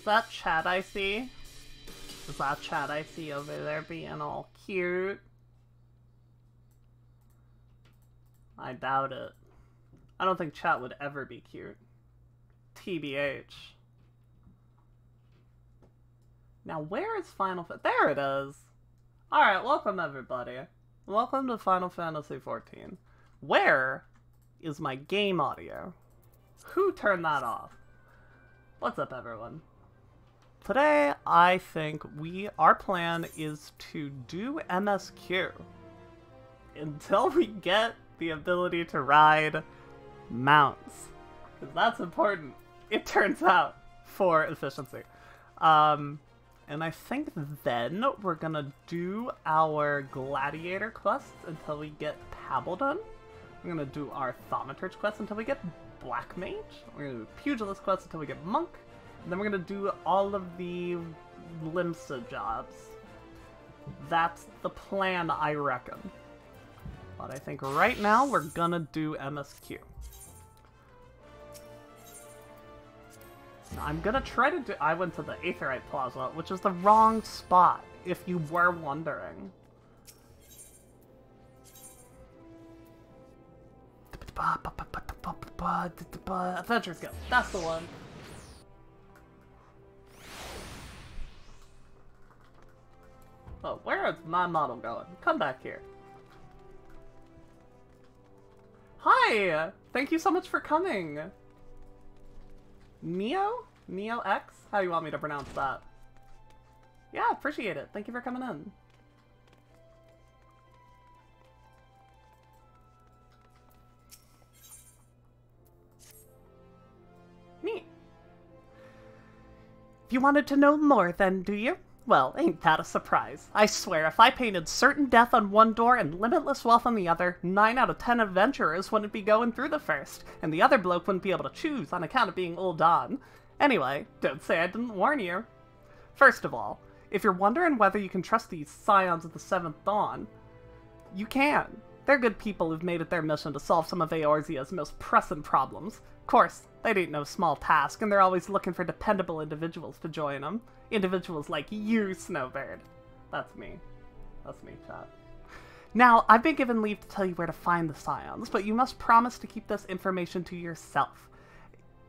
that Chad I see? Is that Chad I see over there being all cute? I doubt it. I don't think Chat would ever be cute. TBH. Now, where is Final Fantasy? There it is! Alright, welcome everybody. Welcome to Final Fantasy XIV. Where is my game audio? Who turned that off? What's up, everyone? Today, I think our plan is to do MSQ until we get the ability to ride mounts. Because that's important, it turns out, for efficiency. And I think then we're gonna do our gladiator quests until we get Pabaldon. We're gonna do our thaumaturge quest until we get Black Mage. We're gonna do pugilist quest until we get Monk. And then we're gonna do all of the Limsa jobs. That's the plan, I reckon. But I think right now we're gonna do MSQ. I'm gonna try to do. I went to the Aetheryte Plaza, which is the wrong spot, if you were wondering. Adventure Skill, that's the one. Oh, where is my model going? Come back here. Hi! Thank you so much for coming! Neo? Neo X? How do you want me to pronounce that? Yeah, appreciate it. Thank you for coming in. Neat. You wanted to know more then, do you? Well, ain't that a surprise. I swear, if I painted certain death on one door and limitless wealth on the other, 9 out of 10 adventurers wouldn't be going through the first, and the other bloke wouldn't be able to choose on account of being old on. Anyway, don't say I didn't warn you. First of all, if you're wondering whether you can trust these Scions of the Seventh Dawn, you can. They're good people who've made it their mission to solve some of Eorzea's most pressing problems. Of course, that ain't no small task, and they're always looking for dependable individuals to join them. Individuals like you, Snowbird. That's me. That's me, chat. Now, I've been given leave to tell you where to find the Scions, but you must promise to keep this information to yourself.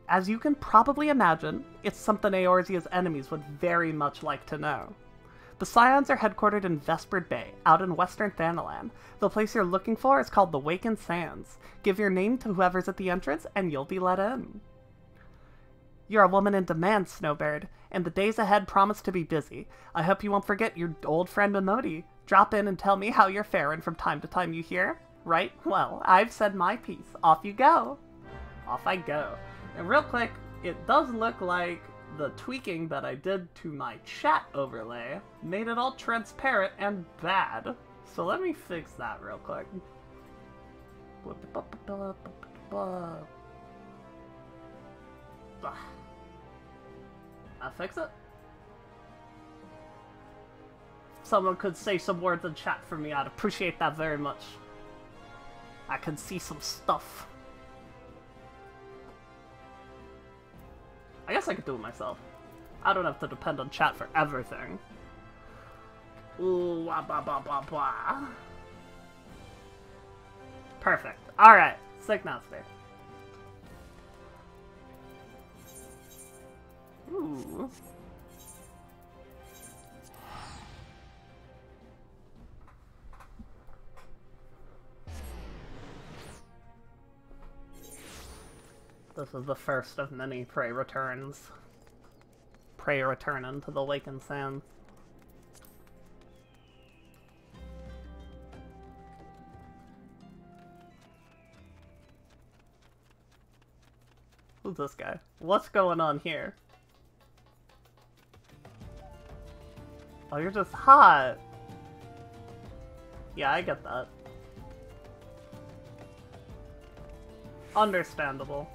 As you can probably imagine, it's something Eorzea's enemies would very much like to know. The Scions are headquartered in Vesperd Bay, out in western Thanalan. The place you're looking for is called the Wakened Sands. Give your name to whoever's at the entrance, and you'll be let in. You're a woman in demand, Snowbird, and the days ahead promise to be busy. I hope you won't forget your old friend Momodi. Drop in and tell me how you're faring from time to time, you hear? Right? Well, I've said my piece. Off you go. Off I go. And real quick, it does look like the tweaking that I did to my chat overlay made it all transparent and bad. So let me fix that real quick. I fix it? Someone could say some words in chat for me, I'd appreciate that very much. I can see some stuff. I guess I could do it myself. I don't have to depend on chat for everything. Ooh, wah, bah, bah, bah, bah. Perfect. Alright, sick nasty. Ooh. This is the first of many prey returns. Prey returning to the Wakened Sands. Who's this guy? What's going on here? Oh, you're just hot. Yeah, I get that. Understandable.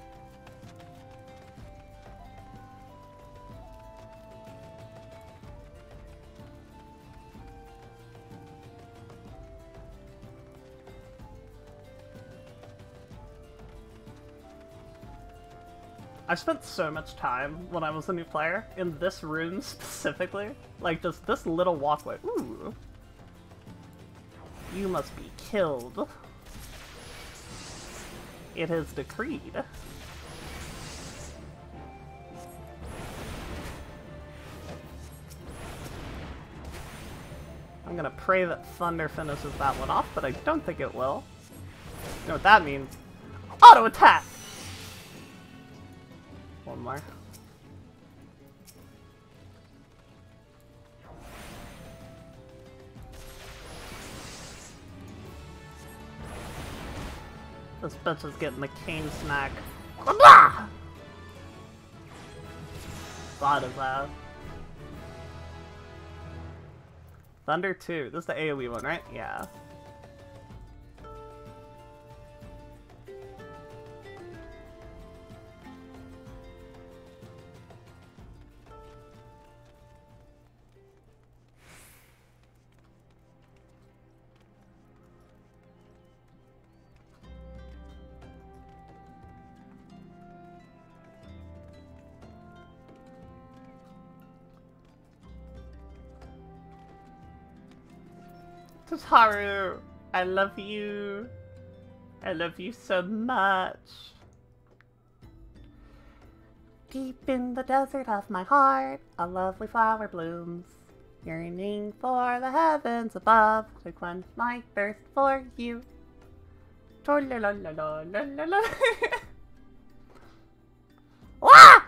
I spent so much time when I was a new player in this room specifically. Like, just this little walkway. Ooh. You must be killed. It is decreed. I'm gonna pray that Thunder finishes that one off, but I don't think it will. You know what that means? Auto attack! One more. This bitch is getting the cane snack. Thought of that. Thunder 2. This is the AoE one, right? Yeah. Tataru, I love you. I love you so much. Deep in the desert of my heart, a lovely flower blooms, yearning for the heavens above to quench my thirst for you. Ah!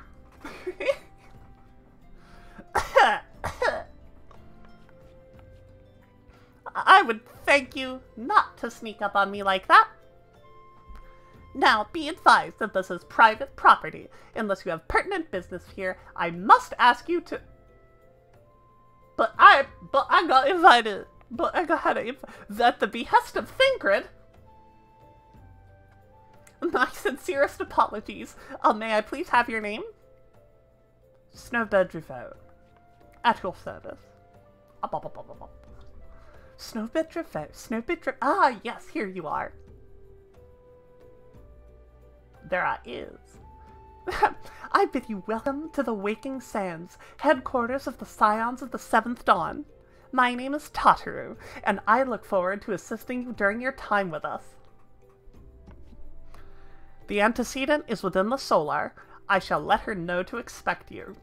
I would thank you not to sneak up on me like that. Now, be advised that this is private property. Unless you have pertinent business here, I must ask you to... But I got invited. But I got at the behest of Thancred. My sincerest apologies. May I please have your name? Snowbed Drifo. At your service. Snowbed Drifo. Snowbed Drifo. Ah, yes, here you are. There I is. I bid you welcome to the Waking Sands, headquarters of the Scions of the Seventh Dawn. My name is Tataru, and I look forward to assisting you during your time with us. The antecedent is within the Solar. I shall let her know to expect you.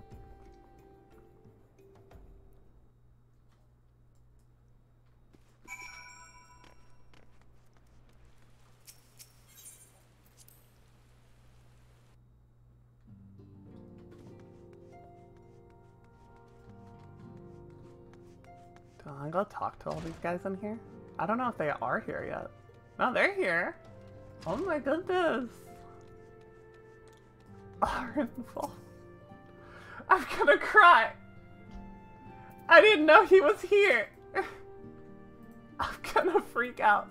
I'm gonna talk to all these guys in here. I don't know if they are here yet. No, they're here. Oh my goodness. Arnval. I'm gonna cry. I didn't know he was here. I'm gonna freak out.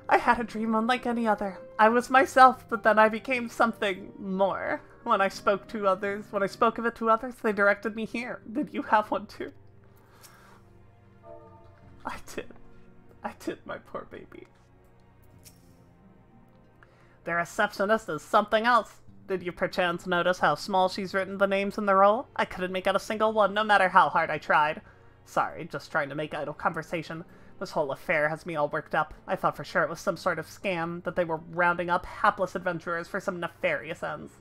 I had a dream unlike any other. I was myself, but then I became something more. When I spoke to others, when I spoke of it to others, they directed me here. Did you have one too? I did. I did, my poor baby. The receptionist is something else. Did you perchance notice how small she's written the names in the roll? I couldn't make out a single one, no matter how hard I tried. Sorry, just trying to make idle conversation. This whole affair has me all worked up. I thought for sure it was some sort of scam, that they were rounding up hapless adventurers for some nefarious ends.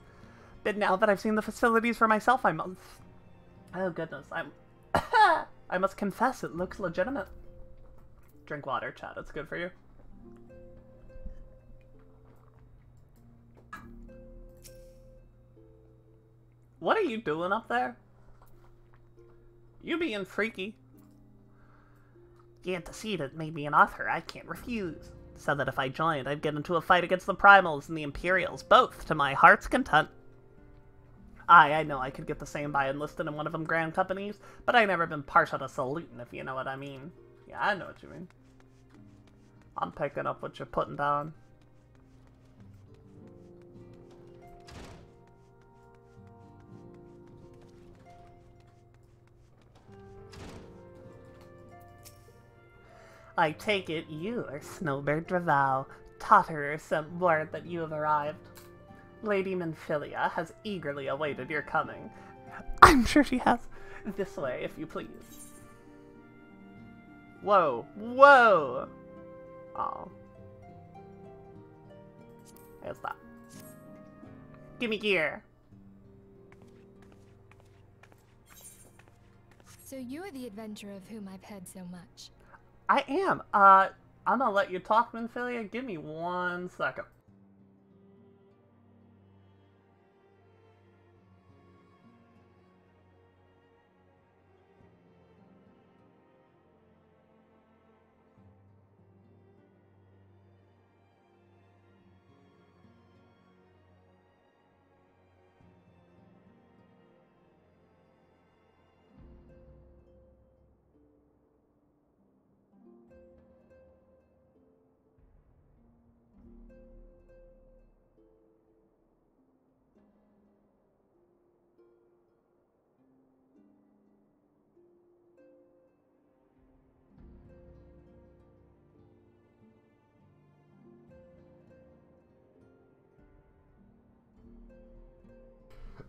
But now that I've seen the facilities for myself, I must... Oh goodness, I must confess it looks legitimate. Drink water, chat. It's good for you. What are you doing up there? You being freaky. The antecedent made me an offer I can't refuse. Said that if I joined, I'd get into a fight against the Primals and the Imperials, both to my heart's content. I know I could get the same by enlisting in one of them grand companies, but I never been partial to saluting, if you know what I mean. Yeah, I know what you mean. I'm picking up what you're putting down. I take it you are Snowbird Drifo. Tataru sent word that you have arrived. Lady Minfilia has eagerly awaited your coming. I'm sure she has. This way, if you please. Whoa. Whoa! Aw. There's that. Gimme gear. So you're the adventurer of whom I've heard so much. I am. I'm gonna let you talk, Minfilia. Give me 1 second.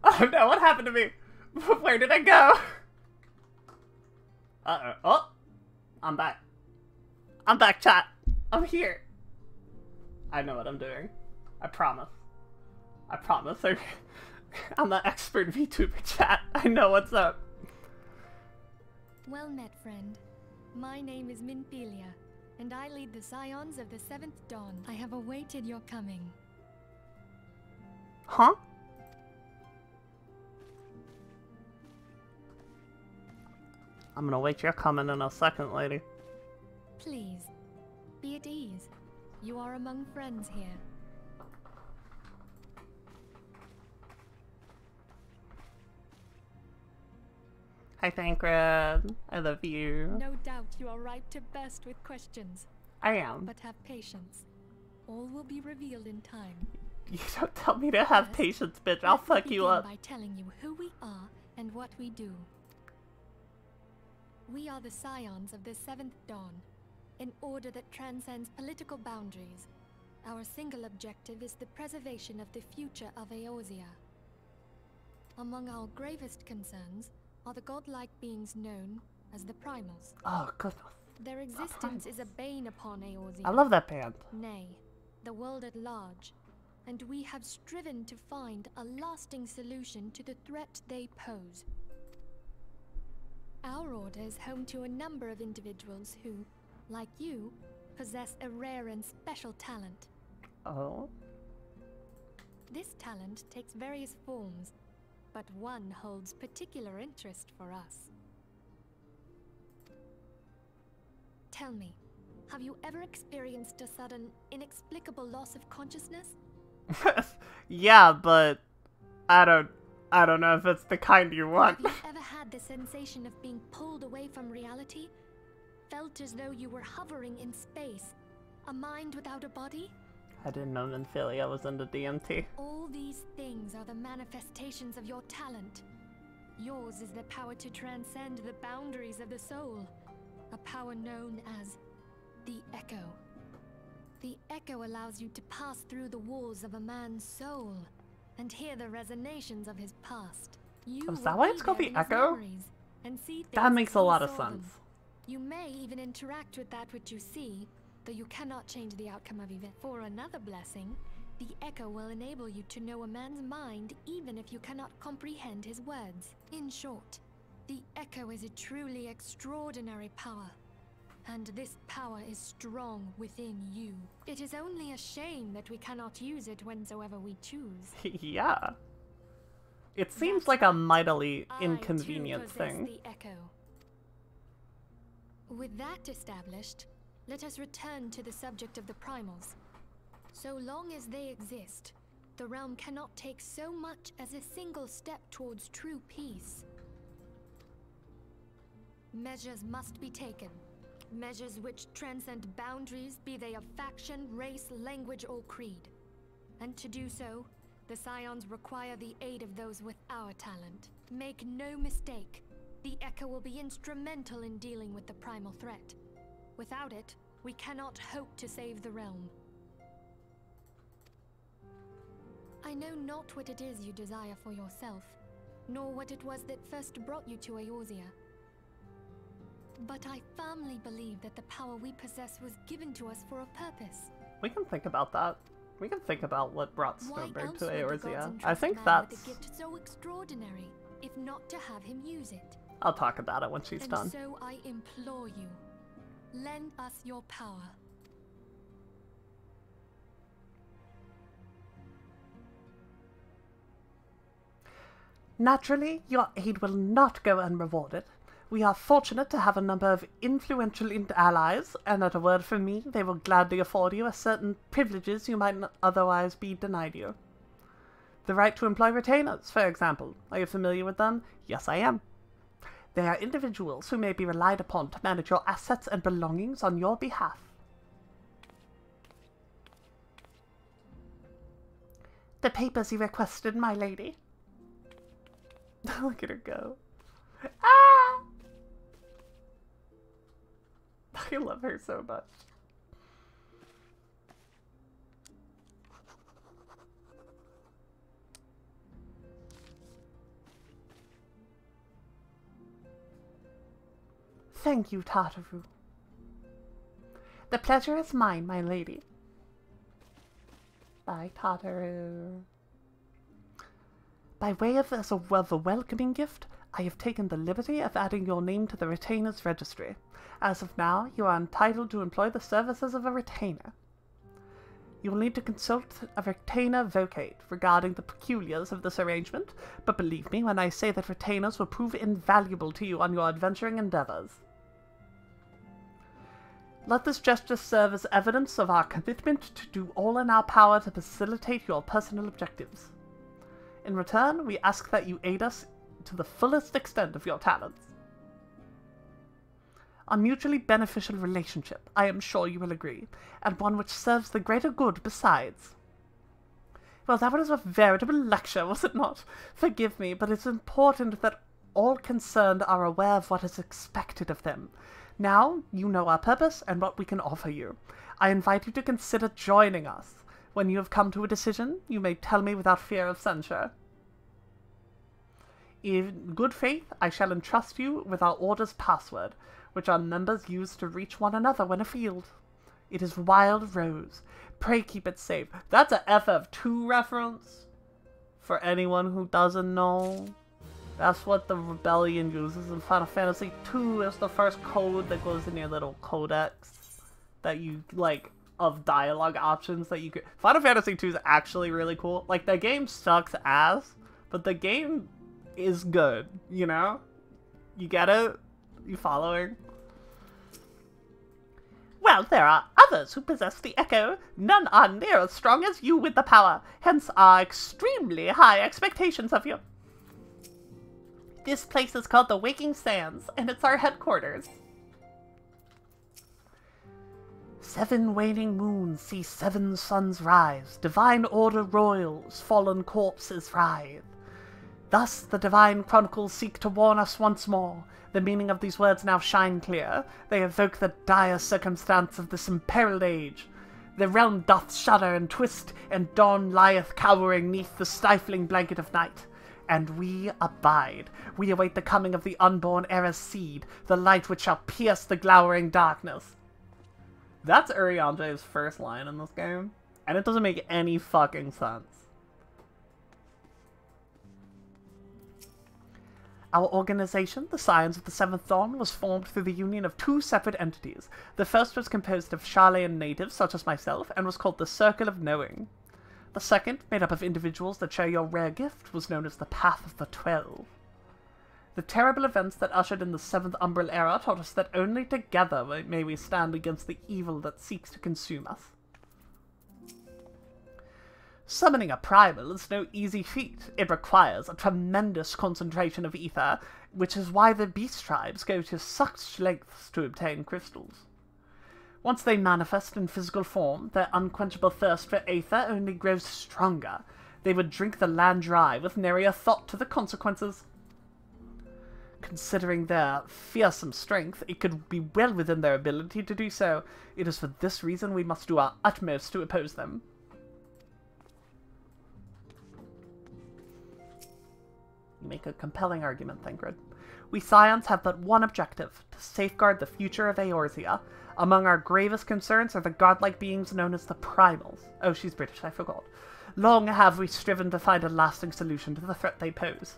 Oh no, what happened to me? Where did I go? Uh-oh. Oh! I'm back. I'm back, chat. I'm here. I know what I'm doing. I promise. I promise. I'm the expert VTuber chat. I know what's up. Well met, friend. My name is Minfilia, and I lead the Scions of the Seventh Dawn. I have awaited your coming. Huh? I'm gonna wait your coming in a second, lady. Please, be at ease. You are among friends here. Hi, Thancred. I love you. No doubt you are right to burst with questions. I am. But have patience. All will be revealed in time. You don't tell me to have First, patience, bitch. I'll fuck you up. by telling you who we are and what we do. We are the Scions of the Seventh Dawn, an order that transcends political boundaries. Our single objective is the preservation of the future of Eorzea. Among our gravest concerns are the godlike beings known as the Primals. Oh, goodness. Their existence is a bane upon Eorzea. I love that band. Nay, the world at large, and we have striven to find a lasting solution to the threat they pose. Our order is home to a number of individuals who, like you, possess a rare and special talent. Oh? This talent takes various forms, but one holds particular interest for us. Tell me, have you ever experienced a sudden, inexplicable loss of consciousness? Yeah, but I don't know if it's the kind you want. Have you ever had the sensation of being pulled away from reality? Felt as though you were hovering in space? A mind without a body? I didn't know Minfilia was into DMT. All these things are the manifestations of your talent. Yours is the power to transcend the boundaries of the soul. A power known as the Echo. The Echo allows you to pass through the walls of a man's soul and hear the resonations of his past. You Is that why it's called the Echo? And see That things makes as a he lot of saw them. sense. You may even interact with that which you see, though you cannot change the outcome of events. For another blessing, the Echo will enable you to know a man's mind even if you cannot comprehend his words. In short, the Echo is a truly extraordinary power. And this power is strong within you. It is only a shame that we cannot use it whensoever we choose. Yeah. It seems like a mightily I, inconvenient too, possess thing. the Echo. With that established, let us return to the subject of the Primals. So long as they exist, the realm cannot take so much as a single step towards true peace. Measures must be taken. Measures which transcend boundaries, be they of faction, race, language, or creed. And to do so, the Scions require the aid of those with our talent. Make no mistake, the Echo will be instrumental in dealing with the primal threat. Without it, we cannot hope to save the realm. I I know not what it is you desire for yourself, nor what it was that first brought you to Eorzea. But I firmly believe that the power we possess was given to us for a purpose. We can think about that. We can think about what brought Why Stoneberg else to would the gods Eorzea. entrust I think man that's... with a gift so extraordinary, if not to have him use it? I'll talk about it when she's And done. so I implore you, lend us your power. Naturally, your aid will not go unrewarded. We are fortunate to have a number of influential allies, and at a word from me, they will gladly afford you a certain privileges you might not otherwise be denied you. The right to employ retainers, for example. Are you familiar with them? Yes, I am. They are individuals who may be relied upon to manage your assets and belongings on your behalf. The papers you requested, my lady. Look at her go. Ah! I love her so much. Thank you, Tataru. The pleasure is mine, my lady. Bye, Tataru. By way of a welcoming gift, I have taken the liberty of adding your name to the Retainer's Registry. As of now, you are entitled to employ the services of a retainer. You will need to consult a retainer vocate regarding the peculiars of this arrangement, but believe me when I say that retainers will prove invaluable to you on your adventuring endeavors. Let this gesture serve as evidence of our commitment to do all in our power to facilitate your personal objectives. In return, we ask that you aid us to the fullest extent of your talents. A mutually beneficial relationship, I am sure you will agree, and one which serves the greater good besides. Well, that was a veritable lecture, was it not? Forgive me, but it's important that all concerned are aware of what is expected of them. Now, you know our purpose and what we can offer you. I invite you to consider joining us. When you have come to a decision, you may tell me without fear of censure. In good faith, I shall entrust you with our order's password, which our members use to reach one another when afield. It is Wild Rose. Pray keep it safe. That's a FF2 reference, for anyone who doesn't know. That's what the Rebellion uses in Final Fantasy II. It's the first code that goes in your little codex that you, like, of dialogue options that you could... Final Fantasy II is actually really cool. Like, the game sucks ass, but the game is good, you know? You get it? You following? Well, there are others who possess the Echo. None are near as strong as you with the power, hence our extremely high expectations of you. This place is called the Waking Sands, and it's our headquarters. 7 waning moons see 7 suns rise, divine order roils, fallen corpses writhe. Thus the divine chronicles seek to warn us once more. The meaning of these words now shine clear. They evoke the dire circumstance of this imperiled age. The realm doth shudder and twist, and dawn lieth cowering neath the stifling blanket of night. And we abide. We await the coming of the unborn era's seed, the light which shall pierce the glowering darkness. That's Urianger's first line in this game, and it doesn't make any fucking sense. Our organization, the Scions of the Seventh Dawn, was formed through the union of 2 separate entities. The first was composed of Sharlayan natives, such as myself, and was called the Circle of Knowing. The second, made up of individuals that share your rare gift, was known as the Path of the 12. The terrible events that ushered in the 7th Umbral Era taught us that only together may we stand against the evil that seeks to consume us. Summoning a primal is no easy feat. It requires a tremendous concentration of ether, which is why the beast tribes go to such lengths to obtain crystals. Once they manifest in physical form, their unquenchable thirst for aether only grows stronger. They would drink the land dry with nary a thought to the consequences. Considering their fearsome strength, it could be well within their ability to do so. It is for this reason we must do our utmost to oppose them. You make a compelling argument, Thancred. We Scions have but one objective, to safeguard the future of Eorzea. Among our gravest concerns are the godlike beings known as the Primals. Oh, she's British, I forgot. Long have we striven to find a lasting solution to the threat they pose.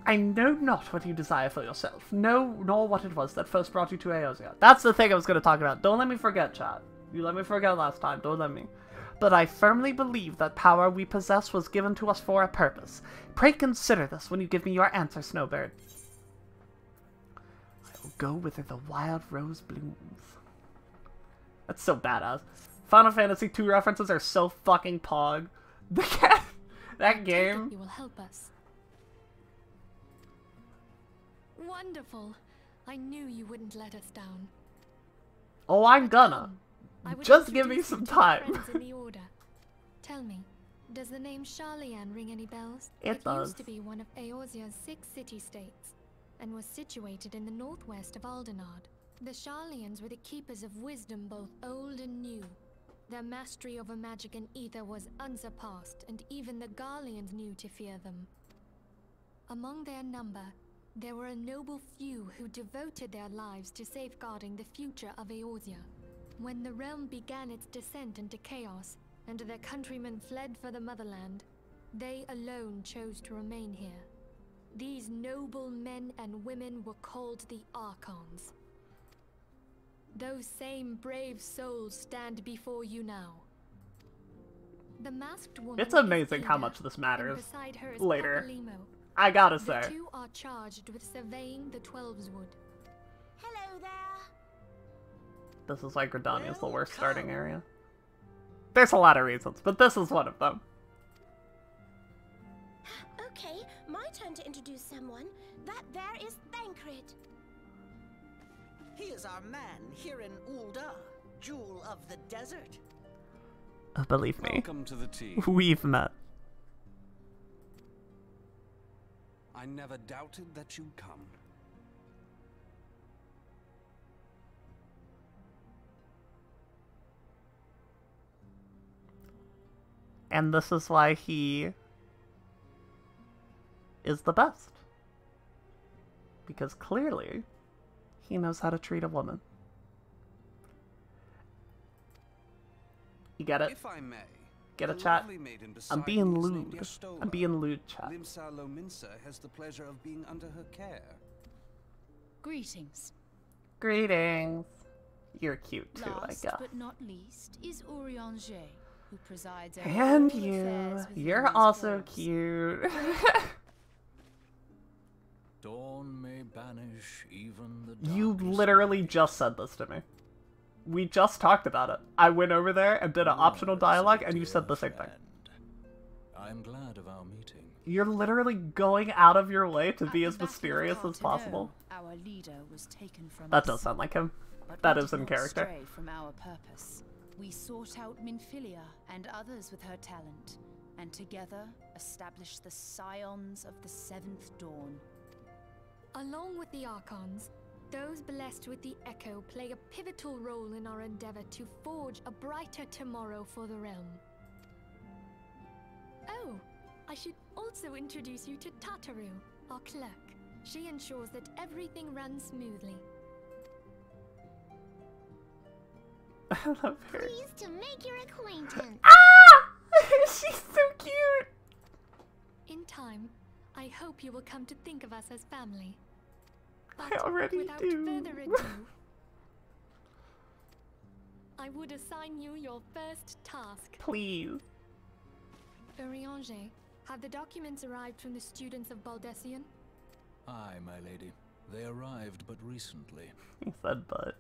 I know not what you desire for yourself, no, nor what it was that first brought you to Eorzea. That's the thing I was going to talk about. Don't let me forget, chat. You let me forget last time, don't let me. But I firmly believe that power we possess was given to us for a purpose. Pray consider this when you give me your answer, Snowbird. I will go whither the wild rose blooms. That's so badass. Final Fantasy II references are so fucking pog. That game. You will help us. Wonderful. I knew you wouldn't let us down. Oh, I'm gonna. Just give me some time. In the order. Tell me, does the name Sharlayan ring any bells? It does. Used to be one of Eorzea's 6 city-states, and was situated in the northwest of Aldenard. The Sharlayans were the keepers of wisdom both old and new. Their mastery over magic and ether was unsurpassed, and even the Garleans knew to fear them. Among their number, there were a noble few who devoted their lives to safeguarding the future of Eorzea. When the realm began its descent into chaos, and their countrymen fled for the motherland, they alone chose to remain here. These noble men and women were called the Archons. Those same brave souls stand before you now. The masked woman. It's amazing how much this matters beside her is later. Papalymo. I gotta say. The two are charged with surveying the Twelveswood. Hello there. This is why Gridania's the worst starting area. There's a lot of reasons, but this is one of them. Okay, my turn to introduce someone. That there is Thancred. He is our man here in Ul'dah, Jewel of the Desert. Believe me, Welcome to the tea. we've met. I never doubted that you'd come. And this is why he is the best. Because clearly, he knows how to treat a woman. You get it? If I may, Get a the chat? lovely maiden I'm beside being me is named lewd. Yastola. I'm being lewd, chat. Limsa Lominsa has the pleasure of being under her care. Greetings. Greetings. You're cute too, Last I guess. but not least is Urianger, who presides over And all you. affairs within You're these also walls. cute. Dawn may banish even the You darkest literally night. just said this to me. We just talked about it. I went over there and did an optional Yours, dialogue, and you dear said the same thing. friend. I'm glad of our meeting. You're literally going out of your way to At be the as Battle of mysterious as Carteneau, possible. Our leader was taken from That us, does sound like him. but that we is did in not character. stray from our purpose. We sought out Minfilia and others with her talent, and together established the Scions of the Seventh Dawn. Along with the Archons, those blessed with the Echo play a pivotal role in our endeavor to forge a brighter tomorrow for the realm. Oh, I should also introduce you to Tataru, our clerk. She ensures that everything runs smoothly. I love her. Pleased to make your acquaintance. Ah! She's so cute! In time, I hope you will come to think of us as family. I But already without do. further ado, I would assign you your first task. Please. Urianger, have the documents arrived from the students of Baldesion? Aye, my lady. They arrived but recently. He said but.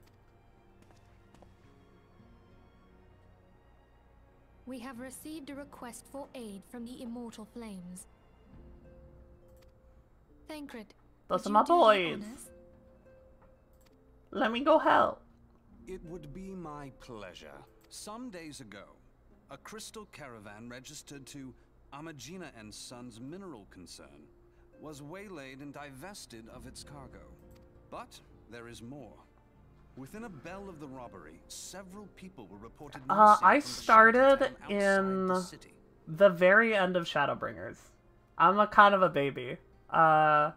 We have received a request for aid from the Immortal Flames. Thancred, Those would are you my do the boys. honors? Let me go help. It would be my pleasure. Some days ago, a crystal caravan registered to Amagina and Sons Mineral Concern was waylaid and divested of its cargo. But there is more. Within a bell of the robbery, several people were reported missing I from the started shantytown outside in the city. the very end of Shadowbringers. I'm a kind of a baby. Around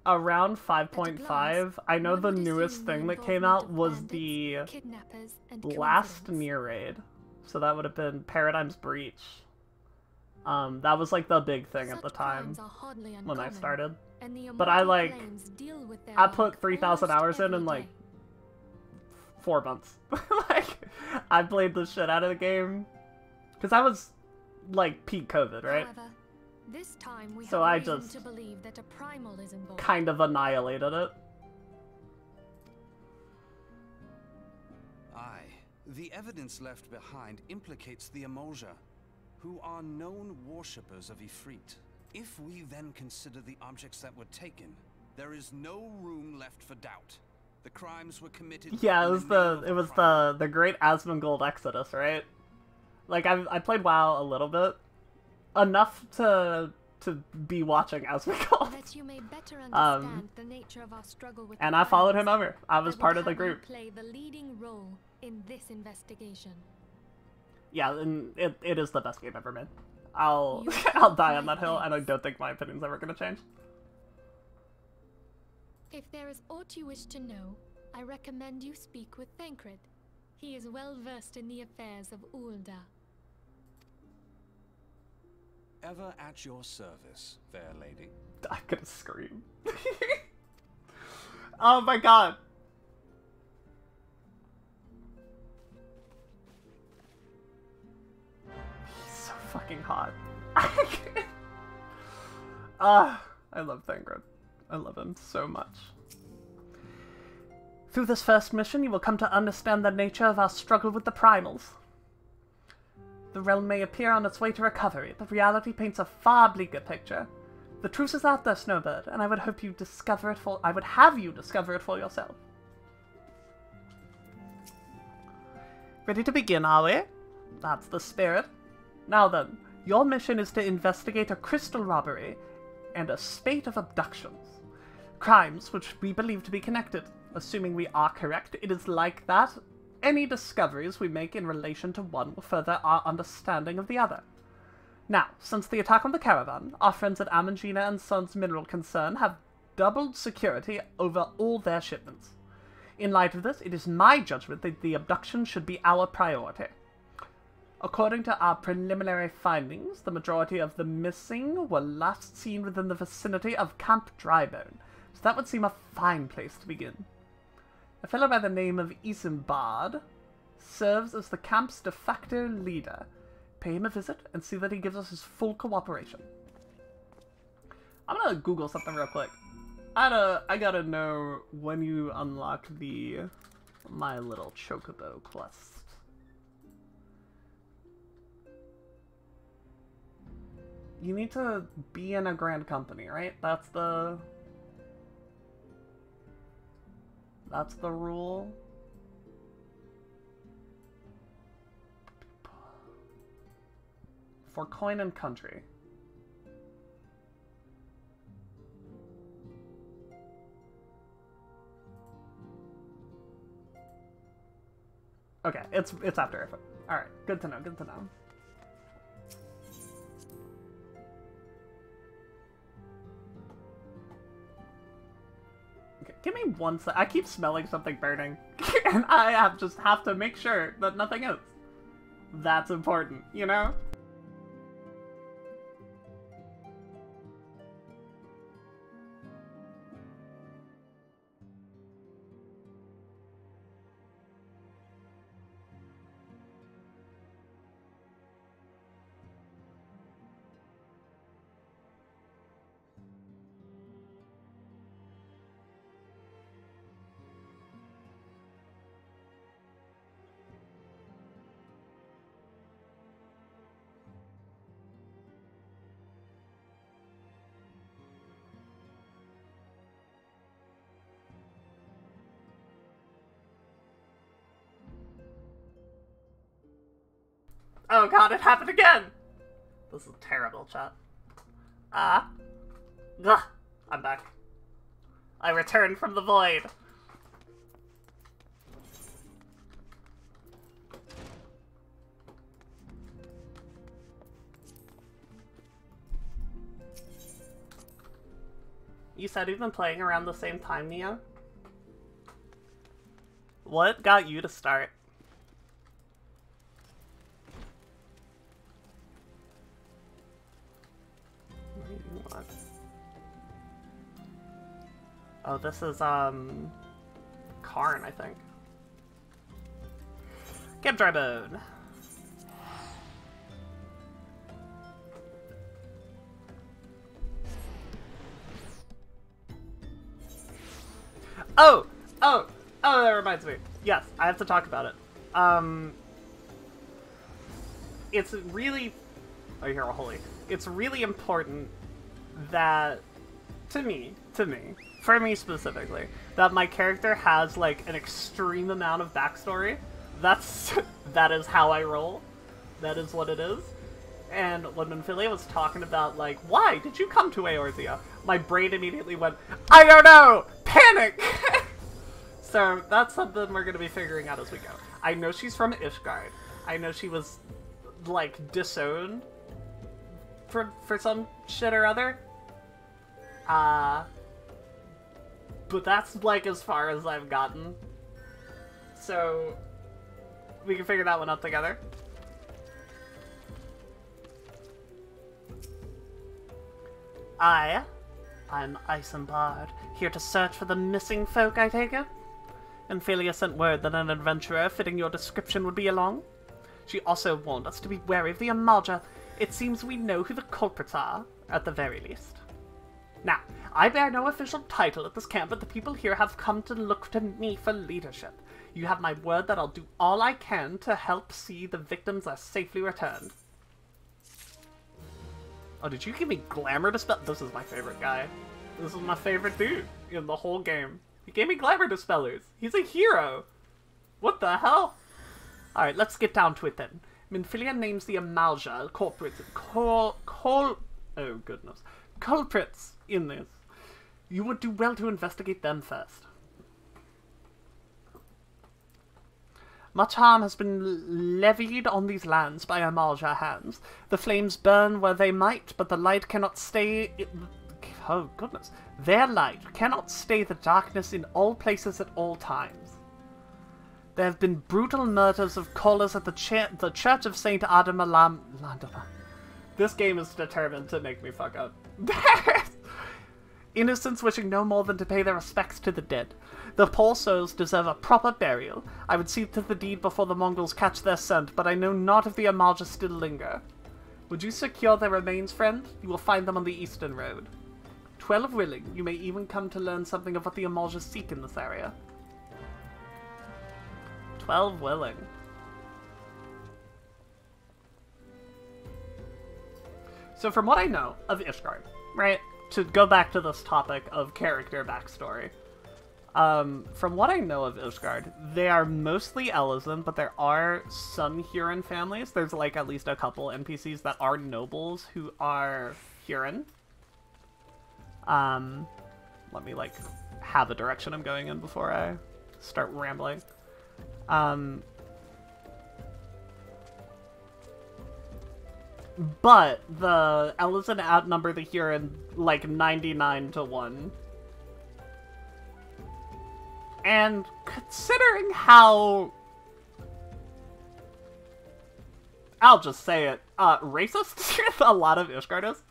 At a glance, 5.5, I know one the would newest assume thing the that came involvement out of was bandits, the kidnappers, and last coincidence. Nier raid. So that would have been Paradigm's Breach. That was like the big thing at the Such time crimes are hardly when I uncommon, started. and the But I, immortal like, flames deal with their I like put 3,000 almost hours in every like day. 4 months. Like, I played the shit out of the game. Because I was, like, peak COVID, right? However, this time we So have I reason just to believe that a primal is involved. Kind of annihilated it. Aye. The evidence left behind implicates the Emulja, who are known worshippers of Ifrit. If we then consider the objects that were taken, there is no room left for doubt. The crimes were committed. Yeah, in it was the name of it a was primal. the Great Asmongold Exodus, right? Like I played WoW a little bit, enough to be watching Asmongold, That you may better understand the nature of our struggle with and the I followed primals, him over. I was would part of the have you group. play the leading role in this investigation. Yeah, and it is the best game ever made. I'll You I'll die have on my that hill, and I thanks. don't think my opinion's ever gonna change. If there is aught you wish to know, I recommend you speak with Thancred. He is well versed in the affairs of Ulda. Ever at your service, fair lady. I'm gonna scream. Oh my god. He's so fucking hot. I love Thancred. I love him so much. Through this first mission, you will come to understand the nature of our struggle with the primals. The realm may appear on its way to recovery, but reality paints a far bleaker picture. The truth is out there, Snowbird, and I would have you discover it for yourself. Ready to begin, are we? That's the spirit. Now then, your mission is to investigate a crystal robbery and a spate of abductions. Crimes which we believe to be connected. Assuming we are correct, it is like that. Any discoveries we make in relation to one will further our understanding of the other. Now, since the attack on the caravan, our friends at Amangina and Sons Mineral Concern have doubled security over all their shipments. In light of this, it is my judgment that the abduction should be our priority. According to our preliminary findings, the majority of the missing were last seen within the vicinity of Camp Drybone, so that would seem a fine place to begin. A fellow by the name of Isambard serves as the camp's de facto leader. Pay him a visit and see that he gives us his full cooperation. I'm gonna Google something real quick. I gotta know when you unlock the My Little Chocobo quest. You need to be in a grand company, right? That's the rule. For coin and country. Okay, it's after effort. Alright, good to know, good to know. Okay, give me one sec. I keep smelling something burning. And I have to make sure that nothing is. That's important, you know? Oh god, it happened again! This is terrible, chat. Ugh, I'm back. I returned from the void. You said you've been playing around the same time, Neo? What got you to start? What? Oh, this is, Karn, I think. Get dry bone. Oh, that reminds me. Yes, I have to talk about it. It's really... Oh, you hear a holy. It's really important that, for me specifically, that my character has, like, an extreme amount of backstory. That is how I roll. That is what it is. And when Minfilia was talking about, like, why did you come to Eorzea? My brain immediately went, I don't know! Panic! So that's something we're going to be figuring out as we go. I know she's from Ishgard. I know she was, like, disowned for some shit or other. But that's, like, as far as I've gotten. So we can figure that one out together. I'm Isambard, here to search for the missing folk, I take it? Minfilia sent word that an adventurer fitting your description would be along. She also warned us to be wary of the Amalja. It seems we know who the culprits are, at the very least. Now, I bear no official title at this camp, but the people here have come to look to me for leadership. You have my word that I'll do all I can to help see the victims are safely returned. Oh, did you give me Glamour Dispel? This is my favorite guy. This is my favorite dude in the whole game. He gave me Glamour Dispellers. He's a hero. What the hell? Alright, let's get down to it then. Minfilia names the Amalja culprits. Oh, goodness. Culprits in this. You would do well to investigate them first. Much harm has been levied on these lands by Amalja hands. The flames burn where they might, but the light cannot stay... Oh, goodness. Their light cannot stay the darkness in all places at all times. There have been brutal murders of callers at the Church of Saint Adam Landala. This game is determined to make me fuck up. Innocents wishing no more than to pay their respects to the dead. The poor souls deserve a proper burial. I would see to the deed before the Mongols catch their scent, but I know not if the Amalja still linger. Would you secure their remains, friend? You will find them on the eastern road. 12 willing, you may even come to learn something of what the Amalja seek in this area. 12 willing. So from what I know of Ishgard, right, to go back to this topic of character backstory, from what I know of Ishgard, they are mostly Elezen, but there are some Huron families. There's like at least a couple NPCs that are nobles who are Huron. Let me like have a direction I'm going in before I start rambling. But the Elezen outnumber the Huron like 99-1. And considering how... I'll just say it, racist a lot of Ishgard is,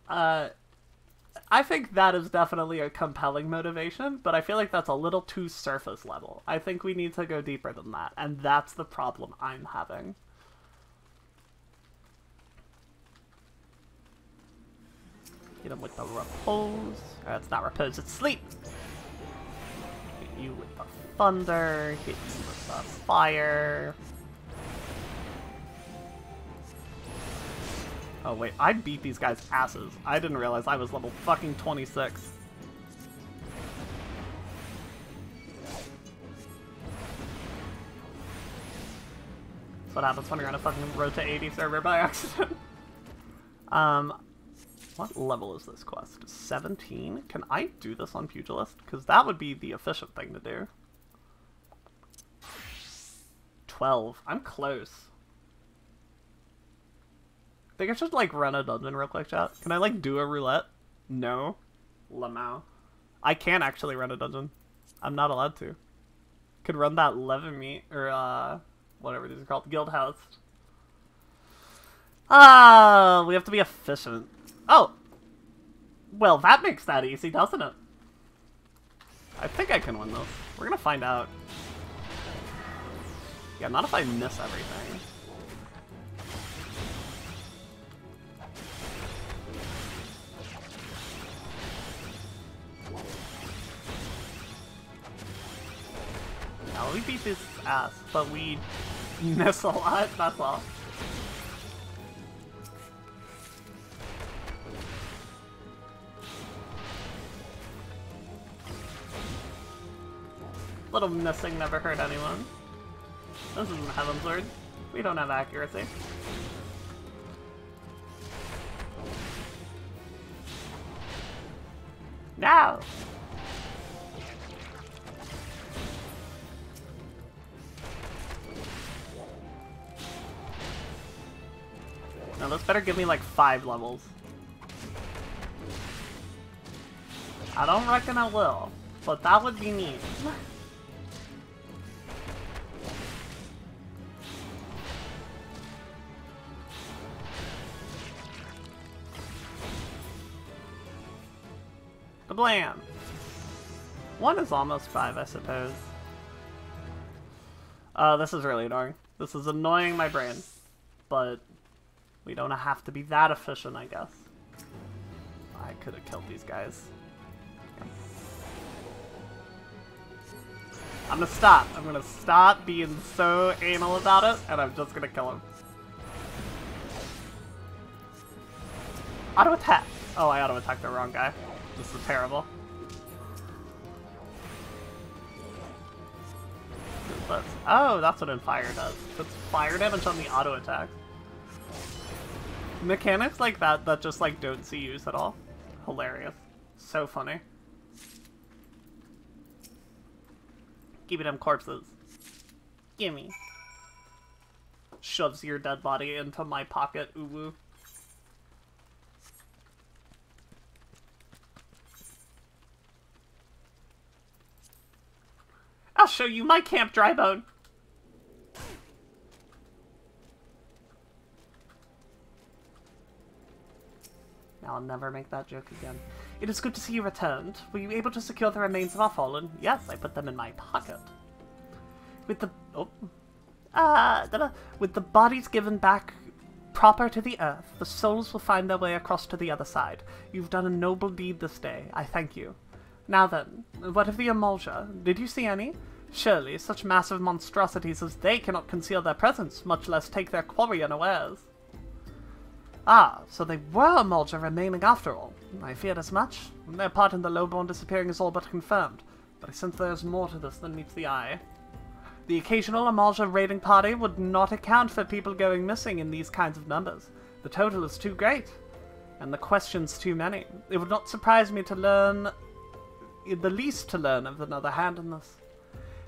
I think that is definitely a compelling motivation, but I feel like that's a little too surface level. I think we need to go deeper than that, and that's the problem I'm having. Hit him with the repose. It's not repose, it's sleep! Hit you with the thunder, hit you with the fire. Oh wait, I beat these guys' asses. I didn't realize I was level fucking 26. That's what happens when you're on a fucking Road to 80 server by accident. What level is this quest? 17? Can I do this on Pugilist? Because that would be the efficient thing to do. 12. I'm close. I think I should, like, run a dungeon real quick, chat. Can I, like, do a roulette? No. Lamau. I can actually run a dungeon. I'm not allowed to. Could run that Levin meet, or whatever these are called, Guild House. Ah, we have to be efficient. Oh! Well, that makes that easy, doesn't it? I think I can win this. We're gonna find out. Yeah, not if I miss everything. Now we beat his ass, but we miss a lot, that's all. Little missing never hurt anyone. This isn't Heavensward. We don't have accuracy. Now! Now this better give me like 5 levels. I don't reckon I will, but that would be neat. Blam! 1 is almost 5, I suppose. This is really annoying. This is annoying my brain. But we don't have to be that efficient, I guess. I could have killed these guys. I'm gonna stop. I'm gonna stop being so anal about it, and I'm just gonna kill him. Auto attack! Oh, I auto attacked the wrong guy. This is terrible. Oh, that's what Fire does. It's fire damage on the auto attack. Mechanics like that just like don't see use at all. Hilarious. So funny. Give me them corpses. Gimme. Shoves your dead body into my pocket, uwu. I'll show you my camp, Drybone! Now I'll never make that joke again. It is good to see you returned. Were you able to secure the remains of our fallen? Yes, I put them in my pocket. With the... with the bodies given back proper to the earth, the souls will find their way across to the other side. You've done a noble deed this day. I thank you. Now then, what of the Emulsia? Did you see any? Surely, such massive monstrosities as they cannot conceal their presence, much less take their quarry unawares. Ah, so they were Emulsia remaining after all. I feared as much. Their part in the Lowborn disappearing is all but confirmed, but I sense there is more to this than meets the eye. The occasional Emulsia raiding party would not account for people going missing in these kinds of numbers. The total is too great, and the questions too many. It would not surprise me to learn... the least to learn of another hand in this.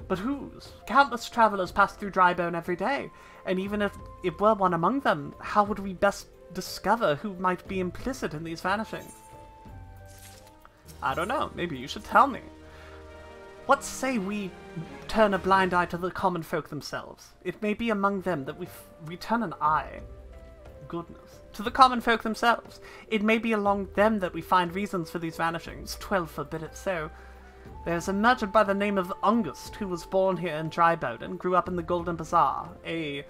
But whose? Countless travelers pass through Drybone every day, and even if it were one among them, how would we best discover who might be implicit in these vanishings? I don't know, maybe you should tell me. What say we turn a blind eye to the common folk themselves? It may be among them that we turn an eye. Goodness. To the common folk themselves. It may be along them that we find reasons for these vanishings. 12 forbid it so. There's a merchant by the name of Ungust who was born here in Drybone and grew up in the Golden Bazaar. A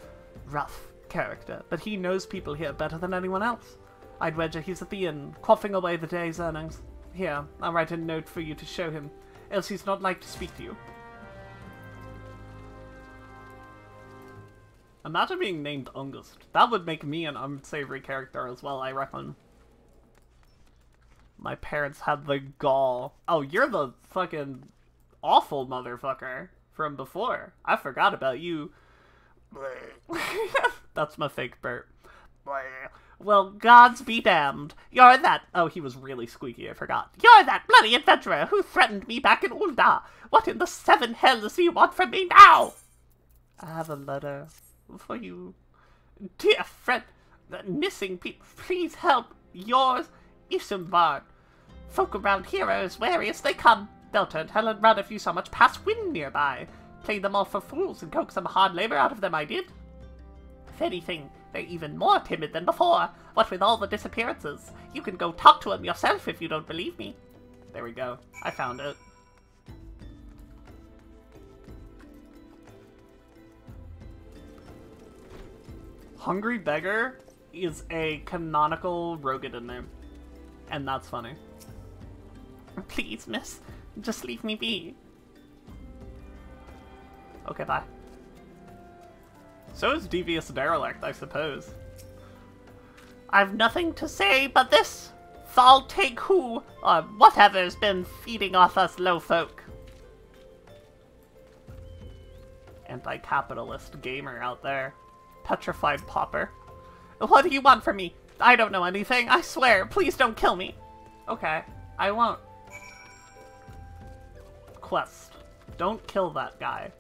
rough character, but he knows people here better than anyone else. I'd wager he's at the inn, quaffing away the day's earnings. Here, I'll write a note for you to show him, else he's not like to speak to you. Imagine being named Ungust. That would make me an unsavory character as well, I reckon. My parents had the gall. Oh, you're the fucking awful motherfucker from before. I forgot about you. That's my fake burp. Well, gods be damned. You're that... Oh, he was really squeaky, I forgot. You're that bloody adventurer who threatened me back in Ul'dah. What in the 7 hells do you want from me now? I have a letter for you. Dear friend, the missing people, please help. Yours, Isambard. Folk around here are as wary as they come. They'll turn tail and run if you so much pass wind nearby. Played them all for fools and coaxed some hard labor out of them, I did. If anything, they're even more timid than before. What with all the disappearances. You can go talk to them yourself if you don't believe me. There we go. I found it. Hungry Beggar is a canonical Rogadin name. And that's funny. Please, miss. Just leave me be. Okay, bye. So is Devious Derelict, I suppose. I've nothing to say but this. Thal take who, or whatever's been feeding off us low folk. Anti-capitalist gamer out there. Petrified Pauper. What do you want from me? I don't know anything, I swear. Please don't kill me. Okay, I won't. Quest. Don't kill that guy.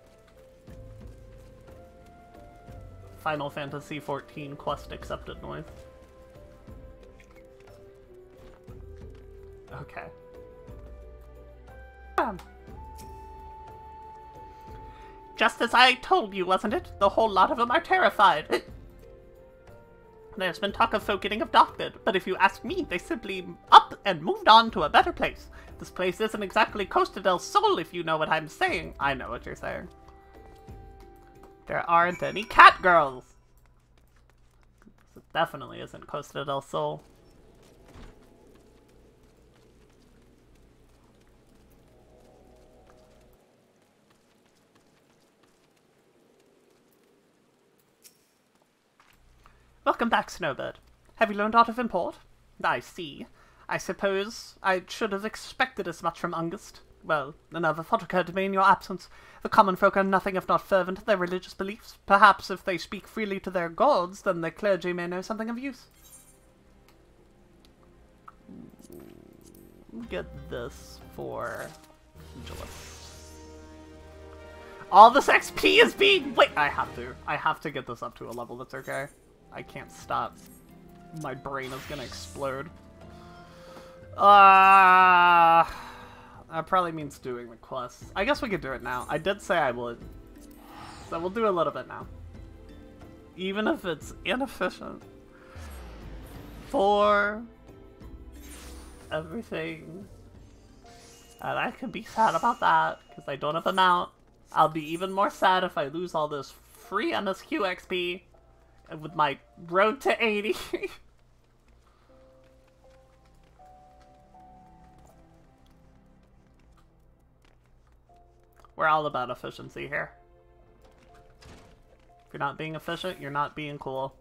Final Fantasy XIV quest accepted noise. Okay. Just as I told you, wasn't it? The whole lot of them are terrified. There's been talk of folk getting abducted, but if you ask me, they simply up and moved on to a better place. This place isn't exactly Costa del Sol, if you know what I'm saying. I know what you're saying. There aren't any cat girls. This definitely isn't Costa del Sol. Welcome back, Snowbird. Have you learned aught of import? I see. I suppose I should have expected as much from Ungust. Well, another thought occurred to me in your absence. The common folk are nothing if not fervent in their religious beliefs. Perhaps if they speak freely to their gods, then the clergy may know something of use. Get this for Angelus. All this XP is being... Wait, I have to get this up to a level that's okay. I can't stop. My brain is gonna explode. That probably means doing the quests. I guess we could do it now. I did say I would. So we'll do a little bit now. Even if it's inefficient. For everything. And I can be sad about that, because I don't have a mount. I'll be even more sad if I lose all this free MSQ XP. And with my road to 80. We're all about efficiency here. If you're not being efficient, you're not being cool.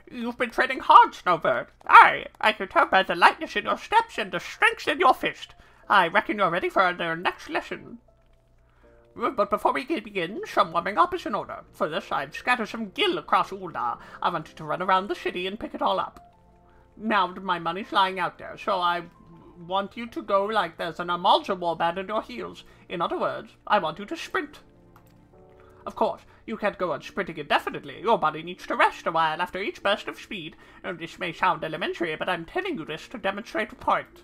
You've been training hard, Snowbird. Aye, I can tell by the lightness in your steps and the strength in your fist. I reckon you're ready for their next lesson. But before we begin, some warming up is in order. For this, I've scattered some gil across Ul'dah. I want you to run around the city and pick it all up. Now, my money's lying out there, so I want you to go like there's an Amalja warband in your heels. In other words, I want you to sprint. Of course, you can't go on sprinting indefinitely. Your body needs to rest a while after each burst of speed. And this may sound elementary, but I'm telling you this to demonstrate a point.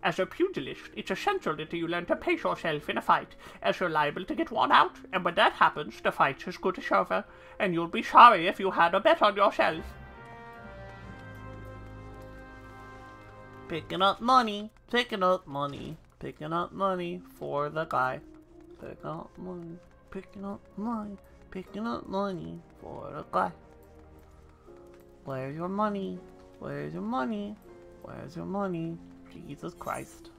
As a pugilist, it's essential that you learn to pace yourself in a fight, as you're liable to get worn out, and when that happens, the fight's as good as over, and you'll be sorry if you had a bet on yourself. Picking up money, picking up money, picking up money for the guy. Picking up money, picking up money, picking up money for the guy. Where's your money? Where's your money? Where's your money? Jesus Christ.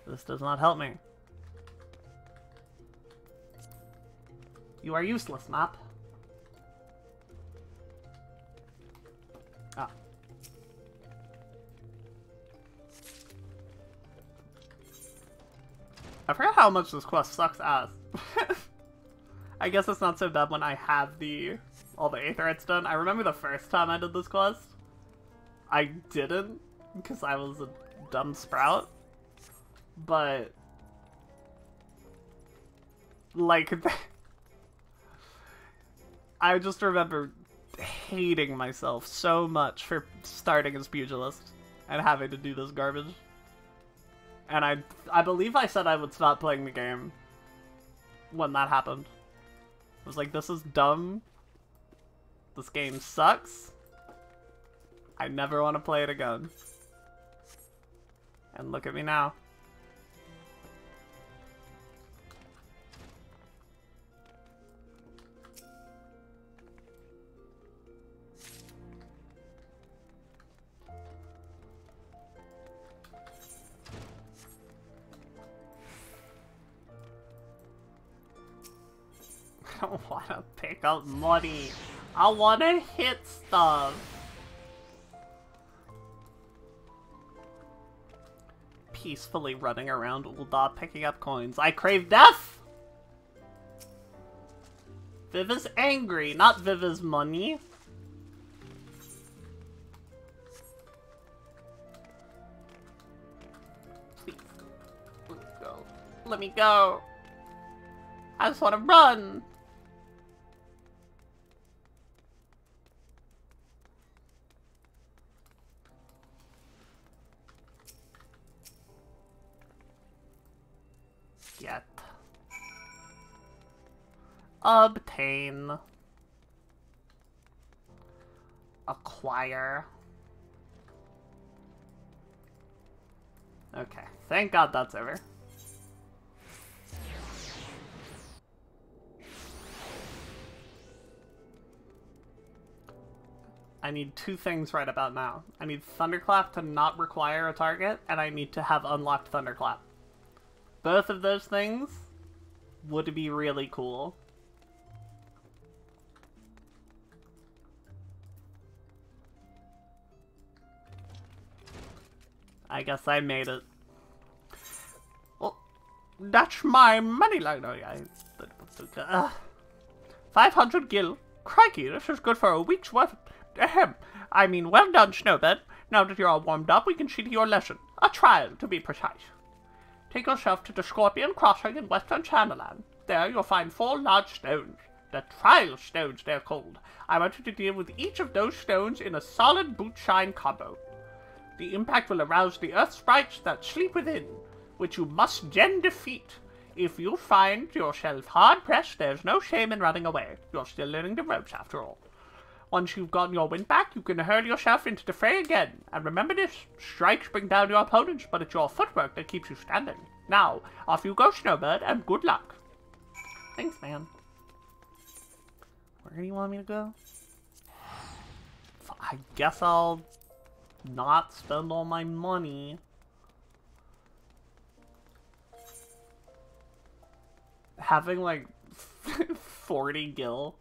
This does not help me. You are useless, map. Ah. I forgot how much this quest sucks ass. I guess it's not so bad when I have all the Aetherites done. I remember the first time I did this quest. I didn't, because I was a dumb sprout, but, like, I just remember hating myself so much for starting as Pugilist and having to do this garbage. And I believe I said I would stop playing the game when that happened. I was like, this is dumb. This game sucks. I never want to play it again. And look at me now. I don't want to pick up money. I want to hit stuff. Peacefully running around Ul'dah picking up coins. I crave death! Viv is angry, not Viv is money. Please. Let me go. Let me go. I just want to run. Get. Obtain. Acquire. Okay, thank God that's over. I need two things right about now. I need Thunderclap to not require a target, and I need to have unlocked Thunderclap. Both of those things would be really cool. I guess I made it. Well, that's my money line. Oh, yeah. 500 gil. Crikey, this is good for a week's worth. Ahem. I mean, well done, Snowbird. Now that you're all warmed up, we can see to your lesson. A trial, to be precise. Take yourself to the Scorpion Crossing in Western Chanalan. There you'll find 4 large stones. The trial stones, they're called. I want you to deal with each of those stones in a solid boot-shine combo. The impact will arouse the earth sprites that sleep within, which you must then defeat. If you find yourself hard-pressed, there's no shame in running away. You're still learning the ropes, after all. Once you've gotten your wind back, you can hurl yourself into the fray again. And remember this, strikes bring down your opponents, but it's your footwork that keeps you standing. Now, off you go, Snowbird, and good luck. Thanks, man. Where do you want me to go? I guess I'll not spend all my money. Having, like, 40 gil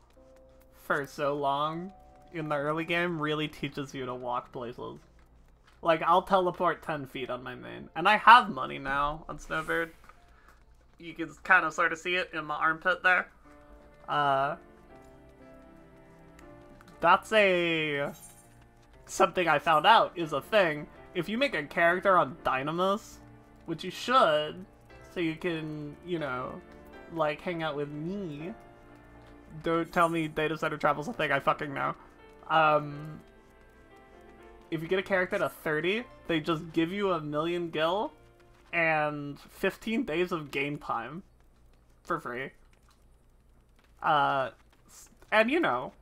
for so long in the early game really teaches you to walk places. Like, I'll teleport 10 feet on my main. And I have money now on Snowbird. You can kind of sort of see it in my armpit there. That's something I found out is a thing. If you make a character on Dynamis, which you should, so you can, you know, like, hang out with me. Don't tell me Data Center Travel's a thing, I fucking know. If you get a character to 30, they just give you 1,000,000 gil and 15 days of game time for free. And you know,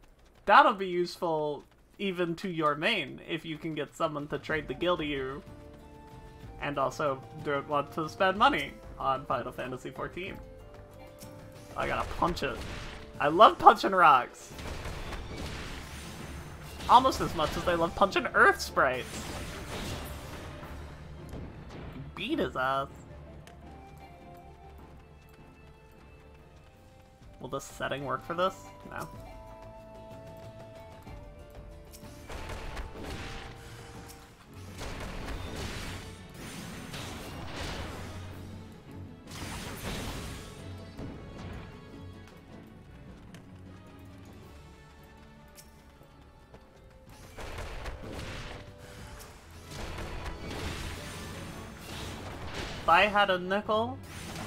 that'll be useful even to your main if you can get someone to trade the gil to you and also don't want to spend money on Final Fantasy XIV. I gotta punch it. I love punching rocks. Almost as much as I love punching earth sprites. Beat his ass. Will this setting work for this? No. If I had a nickel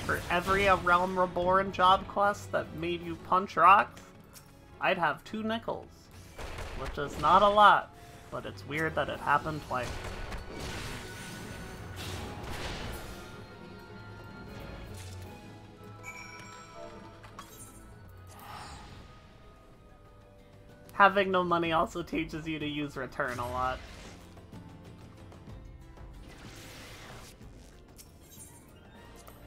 for every A Realm Reborn job quest that made you punch rocks, I'd have 2 nickels. which is not a lot, but it's weird that it happened twice. Having no money also teaches you to use return a lot.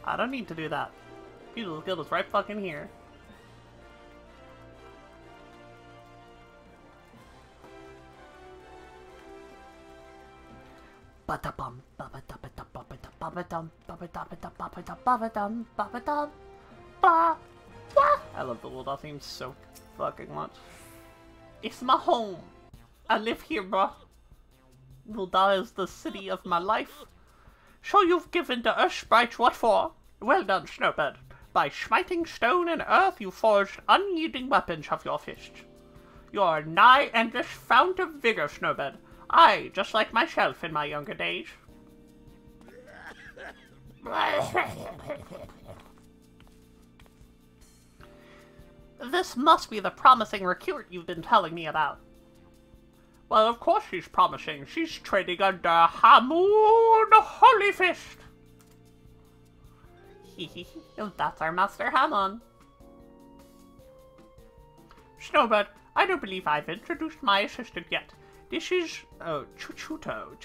I don't need to do that. Feudal Guild is right fucking here. I love the Ul'dah theme so fucking much. It's my home. I live here, bro. Ul'dah is the city of my life. So you've given the Earth Sprite what for? Well done, Snowbird. By smiting stone and earth, you forged unyielding weapons of your fist. You are a nigh endless fount of vigor, Snowbird. Aye, just like myself in my younger days. This must be the promising recruit you've been telling me about. Well, of course she's promising. She's trading under Hamun Holyfist. That's our Master Hamon. Snowbird, I don't believe I've introduced my assistant yet. This is, Chuchuto.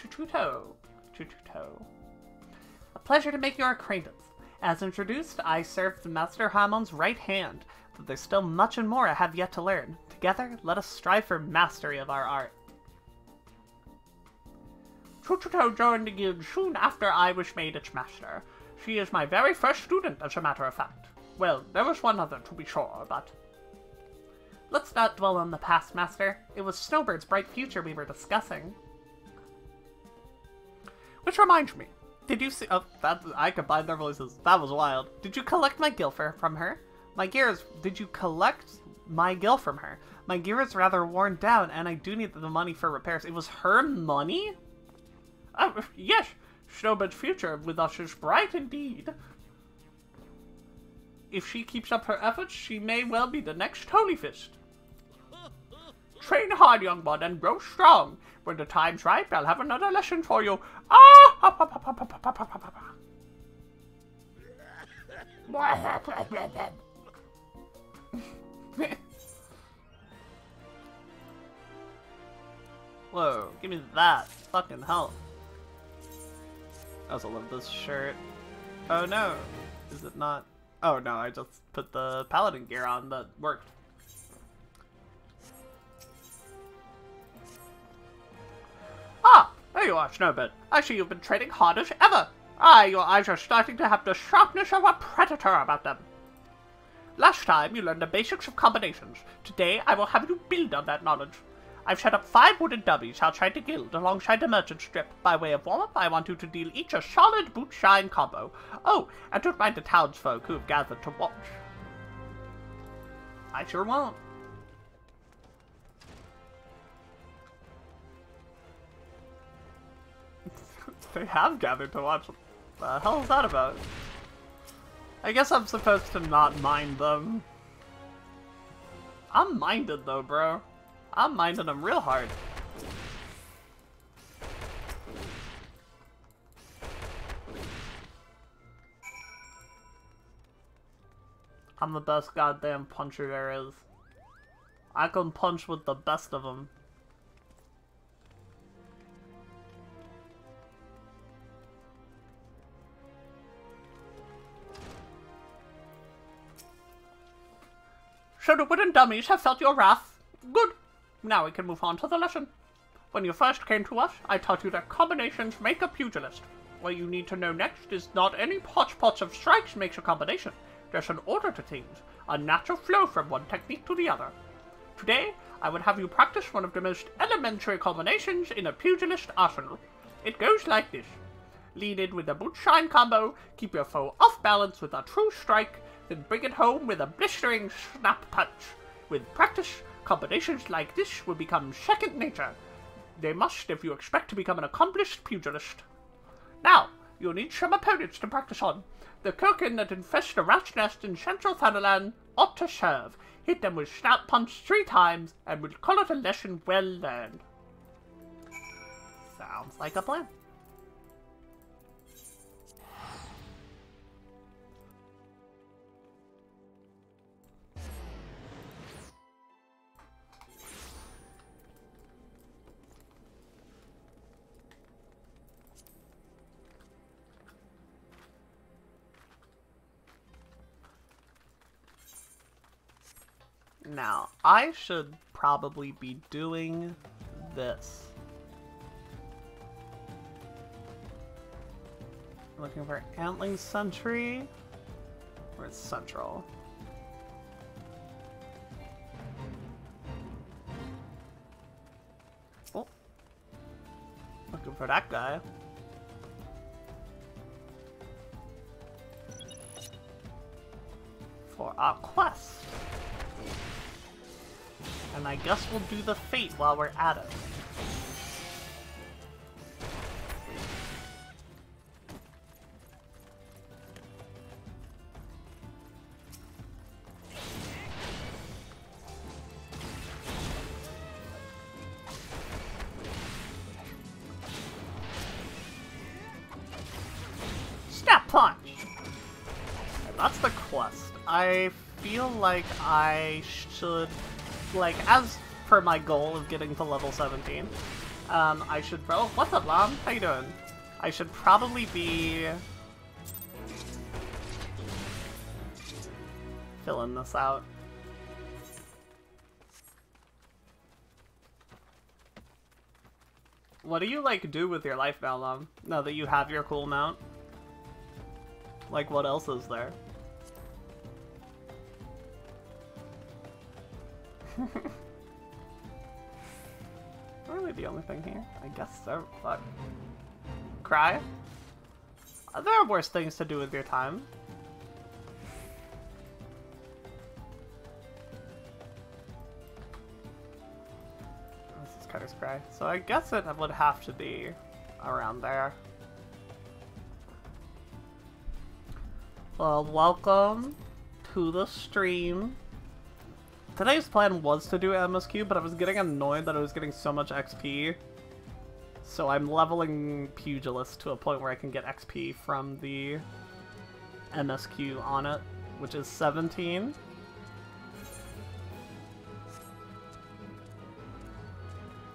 A pleasure to make your acquaintance. As introduced, I serve the Master Hamon's right hand, but there's still much and more I have yet to learn. Together, let us strive for mastery of our art. Chuchuto joined the guild soon after I was made its master. She is my very first student, as a matter of fact. Well, there was one other, to be sure, but... Let's not dwell on the past, Master. It was Snowbird's bright future we were discussing. Which reminds me, did you see... Oh, I combined their voices. That was wild. Did you collect my Gilfer from her? My gear is... Did you collect my Gil from her? My gear is rather worn down, and I do need the money for repairs. It was her money? Oh, yes. Snowbird's future with us is bright indeed. If she keeps up her efforts, she may well be the next Holyfist. Train hard, young bud, and grow strong. When the time's right, I'll have another lesson for you. Whoa, give me that. Fucking hell. I also love this shirt. Oh no, is it not? Oh no, I just put the paladin gear on that worked. Ah, there you are, Snowbird. I see you've been trading hard as ever. Aye, your eyes are starting to have the sharpness of a predator about them. Last time you learned the basics of combinations. Today I will have you build on that knowledge. I've set up 5 wooden dummies outside the guild alongside the merchant strip. By way of warm-up, I want you to deal each a solid boot-shine combo. Oh, and don't mind the townsfolk who have gathered to watch. I sure won't. They have gathered to watch. What the hell is that about? I guess I'm supposed to not mind them. I'm minded though, bro. I'm minding them real hard. I'm the best goddamn puncher there is. I can punch with the best of them. So the wooden dummies have felt your wrath. Good. Now we can move on to the lesson. When you first came to us, I taught you that combinations make a pugilist. What you need to know next is not any hodgepodge of strikes makes a combination. There's an order to things, a natural flow from one technique to the other. Today, I would have you practice one of the most elementary combinations in a pugilist arsenal. It goes like this. Lead in with a boot-shine combo, keep your foe off balance with a true strike, then bring it home with a blistering snap punch. With practice, combinations like this will become second nature. They must if you expect to become an accomplished pugilist. Now, you'll need some opponents to practice on. The Kirkin that infest the rat's nest in central Thanalan ought to serve. Hit them with Snout Punch 3 times, and we'll call it a lesson well learned. Sounds like a plan. Now, I should probably be doing this. Looking for Antling Sentry. Where's Central? Oh. Looking for that guy. For our quest. And I guess we'll do the Fate while we're at it. Snap Punch! And that's the quest. I feel like I should... Like, as per my goal of getting to level 17, I should... Oh, what's up, Mom? How you doing? I should probably be... filling this out. What do you, like, do with your life now, Mom? Now that you have your cool mount? Like, what else is there? Really the only thing here? I guess so. Fuck. Cry? There are worse things to do with your time. This is Cutter's Cry. So I guess it would have to be around there. Well, welcome to the stream. Today's plan was to do MSQ, but I was getting annoyed that I was getting so much XP. So I'm leveling Pugilist to a point where I can get XP from the MSQ on it, which is 17.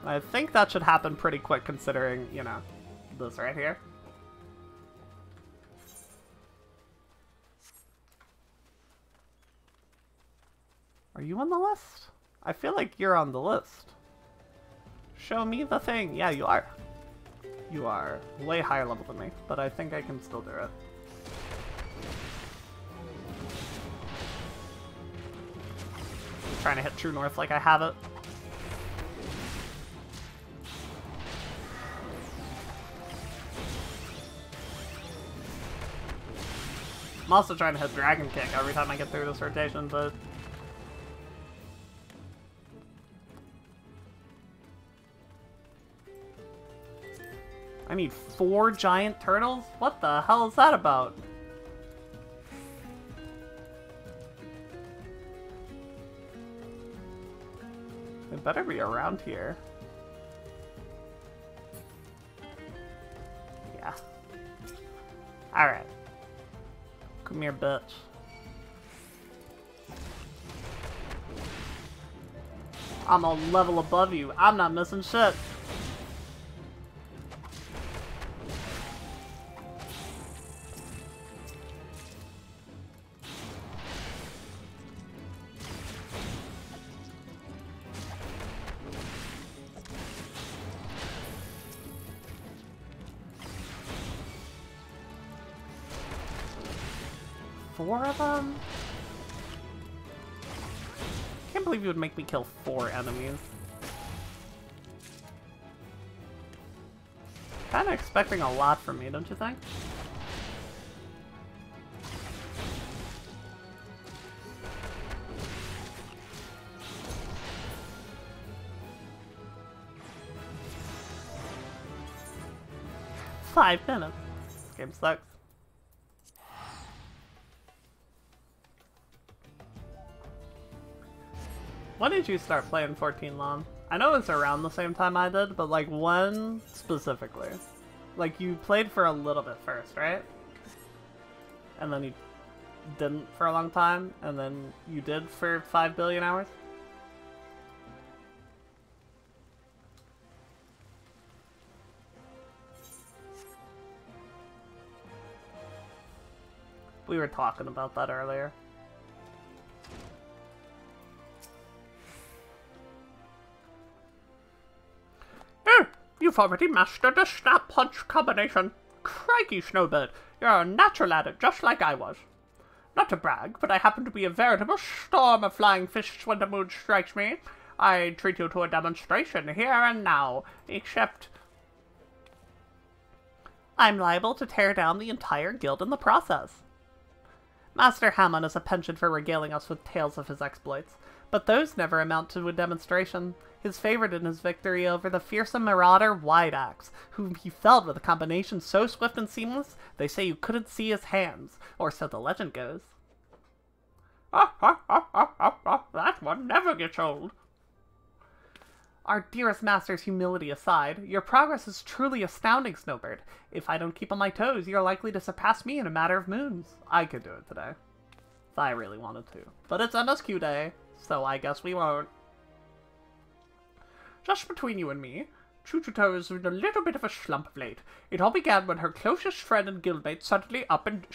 I think that should happen pretty quick considering, you know, this right here. Are you on the list? I feel like you're on the list. Show me the thing. Yeah, you are. You are way higher level than me, but I think I can still do it. I'm trying to hit True North like I have it. I'm also trying to hit Dragon Kick every time I get through this rotation, but... I need 4 giant turtles? What the hell is that about? They better be around here. Yeah. Alright. Come here, bitch. I'm a level above you. I'm not missing shit. Four of them? Can't believe you would make me kill 4 enemies. Kinda expecting a lot from me, don't you think? Five minutes. This game sucks. When did you start playing 14 Lon? I know it's around the same time I did, but like when specifically? Like you played for a little bit first, right? And then you didn't for a long time, and then you did for 5 billion hours? We were talking about that earlier. Oh, you've already mastered the snap punch combination. Crikey, Snowbird, you're a natural at it, just like I was. Not to brag, but I happen to be a veritable storm of flying fists when the mood strikes me. I treat you to a demonstration here and now, except I'm liable to tear down the entire guild in the process. Master Hammond is a penchant for regaling us with tales of his exploits, but those never amount to a demonstration. His favorite in his victory over the fearsome marauder Wide Axe, whom he felled with a combination so swift and seamless, they say you couldn't see his hands, or so the legend goes. That one never gets old. Our dearest master's humility aside, your progress is truly astounding, Snowbird. If I don't keep on my toes, you're likely to surpass me in a matter of moons. I could do it today. If I really wanted to. But it's MSQ day, so I guess we won't. Just between you and me, Chuchuto is in a little bit of a slump of late. It all began when her closest friend and guildmate suddenly up and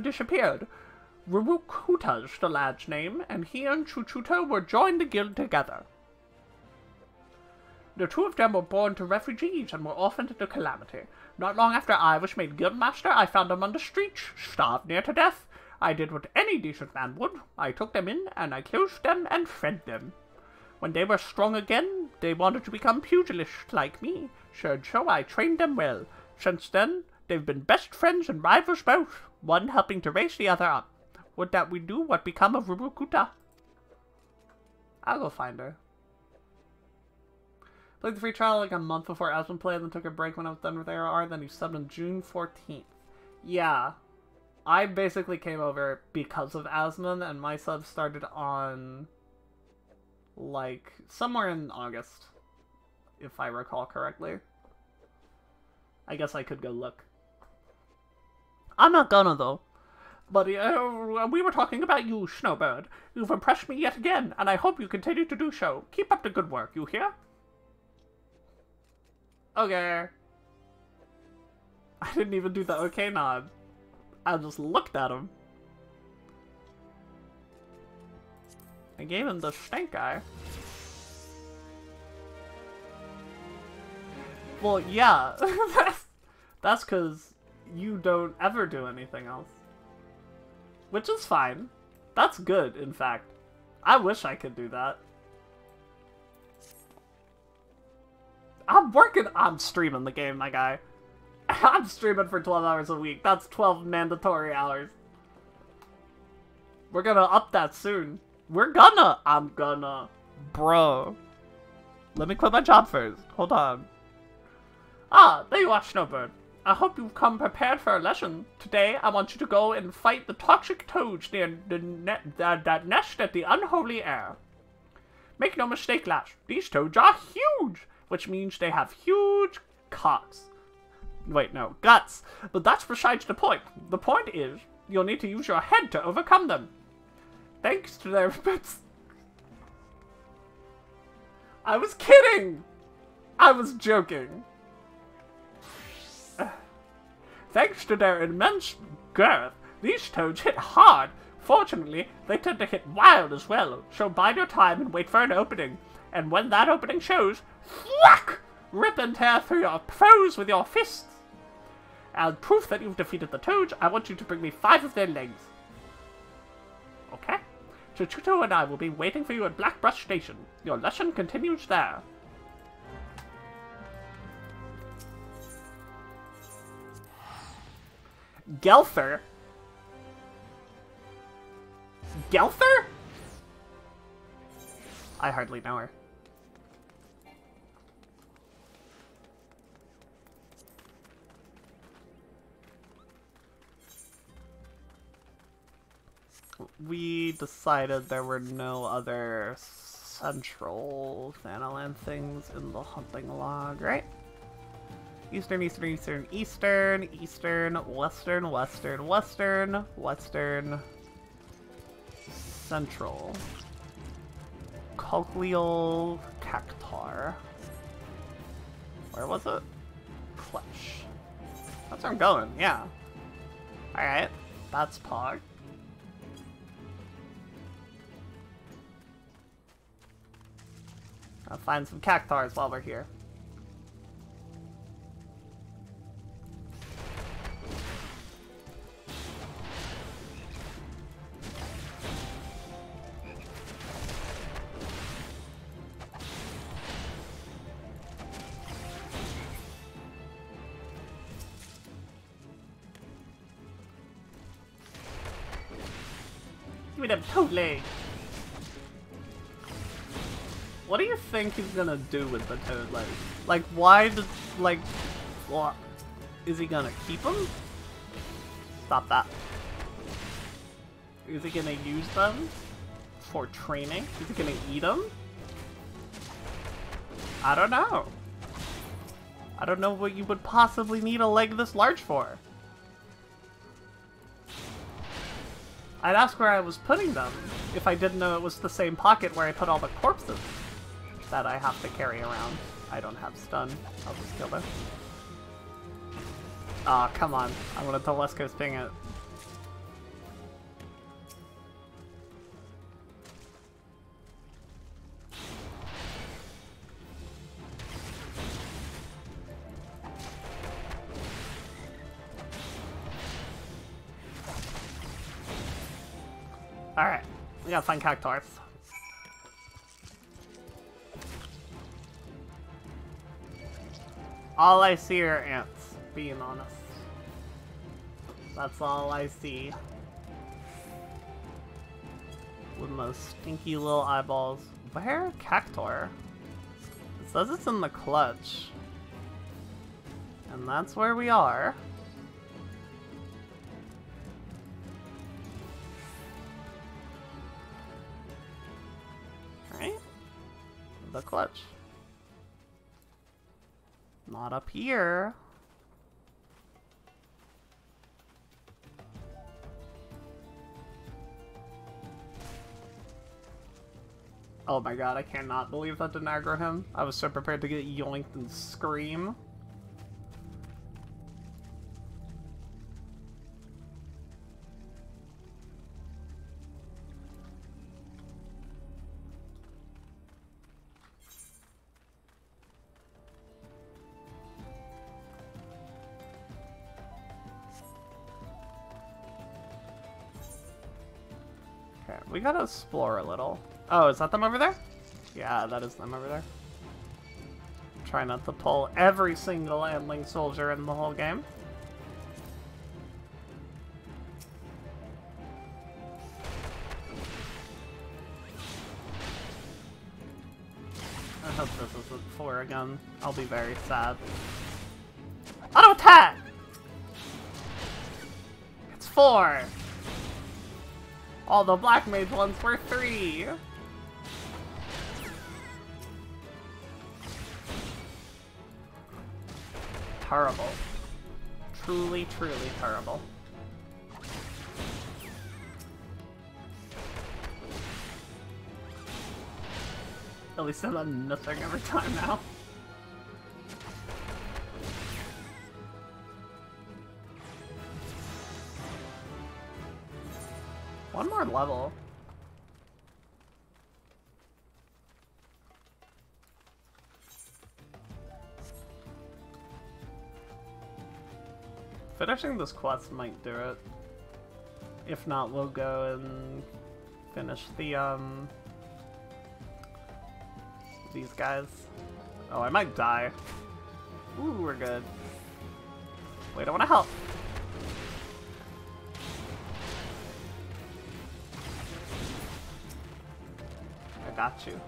disappeared. Rurukuta's the lad's name, and he and Chuchuto were joined the guild together. The two of them were born to refugees and were orphaned into calamity. Not long after I was made guildmaster, I found them on the streets, starved near to death. I did what any decent man would. I took them in, and I clothed them and fed them. When they were strong again, they wanted to become pugilists like me, so I trained them well. Since then, they've been best friends and rivals both, one helping to raise the other up. Would that we do what become of Rurukuta? I'll go find her. Played the free trial like a month before Asmund played, then took a break when I was done with ARR, then he subbed on June 14th. Yeah. I basically came over because of Asmund, and my sub started on like somewhere in August, if I recall correctly. I guess I could go look. I'm not gonna though. But we were talking about you, Snowbird. You've impressed me yet again, and I hope you continue to do so. Keep up the good work, you hear? Okay. I didn't even do the okay nod. I just looked at him. I gave him the stank eye. Well, yeah. That's because you don't ever do anything else. Which is fine. That's good, in fact. I wish I could do that. I'm streaming the game, my guy. I'm streaming for 12 hours a week. That's 12 mandatory hours. We're gonna up that soon. I'm gonna. Bro. Let me quit my job first. Hold on. Ah, there you are, Snowbird. I hope you've come prepared for a lesson. Today, I want you to go and fight the toxic toads near that nest at the unholy air. Make no mistake, lass, these toads are huge, which means they have huge cocks. Wait, no, guts. But that's besides the point. The point is, you'll need to use your head to overcome them. Thanks to their bits. I was kidding! I was joking. Thanks to their immense girth, these toads hit hard. Fortunately, they tend to hit wild as well, so bide your time and wait for an opening. And when that opening shows, whack! Rip and tear through your foes with your fists. As proof that you've defeated the toads, I want you to bring me 5 of their legs. Okay? Chuchuto and I will be waiting for you at Blackbrush Station. Your lesson continues there. Gelther? Gelther? I hardly know her. We decided there were no other central Thanalan things in the hunting log, right? Eastern, eastern, eastern, eastern, eastern, western, western, western, western, central. Cochleal cactar. Where was it? Clutch. That's where I'm going, yeah. Alright, that's Pog. I'll find some cactars while we're here. Give me them toe legs. What do you think he's gonna do with the toad legs? Like, why did, like, what? Is he gonna keep them? Stop that. Is he gonna use them for training? Is he gonna eat them? I don't know. I don't know what you would possibly need a leg this large for. I'd ask where I was putting them if I didn't know it was the same pocket where I put all the corpses that I have to carry around. I don't have stun. I'll just kill them. Aw, oh, come on. I wanted to West Coast ping it. Alright, we gotta find cactars. All I see are ants, being honest. That's all I see. With those stinky little eyeballs. Where? Cactar? It says it's in the clutch. And that's where we are. Right? The clutch. Not up here. Oh my god, I cannot believe that didn't aggro him. I was so prepared to get yoinked and scream. Okay, we gotta explore a little. Oh, is that them over there? Yeah, that is them over there. Try not to pull every single Andling soldier in the whole game. I hope this isn't 4 again. I'll be very sad. Auto attack! It's 4! All the Black Mage ones were 3! Terrible. Truly, truly terrible. At least I'm not missing every time now. One more level. Finishing this quest might do it. If not, we'll go and finish the, these guys. Oh, I might die. Ooh, we're good. Wait, I want to help. I got you.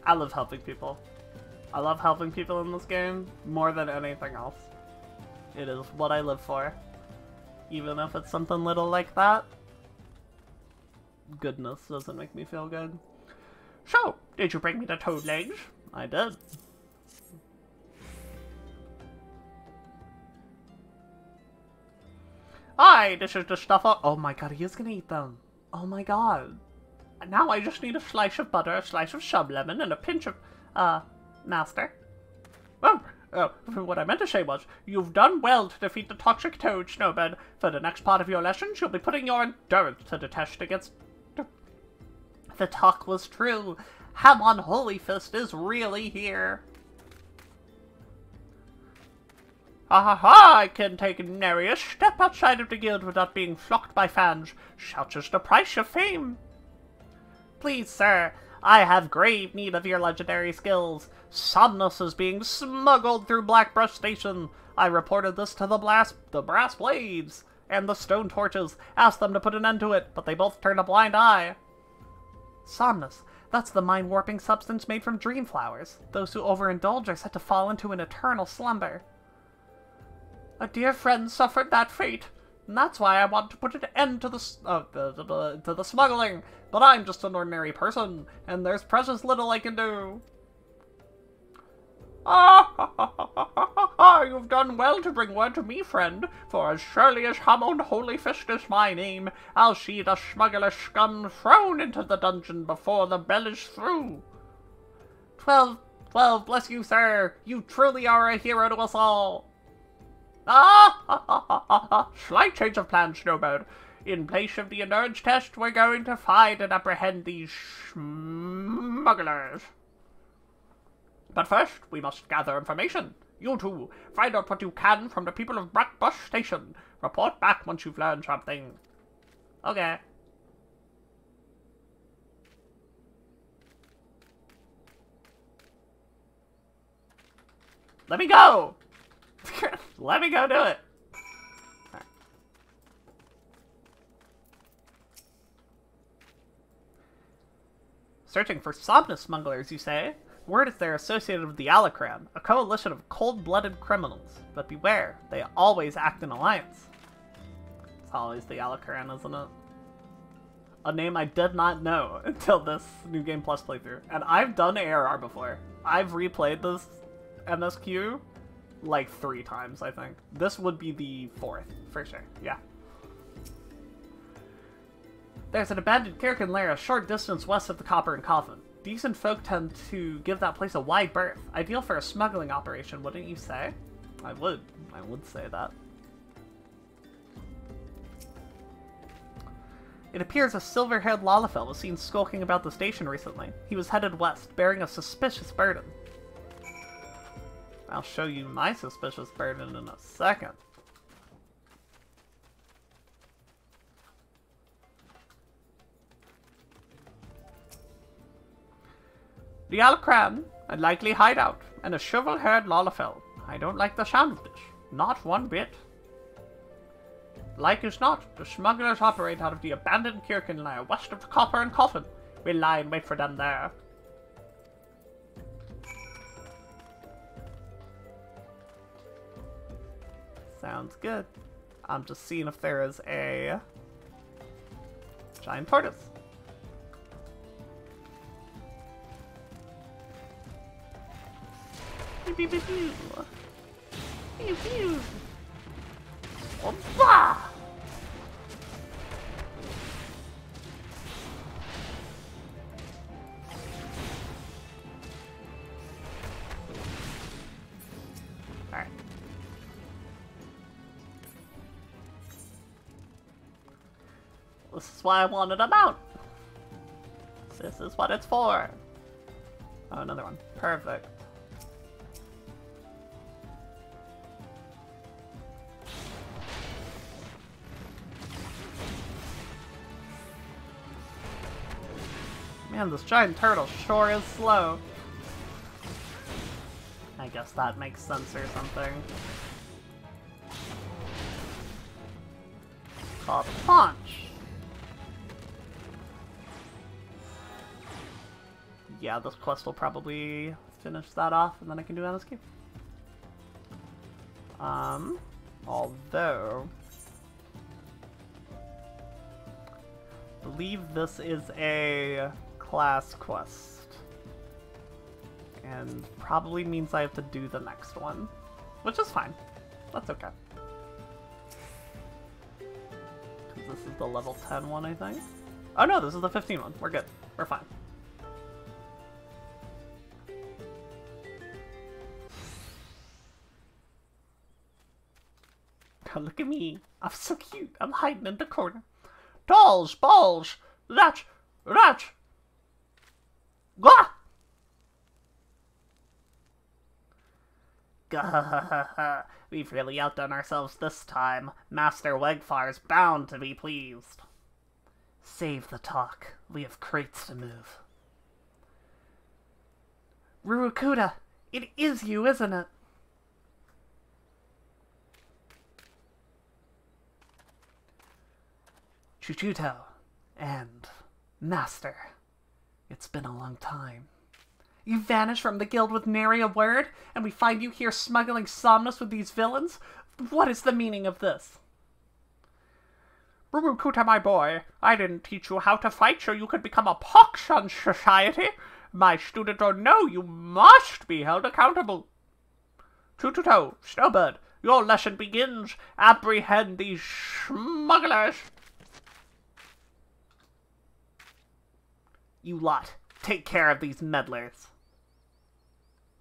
I love helping people. I love helping people in this game more than anything else. It is what I live for. Even if it's something little like that. Goodness doesn't make me feel good. So, did you bring me the toad legs? I did. Hi, this is the stuff. Oh my god, he is gonna eat them. Oh my god. Now I just need a slice of butter, a slice of sub-lemon, and a pinch of, master. Oh, what I meant to say was, you've done well to defeat the toxic toad, Snowbird. For the next part of your lessons, you'll be putting your endurance to the test against... The talk was true. Hamon Holyfist is really here. Ha! I can take nary a step outside of the guild without being flocked by fans. Such is the price of fame. Please, sir, I have grave need of your legendary skills. Somnus is being smuggled through Blackbrush Station. I reported this to the Brass Blades and the Stone Torches, asked them to put an end to it, but they both turned a blind eye. Somnus, that's the mind-warping substance made from dream flowers. Those who overindulge are said to fall into an eternal slumber. A dear friend suffered that fate, and that's why I want to put an end to the smuggling. But I'm just an ordinary person, and there's precious little I can do. You've done well to bring word to me, friend, for as surely as Hamon Holyfist is my name, I'll see the smuggler scum thrown into the dungeon before the bell is through. 12, bless you, sir. You truly are a hero to us all. Slight change of plan, Snowbird. In place of the endurance test, we're going to find and apprehend these smugglers. But first, we must gather information. You two, find out what you can from the people of Blackbrush Station. Report back once you've learned something. Okay. Let me go! Let me go do it! Right. Searching for Somnus smugglers, you say? Word is they're associated with the Alacran, a coalition of cold-blooded criminals. But beware, they always act in alliance. It's always the Alacran, isn't it? A name I did not know until this New Game Plus playthrough. And I've done ARR before. I've replayed this MSQ like 3 times, I think. This would be the 4th, for sure, yeah. There's an abandoned Kirkin lair a short distance west of the Copper and Coffin. Decent folk tend to give that place a wide berth. Ideal for a smuggling operation, wouldn't you say? I would say that. It appears a silver-haired Lalafell was seen skulking about the station recently. He was headed west, bearing a suspicious burden. I'll show you my suspicious burden in a second. The Alacran, a likely hideout, and a shovel-haired Lalafell. I don't like the sound of this. Not one bit. Like as not, the smugglers operate out of the abandoned Kirkin lair west of the Copper and Coffin. We'll lie and wait for them there. Sounds good. I'm just seeing if there is a giant tortoise. Pew pew pew pew. Pew pew. Opa! Alright. This is why I wanted a mount. This is what it's for. Oh, another one. Perfect. Man, this giant turtle sure is slow. I guess that makes sense or something. Called Punch. Yeah, this quest will probably finish that off, and then I can do Anna's Cave. Although... I believe this is a class quest. And probably means I have to do the next one. Which is fine. That's okay. Because this is the level 10 one, I think. Oh no, this is the 15 one. We're good. We're fine. Oh, look at me. I'm so cute. I'm hiding in the corner. Dolls, balls, that. Gah! Gah! We've really outdone ourselves this time. Master Wegfar's bound to be pleased. Save the talk. We have crates to move. Rurukuda, it is you, isn't it? Chuchuto, and Master, it's been a long time. You vanished from the guild with nary a word, and we find you here smuggling Somnus with these villains? What is the meaning of this? Rurukuta, my boy, I didn't teach you how to fight so you could become a pox on society. My student don't know you must be held accountable. Chuchuto, Snowbird, your lesson begins. Apprehend these smugglers. You lot, take care of these meddlers.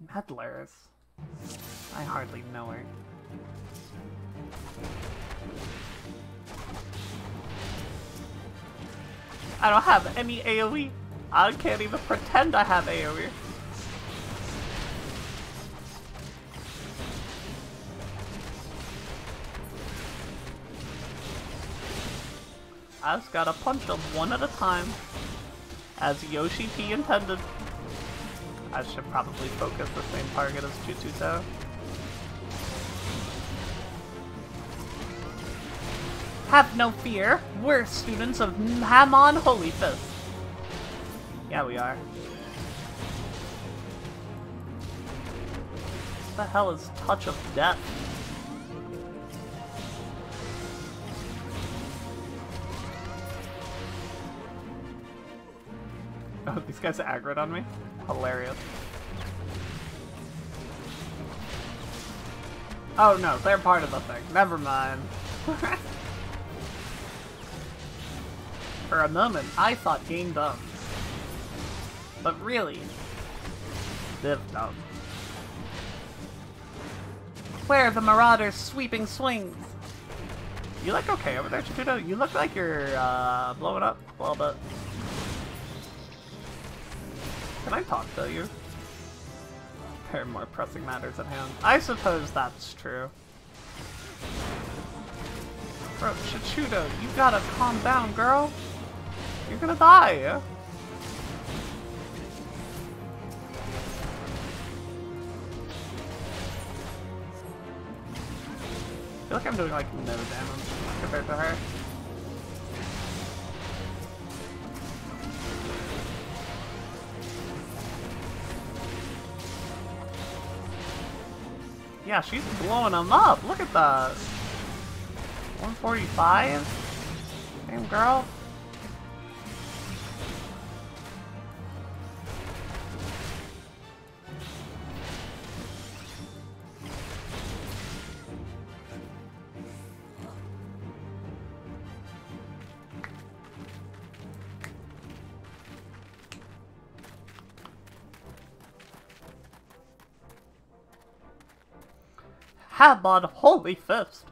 Meddlers? I hardly know her. I don't have any AoE. I can't even pretend I have AoE. I just gotta punch them one at a time. As Yoshi P intended. I should probably focus the same target as Chuchuto. Have no fear, we're students of Hamon Holy Fist. Yeah, we are. What the hell is Touch of Death? Oh, these guys aggroed on me? Hilarious. Oh no, they're part of the thing. Never mind. For a moment, I thought game dumb. But really, div dumb. Where are the Marauders' sweeping swings? You look okay over there, Chuchuto? You look like you're blowing up a little bit. Can I talk to you? There are more pressing matters at hand. I suppose that's true. Bro, Chuchuto, you gotta calm down, girl. You're gonna die. I feel like I'm doing like no damage compared to her. Yeah, she's blowing them up. Look at that. 145? Damn, girl. Hamon Holy Fist.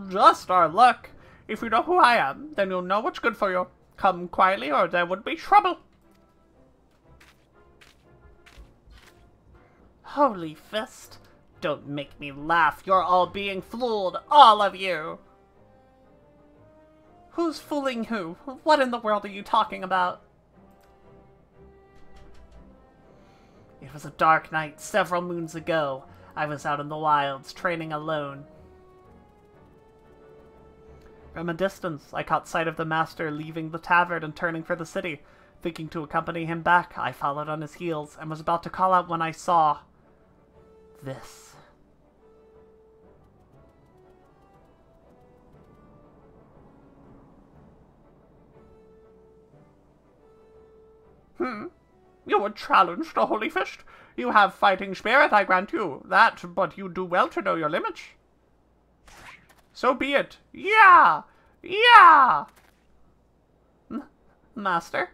Just our luck. If you know who I am, then you'll know what's good for you. Come quietly or there would be trouble. Holy Fist. Don't make me laugh. You're all being fooled. All of you. Who's fooling who? What in the world are you talking about? It was a dark night several moons ago. I was out in the wilds, training alone. From a distance, I caught sight of the master leaving the tavern and turning for the city. Thinking to accompany him back, I followed on his heels and was about to call out when I saw this. You would challenge the Holy Fist? You have fighting spirit, I grant you that, but you do well to know your limits. So be it. Yeah! Yeah! Master?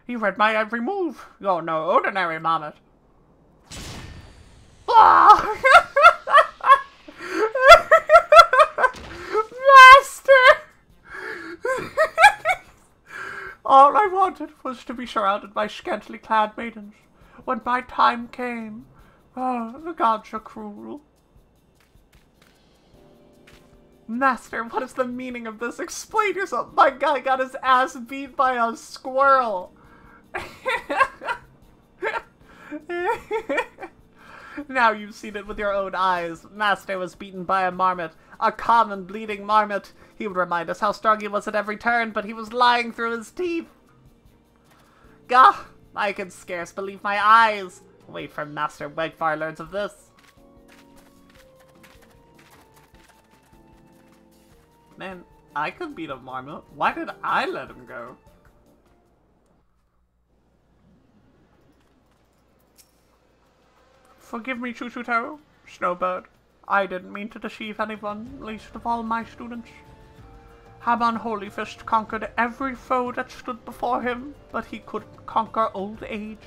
You read my every move. You're no ordinary marmot. Ah! Master! All I wanted was to be surrounded by scantily clad maidens. When my time came, the gods are cruel. Master, what is the meaning of this? Explain yourself. My guy got his ass beat by a squirrel. Now you've seen it with your own eyes. Master was beaten by a marmot. A common bleeding marmot. He would remind us how strong he was at every turn, but he was lying through his teeth. Gah! I can scarce believe my eyes. Wait for Master Wegfar learns of this. Man, I could beat a marmot. Why did I let him go? Forgive me, Chuchutaro, Snowbird. I didn't mean to deceive anyone, least of all my students. Hamon Holy Fist conquered every foe that stood before him, but he couldn't conquer old age.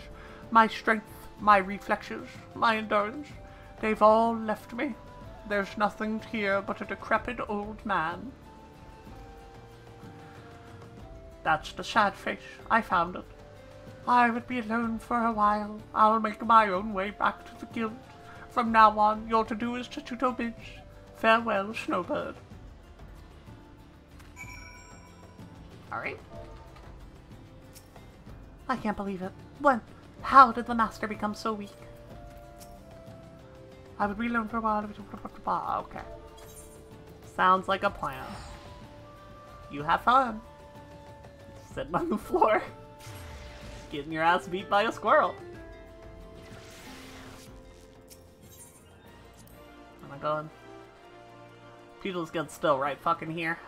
My strength, my reflexes, my endurance, they've all left me. There's nothing here but a decrepit old man. That's the sad face. I found it. I would be alone for a while. I'll make my own way back to the guild. From now on, you're to do as Chuchuto bids. Farewell, Snowbird. Alright. I can't believe it. When? How did the master become so weak? I would be alone for a while. Okay. Sounds like a plan. You have fun. Sitting on the floor. Getting your ass beat by a squirrel. Oh my god. People's Guild's still right fucking here.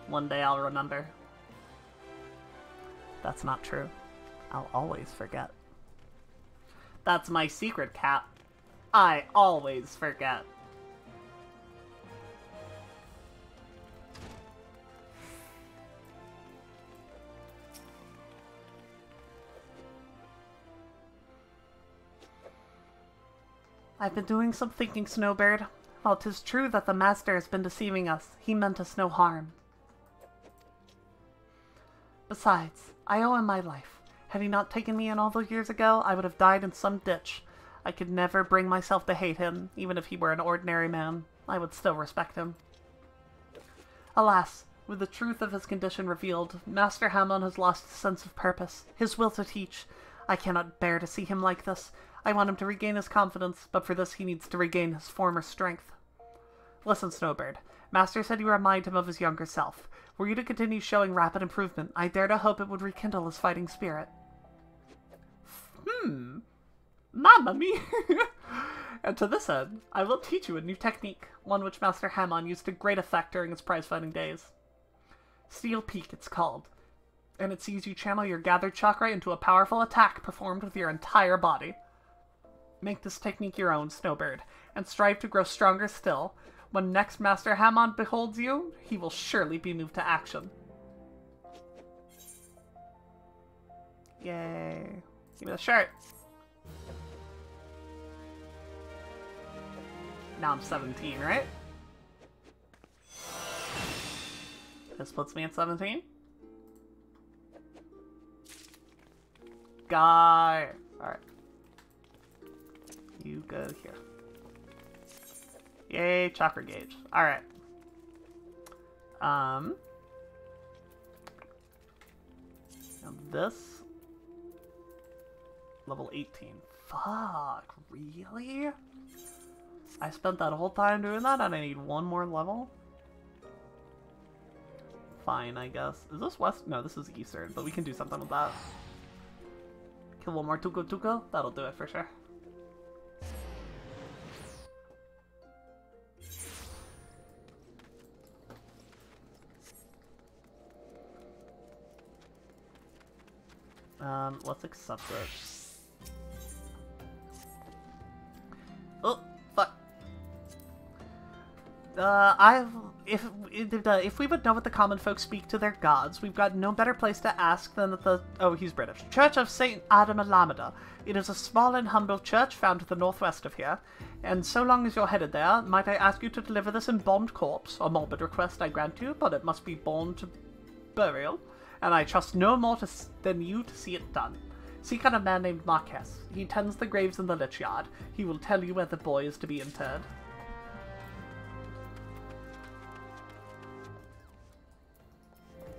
One day I'll remember. That's not true. I'll always forget. That's my secret, Cap. I always forget. I've been doing some thinking, Snowbird. While 'tis true that the Master has been deceiving us, he meant us no harm. Besides, I owe him my life. Had he not taken me in all those years ago, I would have died in some ditch. I could never bring myself to hate him, even if he were an ordinary man. I would still respect him. Alas, with the truth of his condition revealed, Master Hamon has lost his sense of purpose, his will to teach. I cannot bear to see him like this. I want him to regain his confidence, but for this he needs to regain his former strength. Listen, Snowbird. Master said you remind him of his younger self. Were you to continue showing rapid improvement, I dare to hope it would rekindle his fighting spirit. Mamma mia! And to this end, I will teach you a new technique, one which Master Hamon used to great effect during his prize-fighting days. Steel Peak, it's called, and it sees you channel your gathered chakra into a powerful attack performed with your entire body. Make this technique your own, Snowbird, and strive to grow stronger still. When next Master Hamon beholds you, he will surely be moved to action. Yay. Give me the shirt. Now I'm 17, right? This puts me at 17? Guy. Alright. You go here. Yay, chakra gauge. Alright. Now this. Level 18. Fuck, really? I spent that whole time doing that and I need one more level? fine, I guess. Is this west? No, this is eastern, but we can do something with that. Kill one more Tuco Tuco? That'll do it for sure. Let's accept it. Oh, fuck. If we would know what the common folk speak to their gods, we've got no better place to ask than at the, oh, he's British, Church of St. Adam Alameda. It is a small and humble church found to the northwest of here, and so long as you're headed there, might I ask you to deliver this embalmed corpse? A morbid request, I grant you, but it must be borne to burial, and I trust no more than you to see it done. Seek out a man named Marquez. He tends the graves in the lich yard. He will tell you where the boy is to be interred.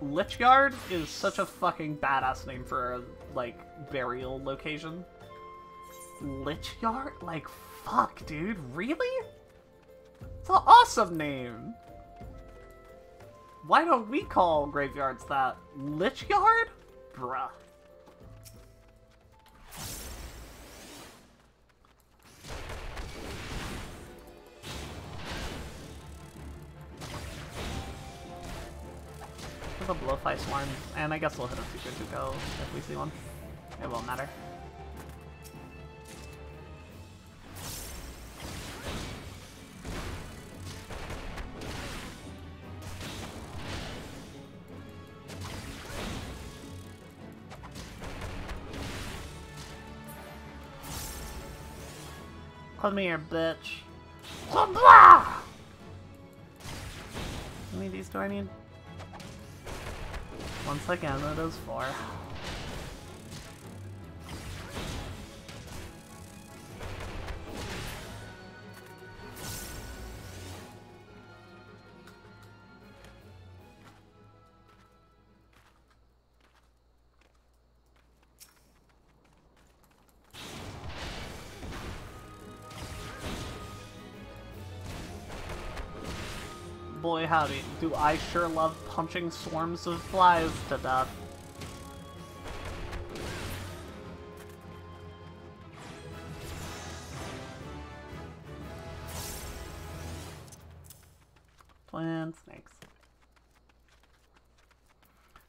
Lich Yard is such a fucking badass name for a, like, burial location. Lich Yard? Like, fuck, dude. Really? It's an awesome name. Why don't we call graveyards that? Lich Yard? Bruh. The blowfly swarms, and I guess we'll hit a Tuco Tuco if we see one. It won't matter. Come here, bitch. How many of these do I need? Once again, it is 4. Boy howdy, do I sure love punching swarms of flies to death. Twin snakes.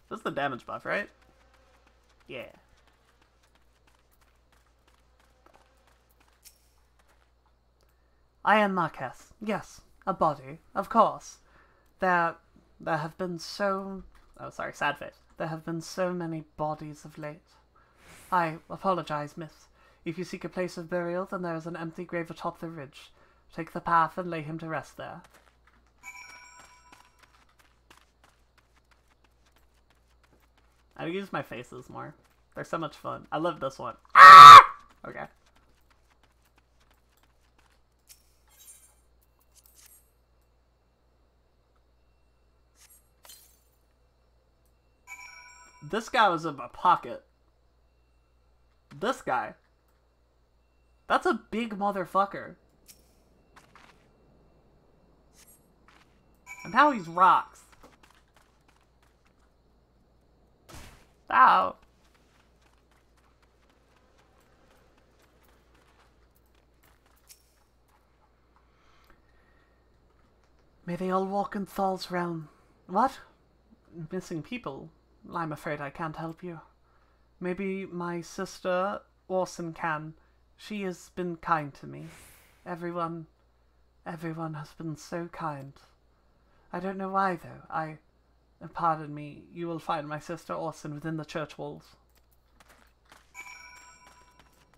This is the damage buff, right? Yeah. I am Marquez. Yes, a body, of course. There have been so... Oh, sorry, sad face. There have been so many bodies of late. I apologize, miss. If you seek a place of burial, then there is an empty grave atop the ridge. Take the path and lay him to rest there. I use my faces more. They're so much fun. I love this one. Ah! Okay. This guy was in my pocket. This guy. That's a big motherfucker. And now he's rocks. Ow. May they all walk in Thal's realm. What? Missing people? I'm afraid I can't help you. Maybe my sister, Orson, can. She has been kind to me. Everyone has been so kind. I don't know why, though. Pardon me, you will find my sister Orson within the church walls.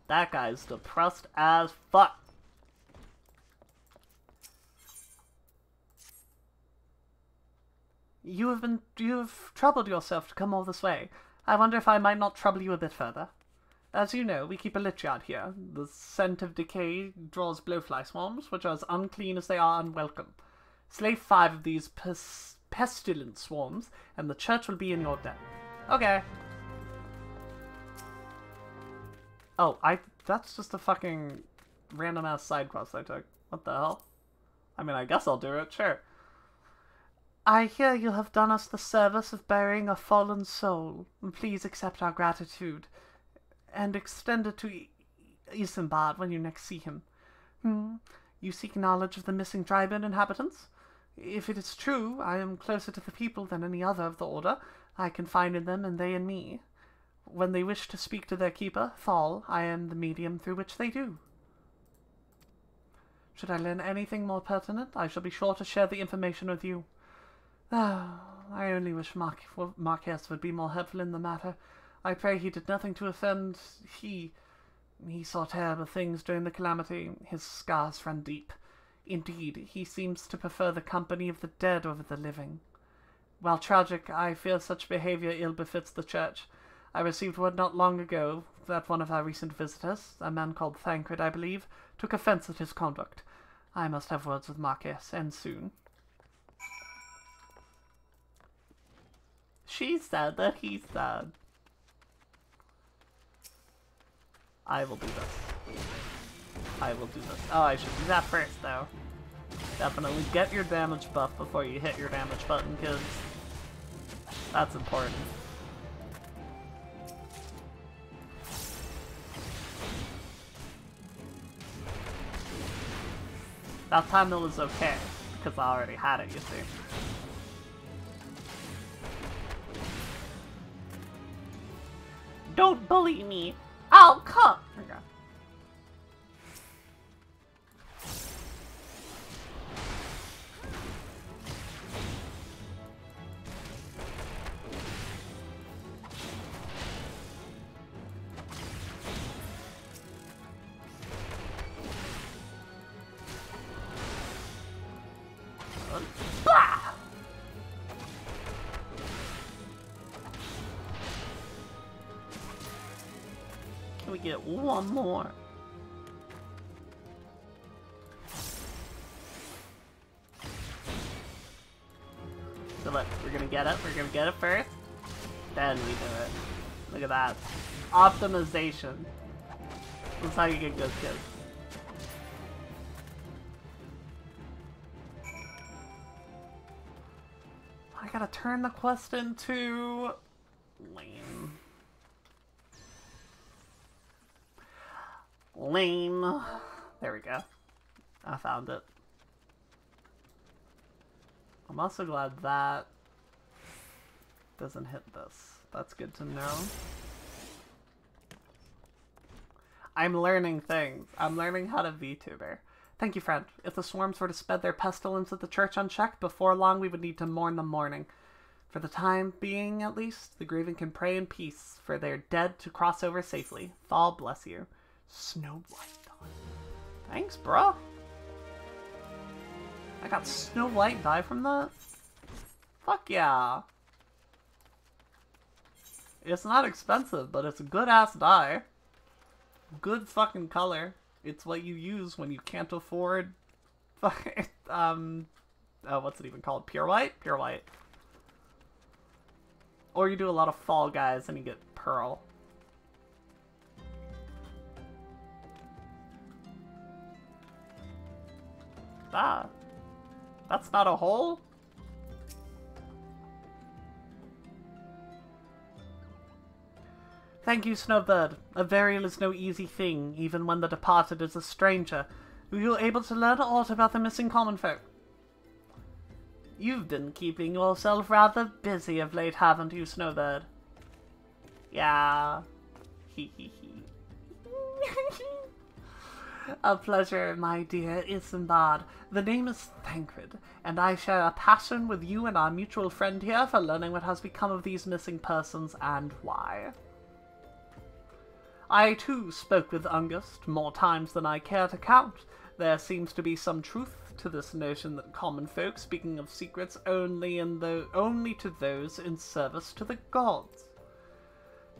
That guy's depressed as fuck. You have troubled yourself to come all this way. I wonder if I might not trouble you a bit further. As you know, we keep a lich yard here. The scent of decay draws blowfly swarms, which are as unclean as they are unwelcome. Slay 5 of these pestilent swarms, and the church will be in your debt. Okay. Oh, that's just a fucking random-ass side quest I took. What the hell? I mean, I guess I'll do it, sure. I hear you have done us the service of burying a fallen soul. Please accept our gratitude, and extend it to Isambard when you next see him. You seek knowledge of the missing tribe inhabitants? If it is true, I am closer to the people than any other of the Order. I confide in them, and they in me. When they wish to speak to their keeper, Thal, I am the medium through which they do. Should I learn anything more pertinent, I shall be sure to share the information with you. I only wish Marquez would be more helpful in the matter. I pray he did nothing to offend. He saw terrible things during the calamity. His scars run deep. Indeed, he seems to prefer the company of the dead over the living. While tragic, I fear such behavior ill befits the Church. I received word not long ago that one of our recent visitors, a man called Thancred, I believe, took offense at his conduct. I must have words with Marquez, and soon. She said that he said. I will do this. I will do this. Oh, I should do that first, though. Definitely get your damage buff before you hit your damage button, because that's important. That time it was okay, because I already had it, you see. Don't bully me! I'll come! Okay. Can we get one more? So look, we're gonna get it. We're gonna get it first. Then we do it. Look at that. Optimization. That's how you get good kids. I gotta turn the quest into lame. Lame. There we go. I found it. I'm also glad that doesn't hit this. That's good to know. I'm learning things. I'm learning how to VTuber. Thank you, friend. If the swarms were to spread their pestilence at the church unchecked, before long we would need to mourn the mourning. For the time being, at least, the grieving can pray in peace for their dead to cross over safely. Thal bless you. Snow White. Thanks, bro. I got Snow White dye from that? Fuck yeah. It's not expensive, but it's a good-ass dye. Good fucking color. It's what you use when you can't afford... oh, what's it even called? Pure White? Pure White. Or you do a lot of Fall Guys and you get Pearl. Ah. That's not a hole? Thank you, Snowbird. A burial is no easy thing, even when the departed is a stranger. Were you able to learn aught about the missing common folk? You've been keeping yourself rather busy of late, haven't you, Snowbird? Yeah. Hee hee hee. A pleasure, my dear Isambard. The name is Thancred, and I share a passion with you and our mutual friend here for learning what has become of these missing persons and why. I, too, spoke with Ungust more times than I care to count. There seems to be some truth to this notion that common folk, speaking of secrets, only to those in service to the gods.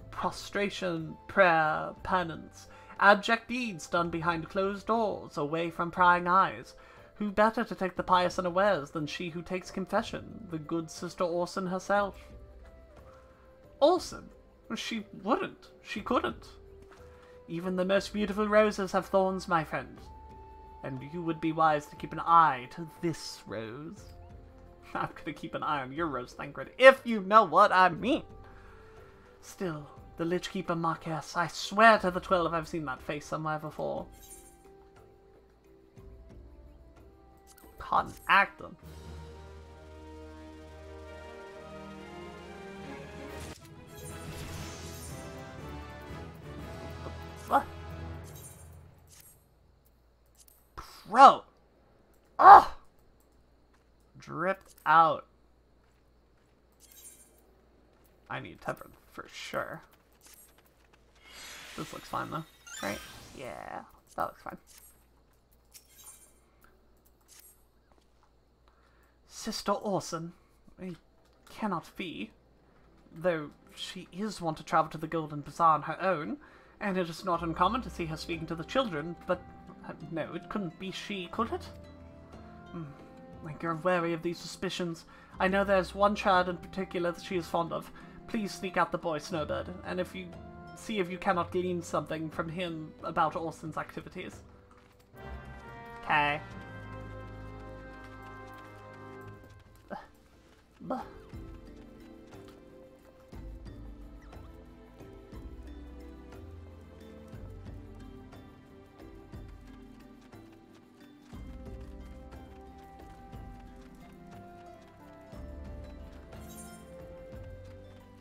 Prostration, prayer, penance, abject deeds done behind closed doors, away from prying eyes. Who better to take the pious unawares than she who takes confession, the good Sister Orson herself? Orson? She wouldn't. She couldn't. Even the most beautiful roses have thorns, my friend. And you would be wise to keep an eye to this rose. I'm gonna keep an eye on your Rose Thancred, if you know what I mean. Still, the Lich Keeper Marquess, I swear to the 12 I've seen that face somewhere before. Cotton Acton. What? Bro! Ugh! Dripped out. I need tempered for sure. This looks fine though, right? Yeah, that looks fine. Sister Orson, I cannot be, though she is wont to travel to the Golden Bazaar on her own, and it is not uncommon to see her speaking to the children, but no, it couldn't be she, could it? I grow wary of these suspicions. I know there's one child in particular that she is fond of. Please sneak out the boy, Snowbird, and if you see if you cannot glean something from him about Orson's activities. Okay.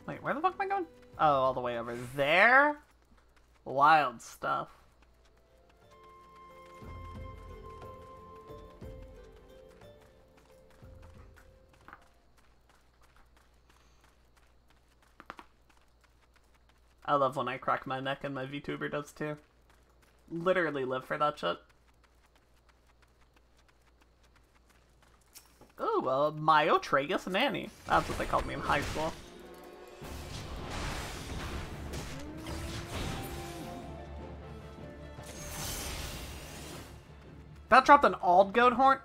Wait, where the fuck am I going? Oh, all the way over there? Wild stuff. I love when I crack my neck and my VTuber does too. Literally live for that shit. Ooh, well, Myotragus Nanny. That's what they called me in high school. That dropped an Aldgoat horn?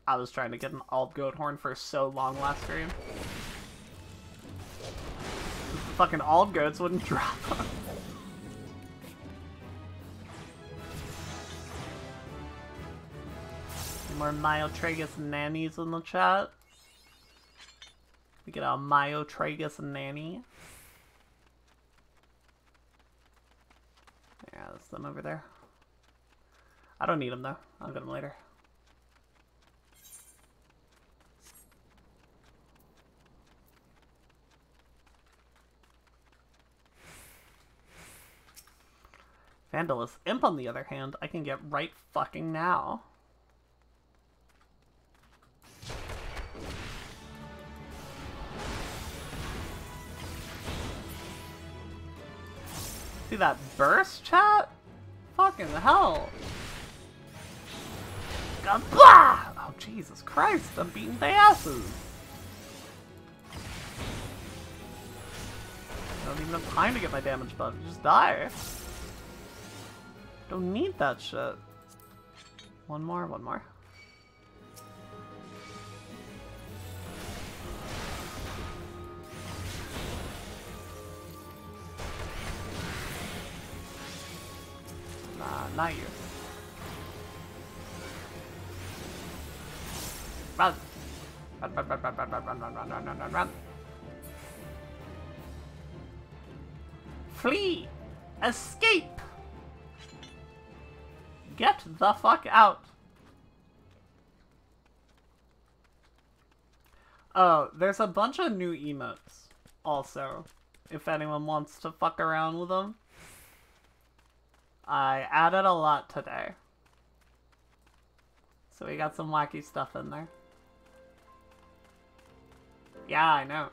I was trying to get an Aldgoat horn for so long last stream. The fucking Aldgoats wouldn't drop them. More Myotragus nannies in the chat. We get a Myotragus nanny. Yeah, that's them over there. I don't need them though. I'll get them later. Vandalus Imp, on the other hand, I can get right fucking now. See that burst, chat? Fucking hell. Blah! Oh, Jesus Christ, I'm beating their asses. I don't even have time to get my damage buff. Just die. Don't need that shit. One more, one more. Nah, not you. Run! Run, run, run, run, run, run, run, run, run, run, run, run, run. Flee! Escape! Get the fuck out! Oh, there's a bunch of new emotes, also, if anyone wants to fuck around with them. I added a lot today. So we got some wacky stuff in there. Yeah, I know.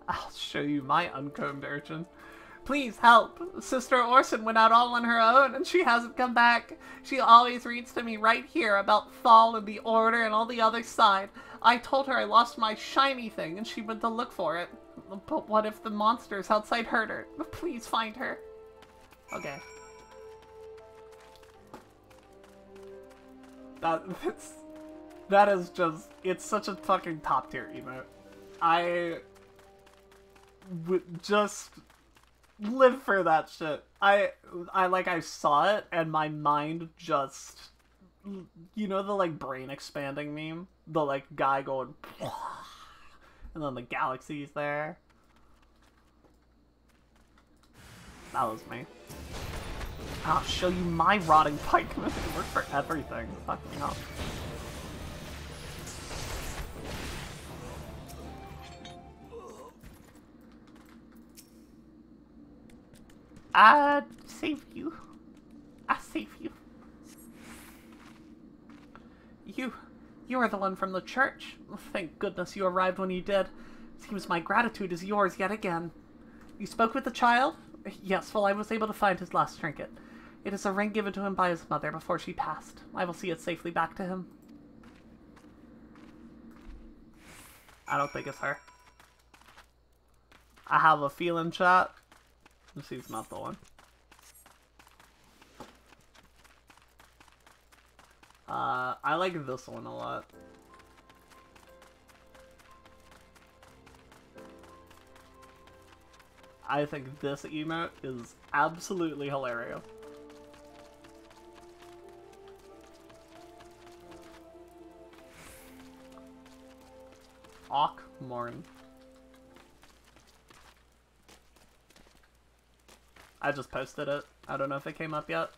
I'll show you my uncombed urchin. Please help! Sister Orson went out all on her own and she hasn't come back. She always reads to me right here about Thal and the Order and all the other side. I told her I lost my shiny thing and she went to look for it. But what if the monsters outside hurt her? Please find her. Okay. That is just, it's such a fucking top tier emote. I would just live for that shit. I saw it and my mind just, you know, the like brain expanding meme, the like guy going, and then the galaxy's there. That was me. I'll show you my rotting pike move. It works for everything. Fuck me up. I save you. I save you. You are the one from the church. Thank goodness you arrived when you did. Seems my gratitude is yours yet again. You spoke with the child? Yes, well, I was able to find his last trinket. It is a ring given to him by his mother before she passed. I will see it safely back to him. I don't think it's her. I have a feeling, chat. She's not the one. I like this one a lot. I think this emote is absolutely hilarious. Awk Morn. I just posted it. I don't know if it came up yet.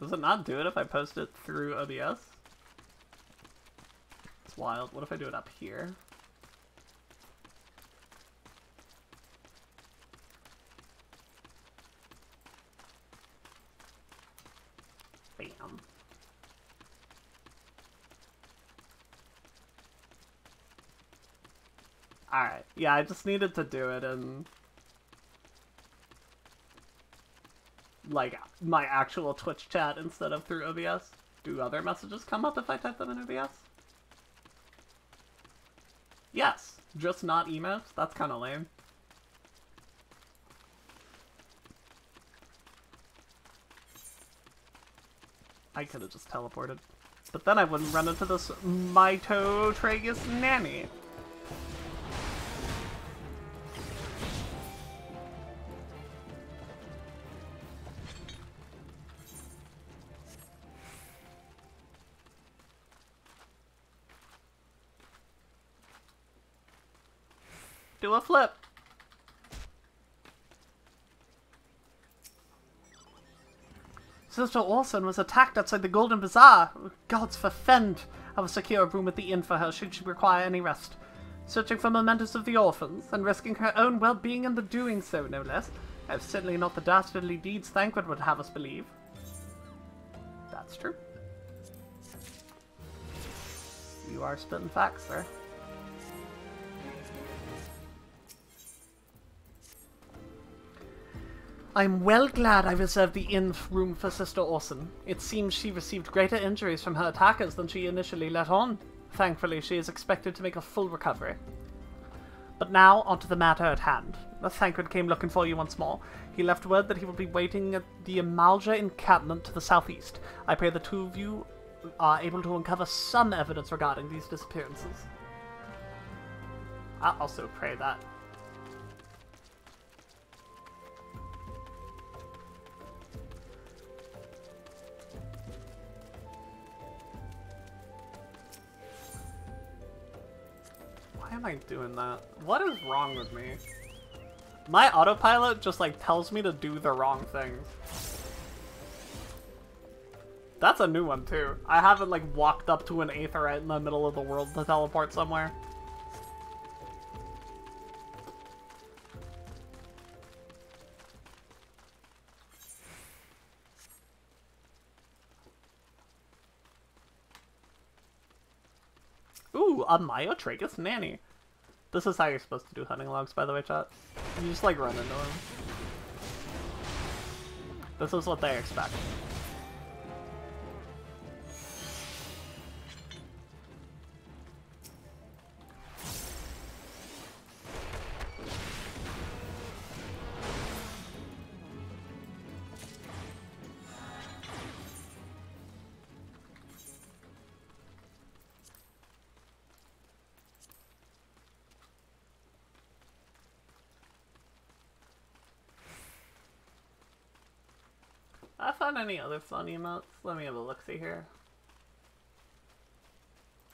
Does it not do it if I post it through OBS? It's wild. What if I do it up here? Bam. Alright, yeah, I just needed to do it in, like, my actual Twitch chat instead of through OBS. Do other messages come up if I type them in OBS? Yes, just not emotes? That's kind of lame. I could have just teleported. But then I wouldn't run into this Mitotragus nanny. Do a flip. Sister Orson was attacked outside the Golden Bazaar. Gods forfend. I will secure a room at the inn for her should she require any rest. Searching for mementos of the orphans, and risking her own well-being in the doing so, no less. I have certainly not the dastardly deeds Thancred would have us believe. That's true. You are spitting facts, sir. I'm well glad I reserved the inn room for Sister Orson. It seems she received greater injuries from her attackers than she initially let on. Thankfully, she is expected to make a full recovery. But now, onto the matter at hand. Thancred came looking for you once more. He left word that he will be waiting at the Amalja encampment to the southeast. I pray the two of you are able to uncover some evidence regarding these disappearances. I also pray that. Why am I doing that? What is wrong with me? My autopilot just like tells me to do the wrong things. That's a new one too. I haven't like walked up to an aetheryte in the middle of the world to teleport somewhere. Ooh, a Myotragus nanny. This is how you're supposed to do hunting logs, by the way, chat. You just like run into them. This is what they expect. found any other fun emotes? Let me have a look-see here.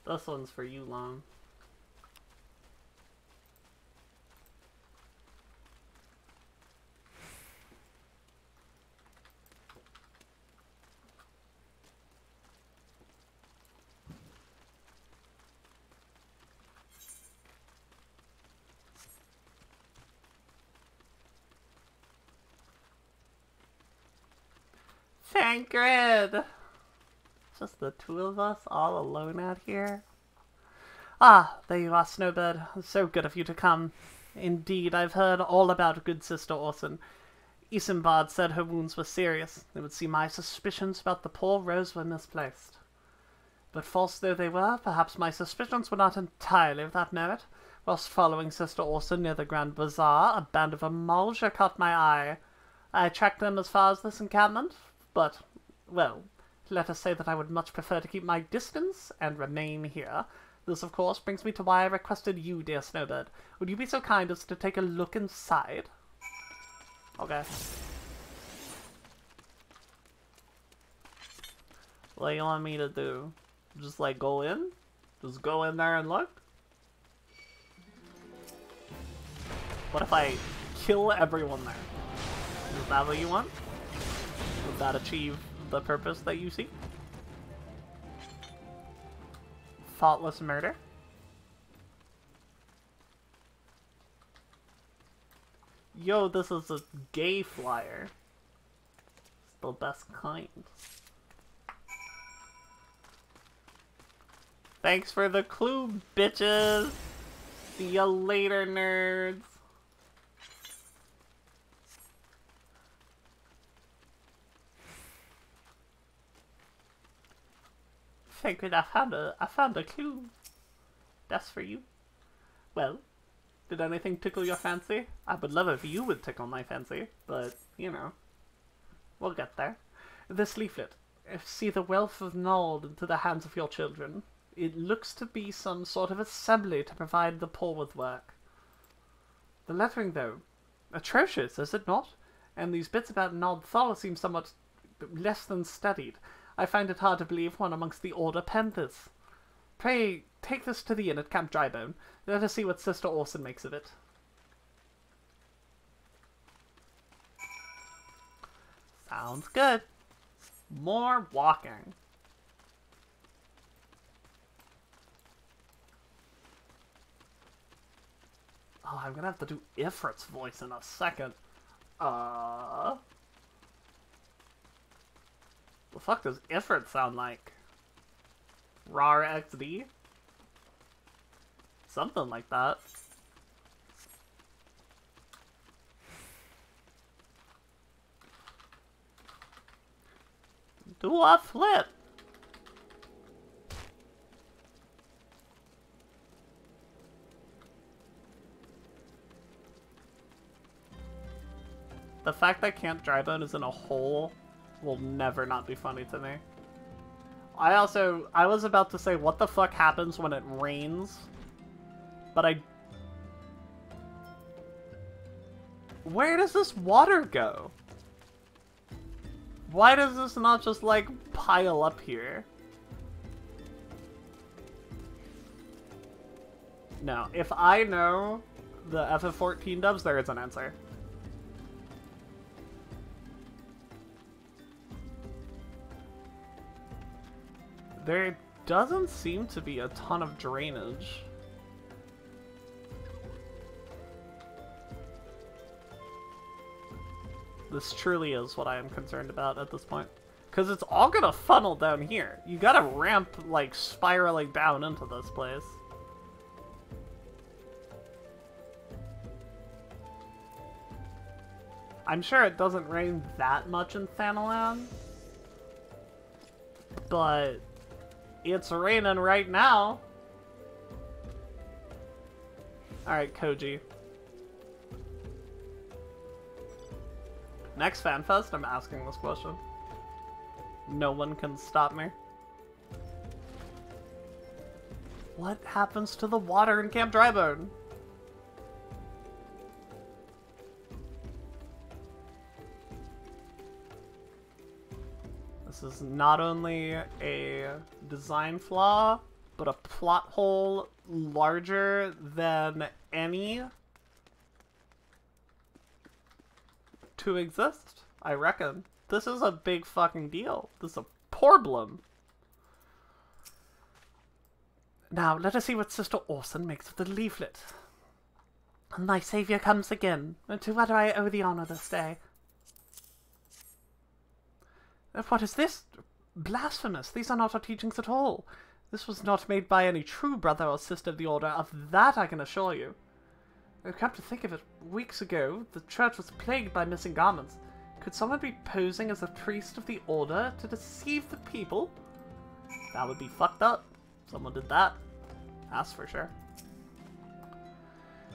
This one's for you, Lon. Thancred! Just the two of us all alone out here. Ah, there you are, Snowbird. So good of you to come. Indeed, I've heard all about good Sister Orson. Isambard said her wounds were serious. It would seem my suspicions about the poor Rose were misplaced. But false though they were, perhaps my suspicions were not entirely without merit. Whilst following Sister Orson near the Grand Bazaar, a band of Amalja caught my eye. I tracked them as far as this encampment, but, well, let us say that I would much prefer to keep my distance and remain here. This, of course, brings me to why I requested you, dear Snowbird. Would you be so kind as to take a look inside? Okay. What do you want me to do? Just, like, go in? Just go in there and look? What if I kill everyone there? Is that what you want? Would that achieve the purpose that you seek? Thoughtless murder? Yo, this is a gay flyer. It's the best kind. Thanks for the clue, bitches! See ya later, nerds! Thancred, I found a clue. That's for you. Well, did anything tickle your fancy? I would love if you would tickle my fancy, but, you know, we'll get there. This leaflet. See the wealth of Nald into the hands of your children. It looks to be some sort of assembly to provide the poor with work. The lettering, though, atrocious, is it not? And these bits about Nald Thal seem somewhat less than studied. I find it hard to believe one amongst the Order penned this. Pray, take this to the inn at Camp Drybone. Let us see what Sister Orson makes of it. Sounds good. More walking. Oh, I'm gonna have to do Ifrit's voice in a second. The fuck does Ifrit sound like? RAR XD? Something like that. Do a flip! The fact that Camp Drybone is in a hole will never not be funny to me. I was about to say, what the fuck happens when it rains? But where does this water go? Why does this not just, like, pile up here? No, if I know the FF14 dubs, there is an answer. There doesn't seem to be a ton of drainage. This truly is what I am concerned about at this point. Because it's all gonna funnel down here. You gotta ramp, like, spiraling down into this place. I'm sure it doesn't rain that much in Thanalan, but it's raining right now. Alright, Koji. Next FanFest, I'm asking this question. No one can stop me. What happens to the water in Camp Drybone? is not only a design flaw, but a plot hole larger than any to exist, I reckon. This is a big fucking deal. This is a problem. Now, let us see what Sister Orson makes of the leaflet. My savior comes again. To what do I owe the honor this day? What is this? Blasphemous. These are not our teachings at all. This was not made by any true brother or sister of the order. Of that I can assure you. Come to think of it, weeks ago, the church was plagued by missing garments. Could someone be posing as a priest of the order to deceive the people? That would be fucked up. Someone did that. That's for sure.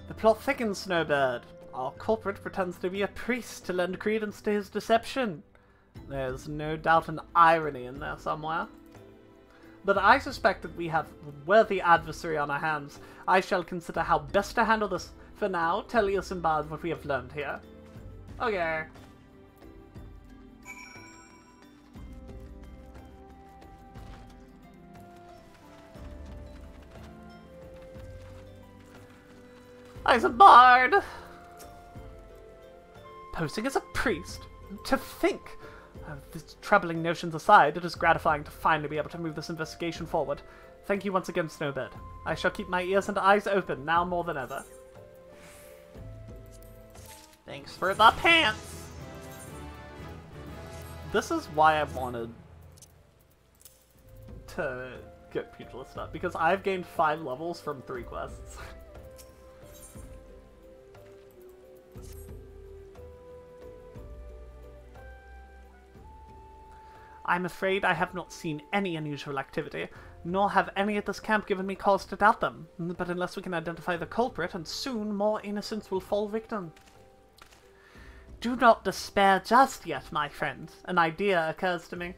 The plot thickens, Snowbird. Our culprit pretends to be a priest to lend credence to his deception. There's no doubt an irony in there somewhere. But I suspect that we have a worthy adversary on our hands. I shall consider how best to handle this. For now, tell Isambard what we have learned here. Okay. Isambard! Posing as a priest? To think! These troubling notions aside, it is gratifying to finally be able to move this investigation forward. Thank you once again, Snowbird. I shall keep my ears and eyes open, now more than ever. Thanks for the pants! This is why I wanted to get Pugilist up, because I've gained 5 levels from 3 quests. I'm afraid I have not seen any unusual activity, nor have any at this camp given me cause to doubt them. But unless we can identify the culprit, and soon more innocents will fall victim. Do not despair just yet, my friend. An idea occurs to me.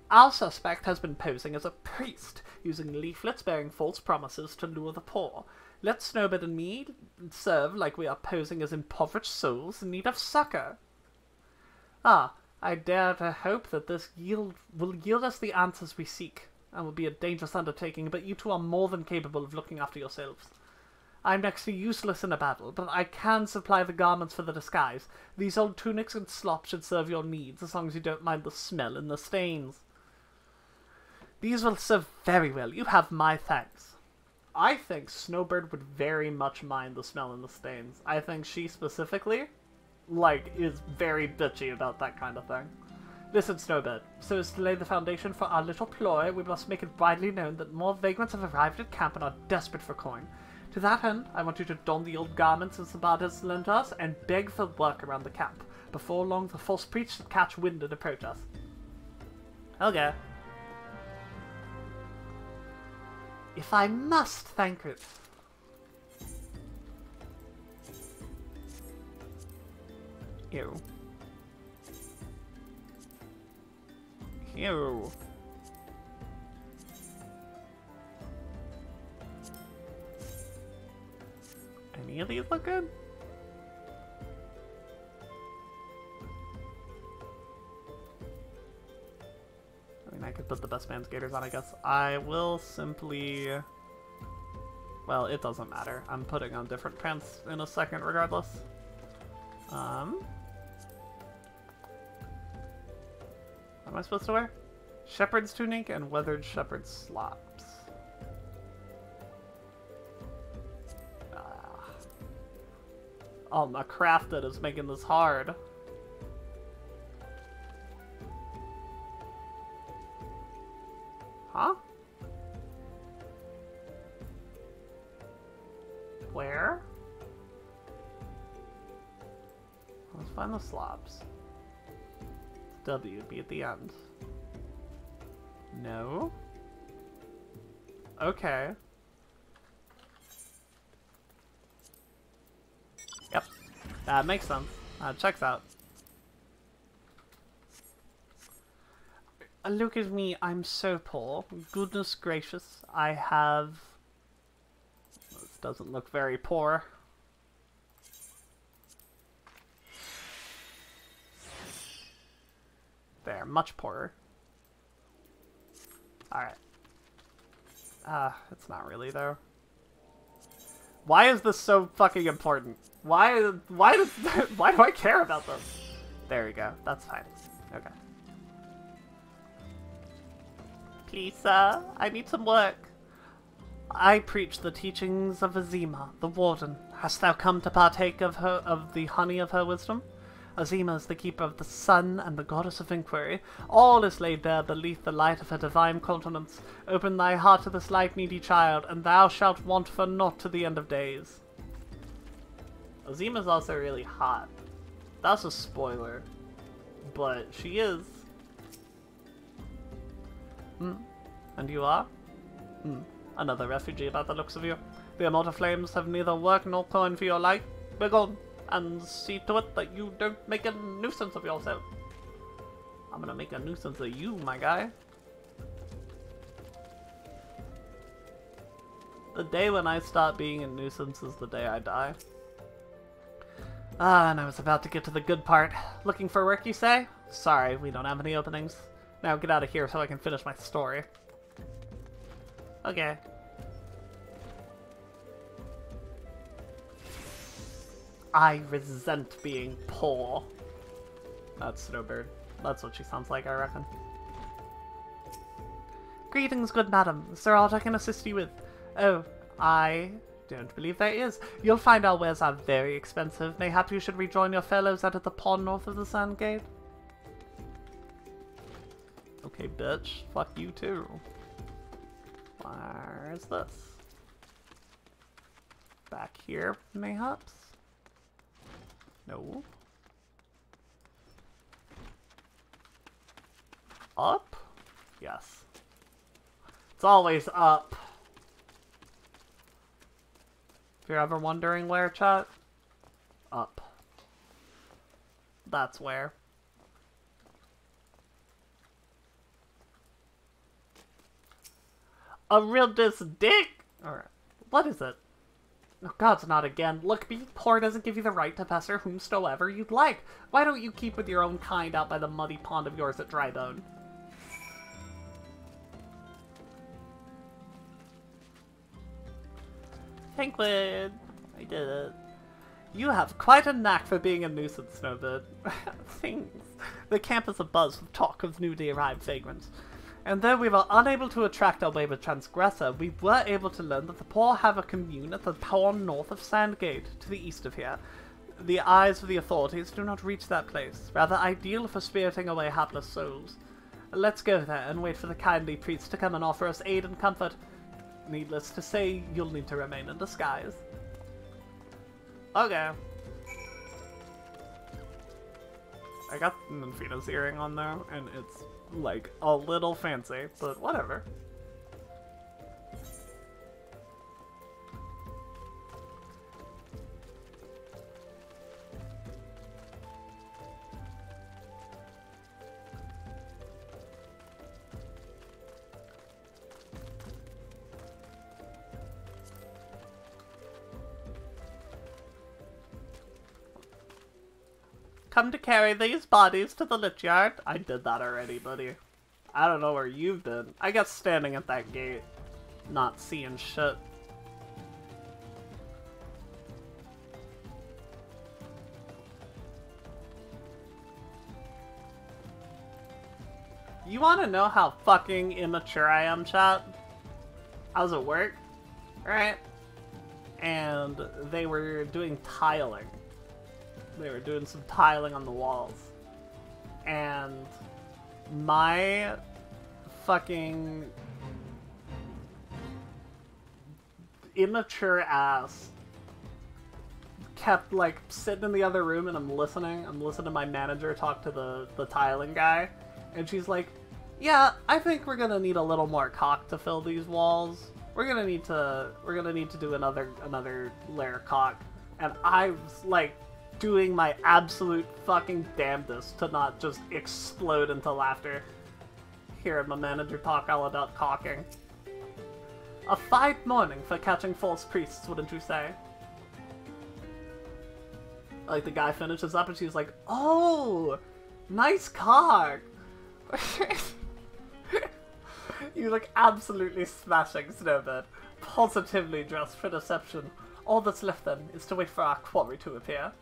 Our suspect has been posing as a priest, using leaflets bearing false promises to lure the poor. Let Snowbird and me serve like we are posing as impoverished souls in need of succor. Ah, I dare to hope that this will yield us the answers we seek, and will be a dangerous undertaking, but you two are more than capable of looking after yourselves. I'm next to useless in a battle, but I can supply the garments for the disguise. These old tunics and slops should serve your needs, as long as you don't mind the smell and the stains. These will serve very well. You have my thanks. I think Snowbird would very much mind the smell and the stains. I think she specifically, is very bitchy about that kind of thing. Listen, Snowbird, so as to lay the foundation for our little ploy, we must make it widely known that more vagrants have arrived at camp and are desperate for coin. To that end, I want you to don the old garments Isambard has lent us and beg for work around the camp. Before long, the false priest should catch wind and approach us. Okay. If I must thank it. Ew. Ew. Any of these look good? I mean, I could put the best man's gaiters on, I guess. I will simply... Well, it doesn't matter. I'm putting on different pants in a second regardless. What am I supposed to wear? Shepherd's tunic and weathered shepherd's slops. Oh, my crafted is making this hard. Huh? Where? Let's find the slops. W would be at the end. No? Okay. Yep. That makes sense. Checks out. Look at me, I'm so poor. Goodness gracious, I have... This doesn't look very poor. There, much poorer. Alright. It's not really, though. Why is this so fucking important? Why do I care about this? There we go. That's fine. Okay. Please, sir, I need some work. I preach the teachings of Azima, the warden. Hast thou come to partake of the honey of her wisdom? Azima is the keeper of the sun and the goddess of inquiry. All is laid bare beneath the light of her divine countenance. Open thy heart to this light, needy child, and thou shalt want for naught to the end of days. Azima's also really hot. That's a spoiler. But she is. And you are? Another refugee about the looks of you. The immortal flames have neither work nor coin for your light. Begone, and see to it that you don't make a nuisance of yourself. I'm gonna make a nuisance of you, my guy. The day when I start being a nuisance is the day I die. And I was about to get to the good part. Looking for work, you say? Sorry, we don't have any openings. Now get out of here so I can finish my story. Okay. I resent being poor. That's Snowbird. That's what she sounds like, I reckon. Greetings, good madam. Is there aught I can assist you with? Oh, I don't believe there is. You'll find our wares are very expensive. Mayhap you should rejoin your fellows out at the pond north of the Sandgate? Okay, bitch. Fuck you too. Where is this? Back here, mayhaps? No. Up? Yes. It's always up. If you're ever wondering where, chat, up. That's where. A real dick? Alright. What is it? Oh, God's not again. Look, being poor doesn't give you the right to pester whomsoever you'd like. Why don't you keep with your own kind out by the muddy pond of yours at Drybone? Tankwood! I did it. You have quite a knack for being a nuisance, Snowbird. Things. The camp is abuzz with talk of newly arrived vagrants. And though we were unable to attract our wayward transgressor, we were able to learn that the poor have a commune at the pond north of Sandgate, to the east of here. The eyes of the authorities do not reach that place, rather ideal for spiriting away hapless souls. Let's go there and wait for the kindly priest to come and offer us aid and comfort. Needless to say, you'll need to remain in disguise. Okay. I got Ninfina's earring on though, and it's like a little fancy, but whatever. Come to carry these bodies to the lich yard. I did that already, buddy. I don't know where you've been. I guess standing at that gate, not seeing shit. You want to know how fucking immature I am, chat? I was at work, right? And they were doing tiling. They were doing some tiling on the walls. And my fucking immature ass kept like sitting in the other room, and I'm listening to my manager talk to the tiling guy, and she's like, yeah, I think we're gonna need a little more caulk to fill these walls. We're gonna need to do another layer of caulk. And I was like doing my absolute fucking damnedest to not just explode into laughter. Hearing my manager talk all about caulking. A fine morning for catching false priests, wouldn't you say? Like, the guy finishes up and she's like, oh, nice caulk. You look absolutely smashing, Snowbird. Positively dressed for deception. All that's left then is to wait for our quarry to appear.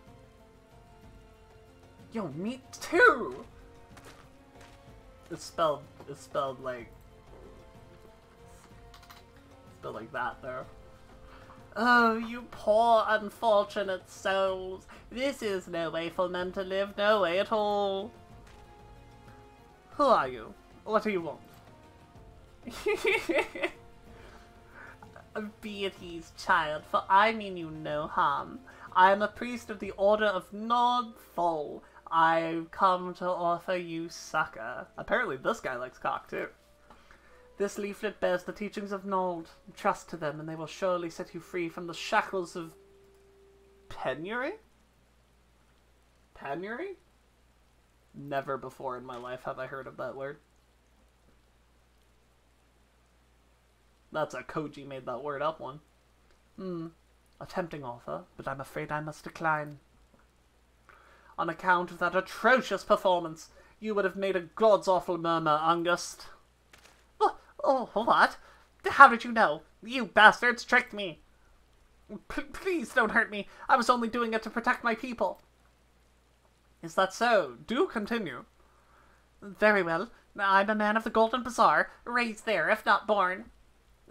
Yo, me too! It's spelled like... Spelled like that, though. Oh, you poor unfortunate souls. This is no way for men to live, no way at all. Who are you? What do you want? Be at ease, child, for I mean you no harm. I am a priest of the Order of Nordfall. I've come to offer you succor. Apparently this guy likes cock, too. This leaflet bears the teachings of Nold. Trust to them, and they will surely set you free from the shackles of... penury? Penury? Never before in my life have I heard of that word. That's a Koji made that word up one. A tempting offer, but I'm afraid I must decline. On account of that atrocious performance, you would have made a god's awful murmur, August. Oh, what? How did you know? You bastards tricked me. Please don't hurt me. I was only doing it to protect my people. Is that so? Do continue. Very well. I'm a man of the Golden Bazaar, raised there, if not born.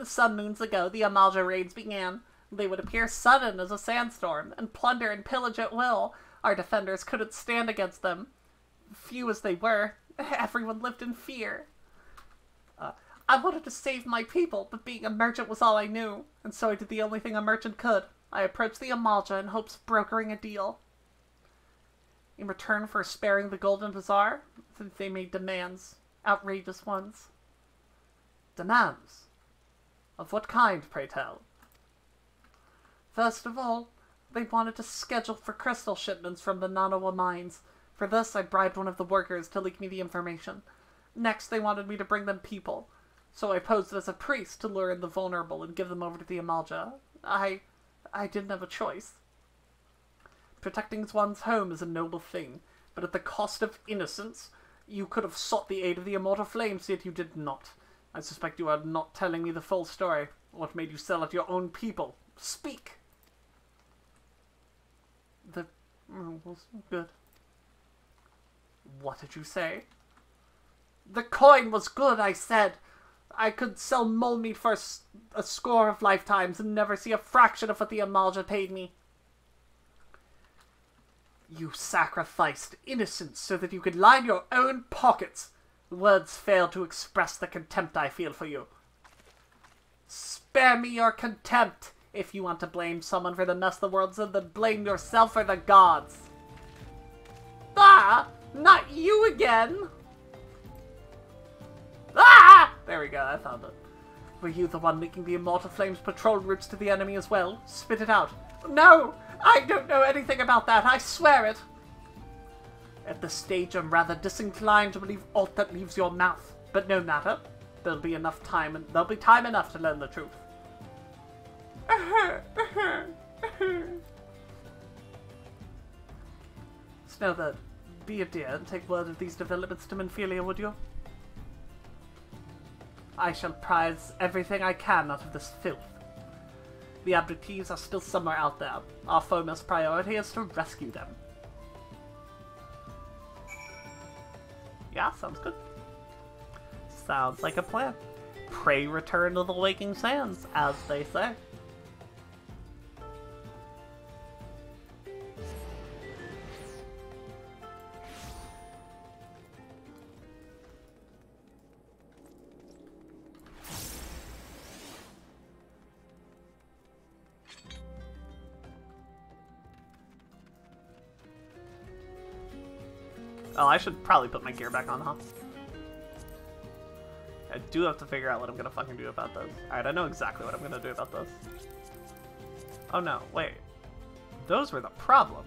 Some moons ago, the Amalja raids began. They would appear sudden as a sandstorm, and plunder and pillage at will. Our defenders couldn't stand against them. Few as they were, everyone lived in fear. I wanted to save my people, but being a merchant was all I knew, and so I did the only thing a merchant could. I approached the Amalja in hopes of brokering a deal. In return for sparing the Golden Bazaar, they made demands. Outrageous ones. Demands? Of what kind, pray tell? First of all, they wanted to schedule for crystal shipments from the Nanawa mines. For this, I bribed one of the workers to leak me the information. Next, they wanted me to bring them people. So I posed as a priest to lure in the vulnerable and give them over to the Amalja. I didn't have a choice. Protecting one's home is a noble thing, but at the cost of innocence, you could have sought the aid of the immortal flames, yet you did not. I suspect you are not telling me the full story. What made you sell out your own people? Speak! Was good. What did you say? The coin was good, I said. I could sell mole meat for a score of lifetimes and never see a fraction of what the Amalja paid me. You sacrificed innocence so that you could line your own pockets. Words fail to express the contempt I feel for you. Spare me your contempt. If you want to blame someone for the mess the world's in, then blame yourself or the gods. Ah! Not you again! Ah! There we go, I found it. Were you the one making the Immortal Flames patrol routes to the enemy as well? Spit it out. No! I don't know anything about that, I swear it! At this stage, I'm rather disinclined to believe aught that leaves your mouth. But no matter. There'll be time enough to learn the truth. Snowbird, be a dear and take word of these developments to Minfilia, would you? I shall prize everything I can out of this filth. The abductees are still somewhere out there. Our foremost priority is to rescue them. Yeah, sounds good. Sounds like a plan. Pray return to the Waking Sands, as they say. Oh, I should probably put my gear back on, huh? I do have to figure out what I'm gonna fucking do about this. Alright, I know exactly what I'm gonna do about this. Oh no, wait. Those were the problem.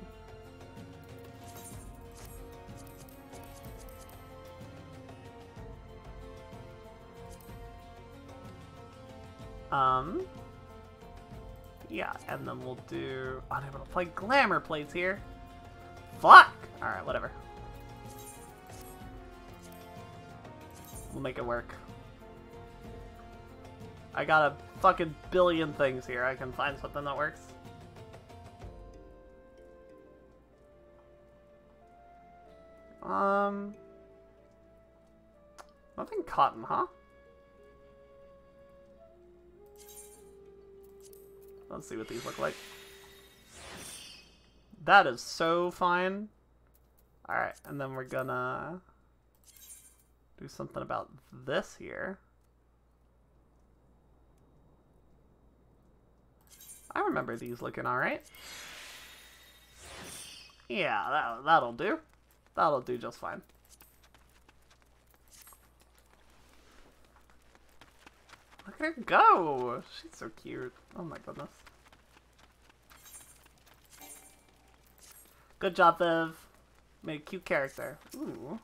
Yeah, and then we'll do... Unable to play glamour plates here. Fuck! Alright, whatever. We'll make it work. I got a fucking billion things here. I can find something that works. Nothing cotton, huh? Let's see what these look like. That is so fine. Alright, and then we're gonna do something about this here. I remember these looking alright. Yeah, that'll do. That'll do just fine. Look at her go! She's so cute. Oh my goodness. Good job, Viv. Made a cute character. Ooh.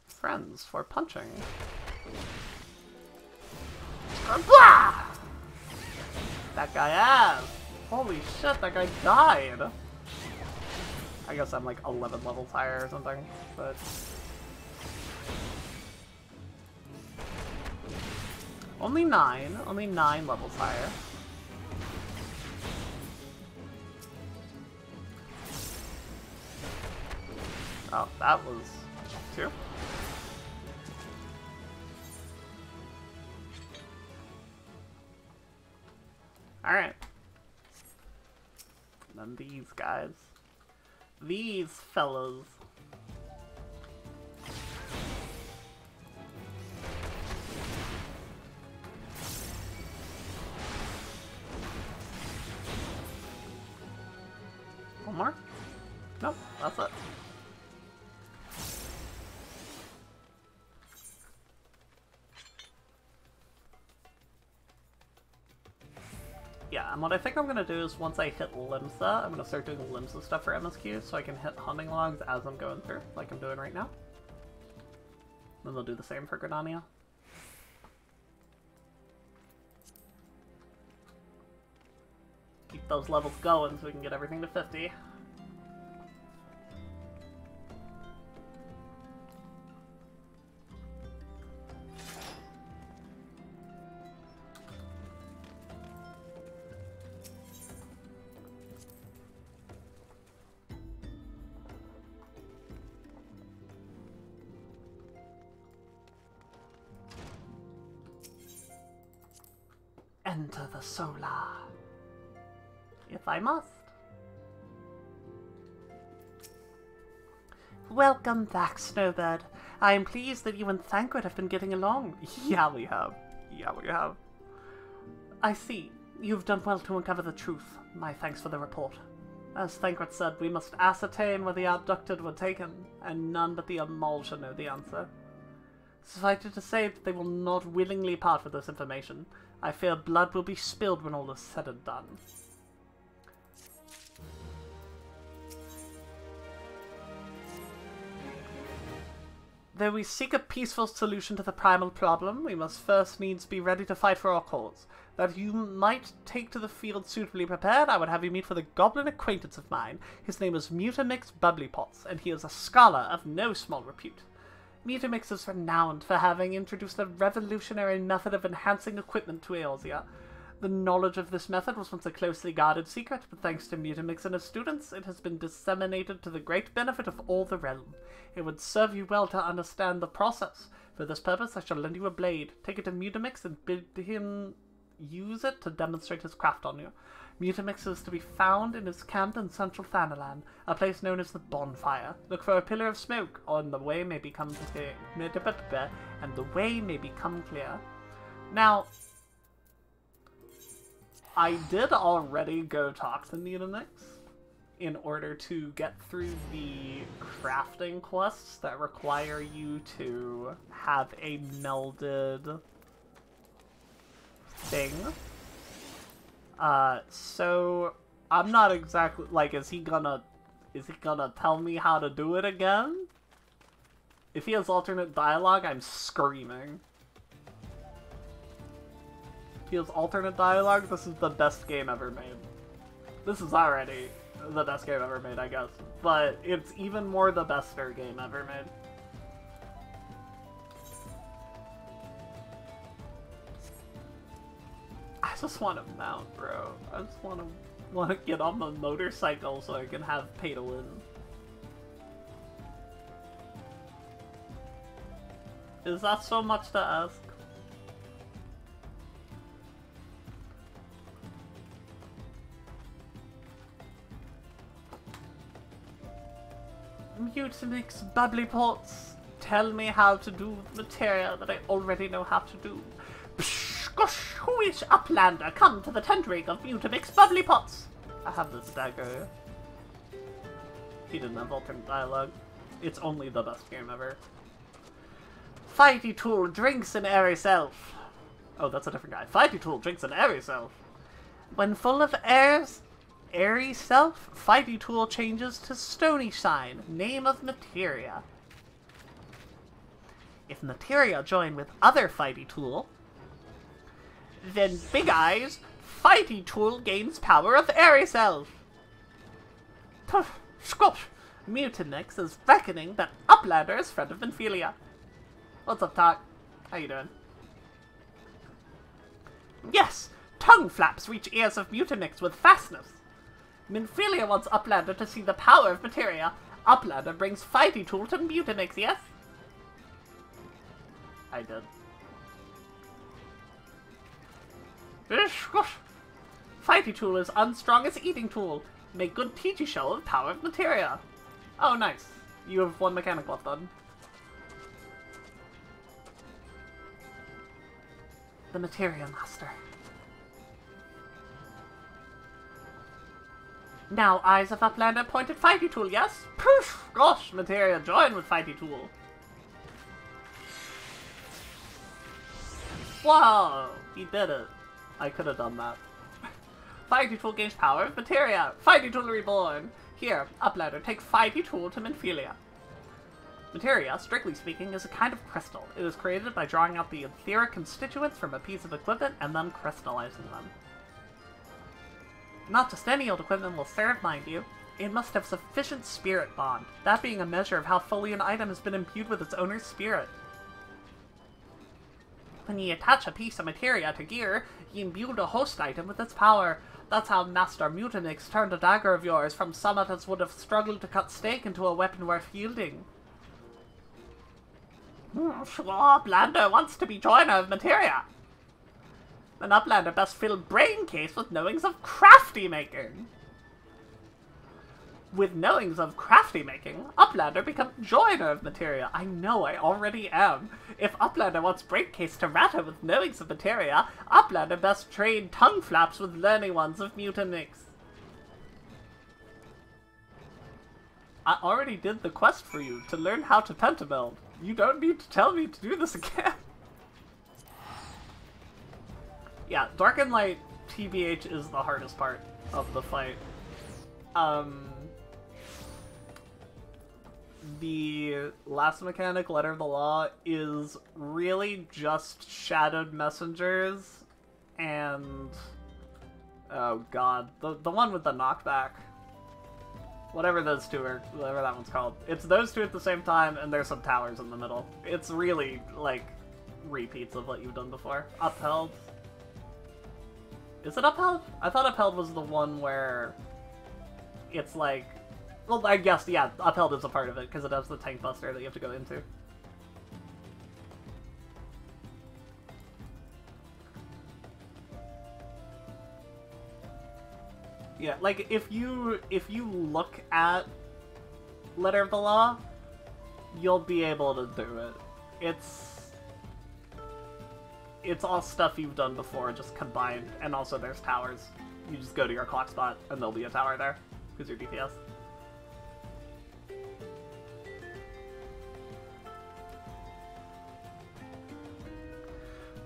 Friends for punching. Blah! That guy ass! Holy shit, that guy died! I guess I'm like 11 levels higher or something, but... Only 9 levels higher. Oh, that was 2. Alright. And then these guys. These fellas. One more? Nope, that's it. Yeah, and what I think I'm gonna do is once I hit Limsa, I'm gonna start doing Limsa stuff for MSQ so I can hit hunting logs as I'm going through, like I'm doing right now. Then they'll do the same for Gridania. Keep those levels going so we can get everything to 50. Enter the Solar, if I must. Welcome back, Snowbird. I am pleased that you and Thancred have been getting along. Yeah, we have. Yeah, we have. I see. You've done well to uncover the truth. My thanks for the report. As Thancred said, we must ascertain where the abducted were taken, and none but the Amal shall know the answer. Suffice it to say that they will not willingly part with this information. I fear blood will be spilled when all is said and done. Though we seek a peaceful solution to the primal problem, we must first needs be ready to fight for our cause. That you might take to the field suitably prepared, I would have you meet with a goblin acquaintance of mine. His name is Mutamix Bubblypots, and he is a scholar of no small repute. Mutamix is renowned for having introduced a revolutionary method of enhancing equipment to Eorzea. The knowledge of this method was once a closely guarded secret, but thanks to Mutamix and his students, it has been disseminated to the great benefit of all the realm. It would serve you well to understand the process. For this purpose, I shall lend you a blade. Take it to Mutamix and bid him use it to demonstrate his craft on you. Mutamix is to be found in his camp in central Thanalan, a place known as the Bonfire. Look for a pillar of smoke, and the way may become clear. Now, I did already go talk to Mutamix in order to get through the crafting quests that require you to have a melded thing. So I'm not exactly like, is he gonna tell me how to do it again? If he has alternate dialogue, I'm screaming. If he has alternate dialogue, this is the best game ever made. This is already the best game ever made, I guess. But it's even more the bester game ever made. just want to mount, bro. I just want to get on the motorcycle so I can have pay to win. Is that so much to ask? Mutinix bubbly pots, tell me how to do materia that I already know how to do. Psh, gosh, who-ish uplander, come to the tent ring of Mutinix bubbly pots. I have this dagger. He didn't have alternate dialogue. It's only the best game ever. Fighty Tool drinks an airy self. Oh, that's a different guy. Fighty Tool drinks an airy self. When full of airy self, Fighty Tool changes to Stony Shine, name of materia. If materia join with other Fighty Tool, then Big Eyes, Fighty Tool gains power of airy self. Squash! Mutinix is reckoning that Uplander is friend of Minfilia. What's up, Talk? How you doing? Yes! Tongue flaps reach ears of Mutinix with fastness. Minfilia wants Uplander to see the power of materia. Uplander brings Fighty Tool to Mutinix, yes? I did. Fighty Tool is unstrong as Eating Tool. Make good Teachy Shell of power of materia. Oh, nice. You have one mechanic left then. The Materia Master. Now, Eyes of Uplander point at Fighty Tool, yes? Poof! Gosh, Materia, join with Fighty Tool. Whoa! He did it. I could have done that. Fighty Tool gains power of Materia. Fighty Tool reborn. Here, Uplander, take Fighty Tool to Minfilia. Materia, strictly speaking, is a kind of crystal. It is created by drawing out the etheric constituents from a piece of equipment and then crystallizing them. Not just any old equipment will serve, mind you. It must have sufficient spirit bond, that being a measure of how fully an item has been imbued with its owner's spirit. When ye attach a piece of materia to gear, ye imbue the host item with its power. That's how Master Mutinix turned a dagger of yours from summit as would have struggled to cut steak into a weapon worth wielding. Sure, Uplander wants to be joiner of materia. Then Uplander best fill brain case with knowings of crafty making. With knowings of crafty making, Uplander becomes joiner of materia. I know I already am. If Uplander wants Breakcase to Rata with knowings of materia, Uplander best trade tongue flaps with learning ones of Mutinix. I already did the quest for you to learn how to pentabuild. You don't need to tell me to do this again. Yeah, Dark and Light TBH is the hardest part of the fight. The last mechanic, Letter of the Law, is really just Shadowed Messengers and... oh god, the one with the knockback. Whatever those two are, whatever that one's called. It's those two at the same time, and there's some towers in the middle. It's really, like, repeats of what you've done before. Upheld. Is it Upheld? I thought Upheld was the one where it's like... well, I guess, yeah, Upheld is a part of it, because it has the tank buster that you have to go into. Yeah, like, if you look at Letter of the Law, you'll be able to do it. It's all stuff you've done before, just combined, and also there's towers. You just go to your clock spot, and there'll be a tower there, who's your DPS.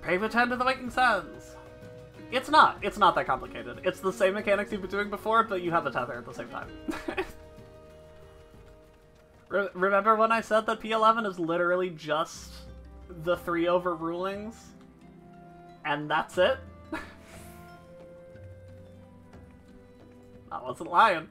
Pay return to the Waking Sands! It's not that complicated. It's the same mechanics you've been doing before, but you have a tether at the same time. Remember when I said that P11 is literally just the 3 overrulings? And that's it? I wasn't lying.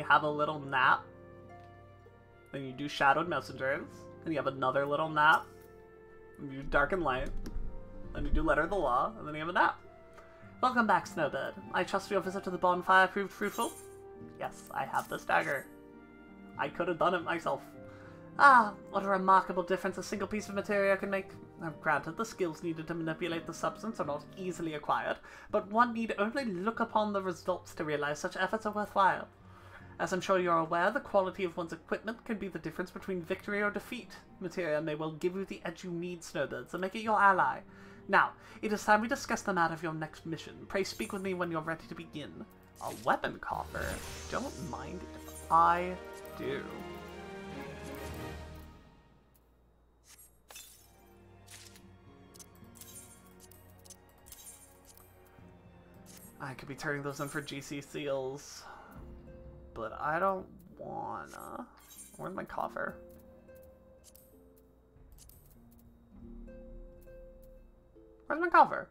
you have a little nap. Then you do Shadowed Messengers. Then you have another little nap. Then you do Dark and Light. Then you do Letter of the Law. And then you have a nap. Welcome back, Snowbird. I trust your visit to the bonfire proved fruitful? Yes, I have this dagger. I could have done it myself. Ah, what a remarkable difference a single piece of material can make. Now, granted, the skills needed to manipulate the substance are not easily acquired, but one need only look upon the results to realize such efforts are worthwhile. As I'm sure you're aware, the quality of one's equipment can be the difference between victory or defeat. Materia may well give you the edge you need, Snowbirds, and make it your ally. Now, it is time we discuss the matter of your next mission. Pray speak with me when you're ready to begin. A weapon coffer? Don't mind if I do. I could be turning those in for GC seals, but I don't wanna. Where's my coffer? Where's my coffer?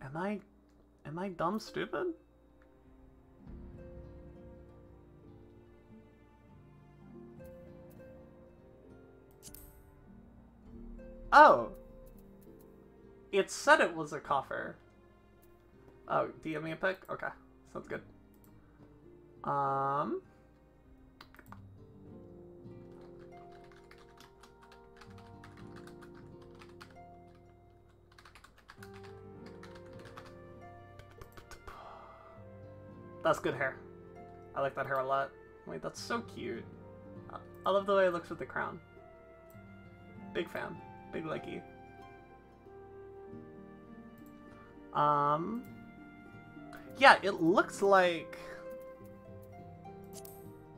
Am I dumb stupid? Oh! It said it was a coffer. Oh, do you have me a pick? Okay, sounds good. That's good hair. I like that hair a lot. Wait, that's so cute. I love the way it looks with the crown. Big fan. Big likey. Yeah, it looks like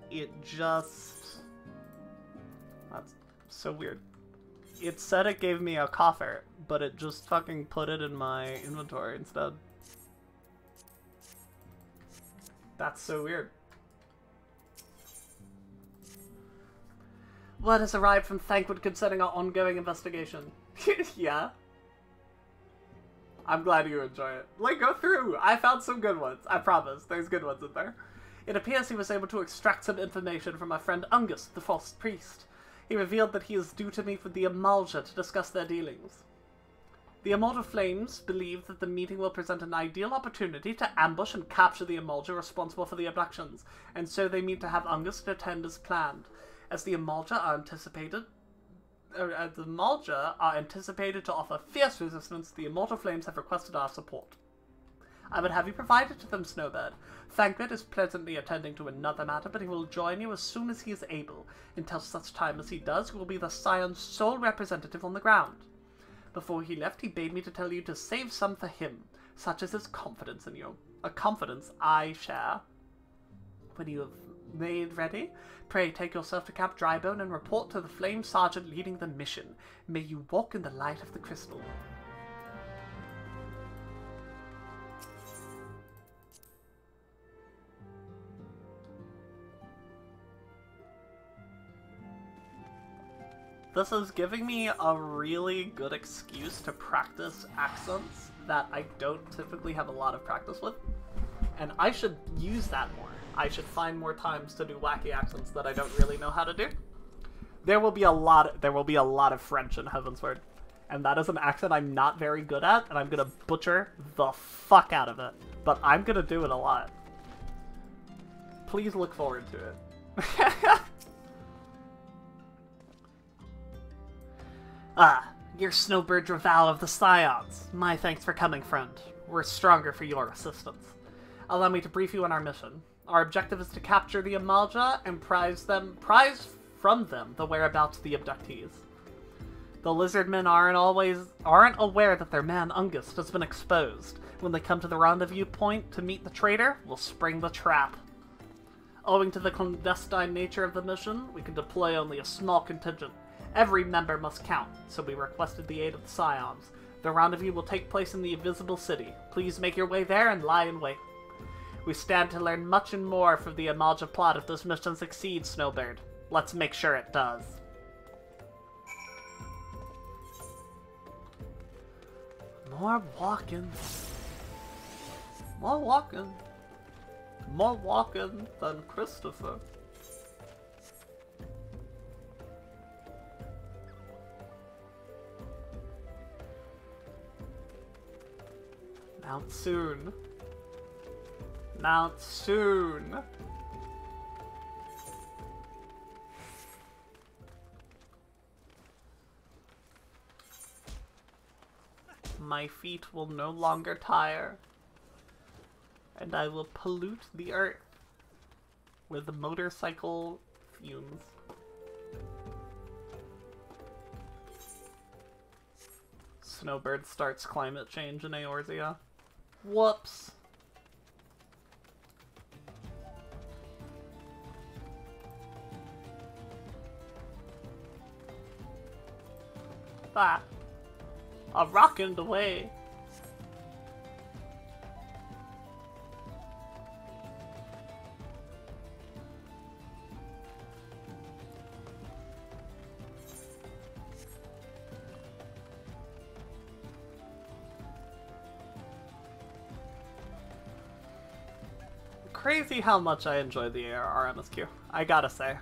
it just... That's so weird. It said it gave me a coffer, but it just fucking put it in my inventory instead. That's so weird. Word has arrived from Thankwood concerning our ongoing investigation. Yeah. I'm glad you enjoy it. Like, go through! I found some good ones. I promise. There's good ones in there. It appears he was able to extract some information from my friend Ungus, the false priest. He revealed that he is due to meet with the Amalja to discuss their dealings. The Immortal Flames believe that the meeting will present an ideal opportunity to ambush and capture the Amalja responsible for the abductions, and so they meet to have Ungus attend as planned. As the Amalja are anticipated to offer fierce resistance, the Immortal Flames have requested our support. I would have you provide it to them, Snowbird. Thankwood is pleasantly attending to another matter, but he will join you as soon as he is able. Until such time as he does, you will be the Scion's sole representative on the ground. Before he left, he bade me to tell you to save some for him. Such is his confidence in you. A confidence I share. When you have made ready, pray take yourself to Camp Drybone and report to the Flame Sergeant leading the mission. May you walk in the light of the crystal. This is giving me a really good excuse to practice accents that I don't typically have a lot of practice with. And I should use that more. I should find more times to do wacky accents that I don't really know how to do. There will be a lot of French in Heavensward. And that is an accent I'm not very good at, and I'm gonna butcher the fuck out of it. But I'm gonna do it a lot. Please look forward to it. Ah, you're Snowbird Draval of the Scions. My thanks for coming, friend. We're stronger for your assistance. Allow me to brief you on our mission. Our objective is to capture the Amalja and prize from them the whereabouts of the abductees. The Lizardmen aren't aware that their man Ungus has been exposed. When they come to the rendezvous point to meet the traitor, we'll spring the trap. Owing to the clandestine nature of the mission, we can deploy only a small contingent. Every member must count, so we requested the aid of the Scions. The rendezvous will take place in the Invisible City. Please make your way there and lie in wait. We stand to learn much and more from the Amalja plot if this mission succeeds, Snowbird. Let's make sure it does. More walking. More walking. More walking than Christopher. Mount soon. Mount soon. My feet will no longer tire, and I will pollute the earth with motorcycle fumes. Snowbird starts climate change in Eorzea. Whoops. Ah. A rock in the way. Crazy how much I enjoy the ARR MSQ. I gotta say.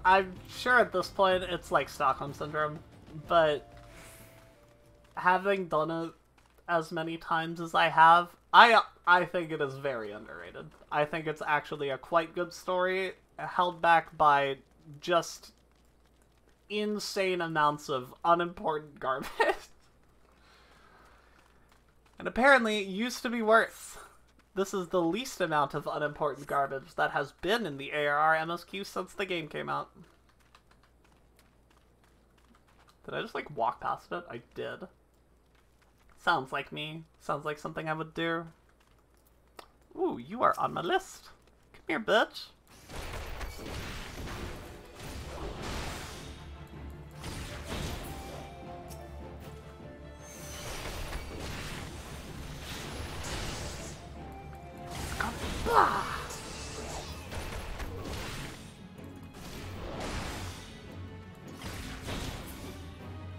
I'm sure at this point it's like Stockholm Syndrome, but having done it as many times as I have, I think it is very underrated. I think it's actually a quite good story, held back by just insane amounts of unimportant garbage. And apparently it used to be worse. This is the least amount of unimportant garbage that has been in the ARR MSQ since the game came out. Did I just, like, walk past it? I did. Sounds like me. Sounds like something I would do. Ooh, you are on my list. Come here, bitch.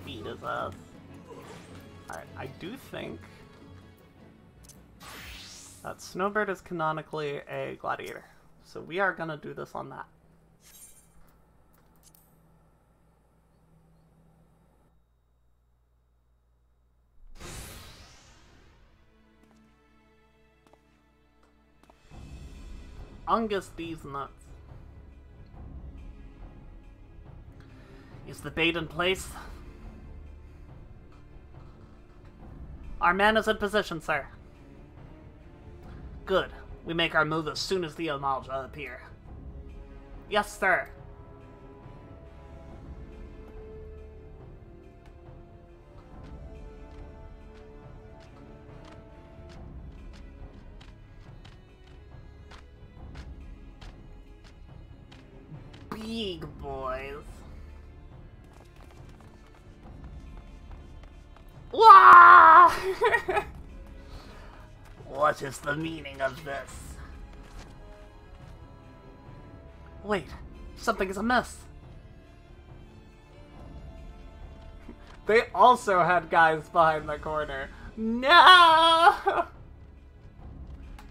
Beat his ass. Alright, I do think that Snowbird is canonically a gladiator. So we are gonna do this on that. Ungus these nuts. Is the bait in place? Our man is in position, sir. Good. We make our move as soon as the Amalja appear. Yes, sir. Big boys. Wah! What is the meaning of this? Wait, something is amiss. They also had guys behind the corner. No!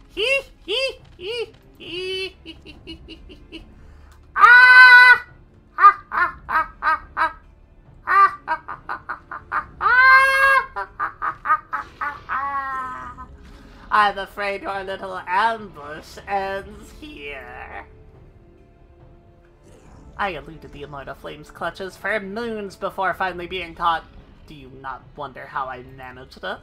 Hee hee hee hee hee. Ah! Ha ha ha ha ha. I'm afraid your little ambush ends here. I eluded the Immortal Flame's clutches for moons before finally being caught. Do you not wonder how I managed it?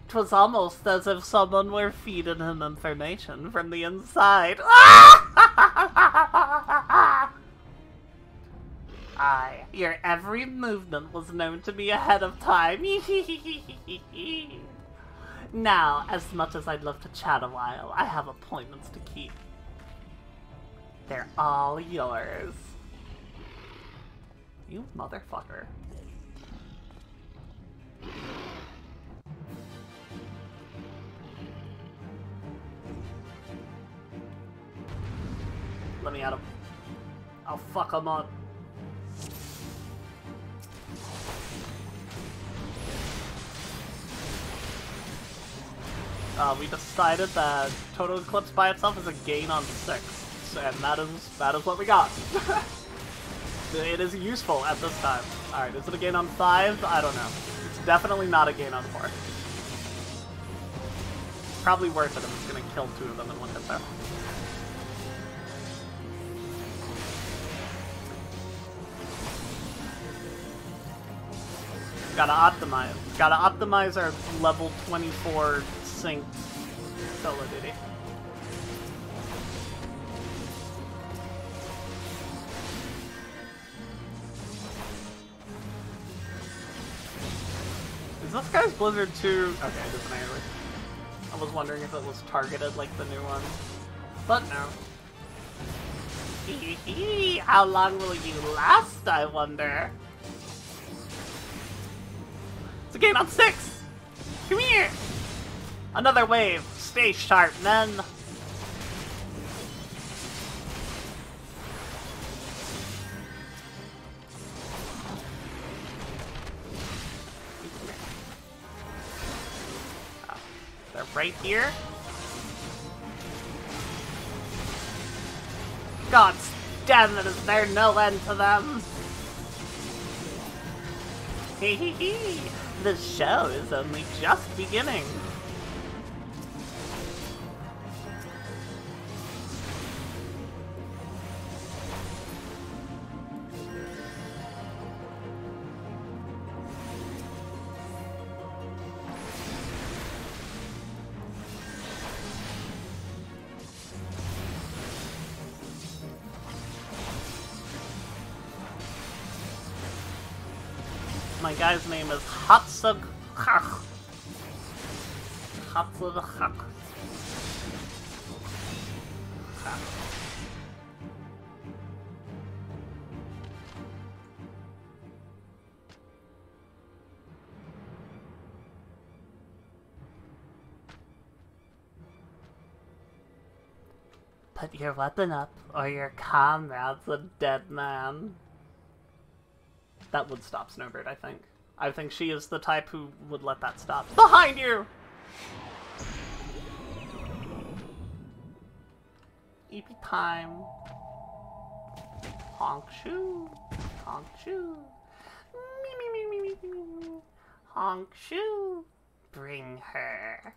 'Twas almost as if someone were feeding him information from the inside. Aye, your every movement was known to me ahead of time. Now, as much as I'd love to chat a while, I have appointments to keep. They're all yours. You motherfucker. Let me at him. I'll fuck him up. we decided that Total Eclipse by itself is a gain on 6, and that is what we got. It is useful at this time. Alright, is it a gain on 5? I don't know. It's definitely not a gain on 4. Probably worth it if it's gonna kill 2 of them in one hit though. Gotta optimize our level 24 sync validity. Is this guy's Blizzard 2? Okay, it isn't anyway. I was wondering if it was targeted like the new one. But no. Hee hee, how long will you last, I wonder? It's a gain on 6! Come here! Another wave. Stay sharp, men. They're right here. God damn it, is there no end to them? Hee hee hee. The show is only just beginning. My guy's name is Hatsug. Hatsug. Put your weapon up, or your comrade's a dead man. That would stop Snowbird, I think. I think she is the type who would let that stop. Behind you! EP time. Honk shoo. Honk shoo. Me. Honk shoo. Bring her.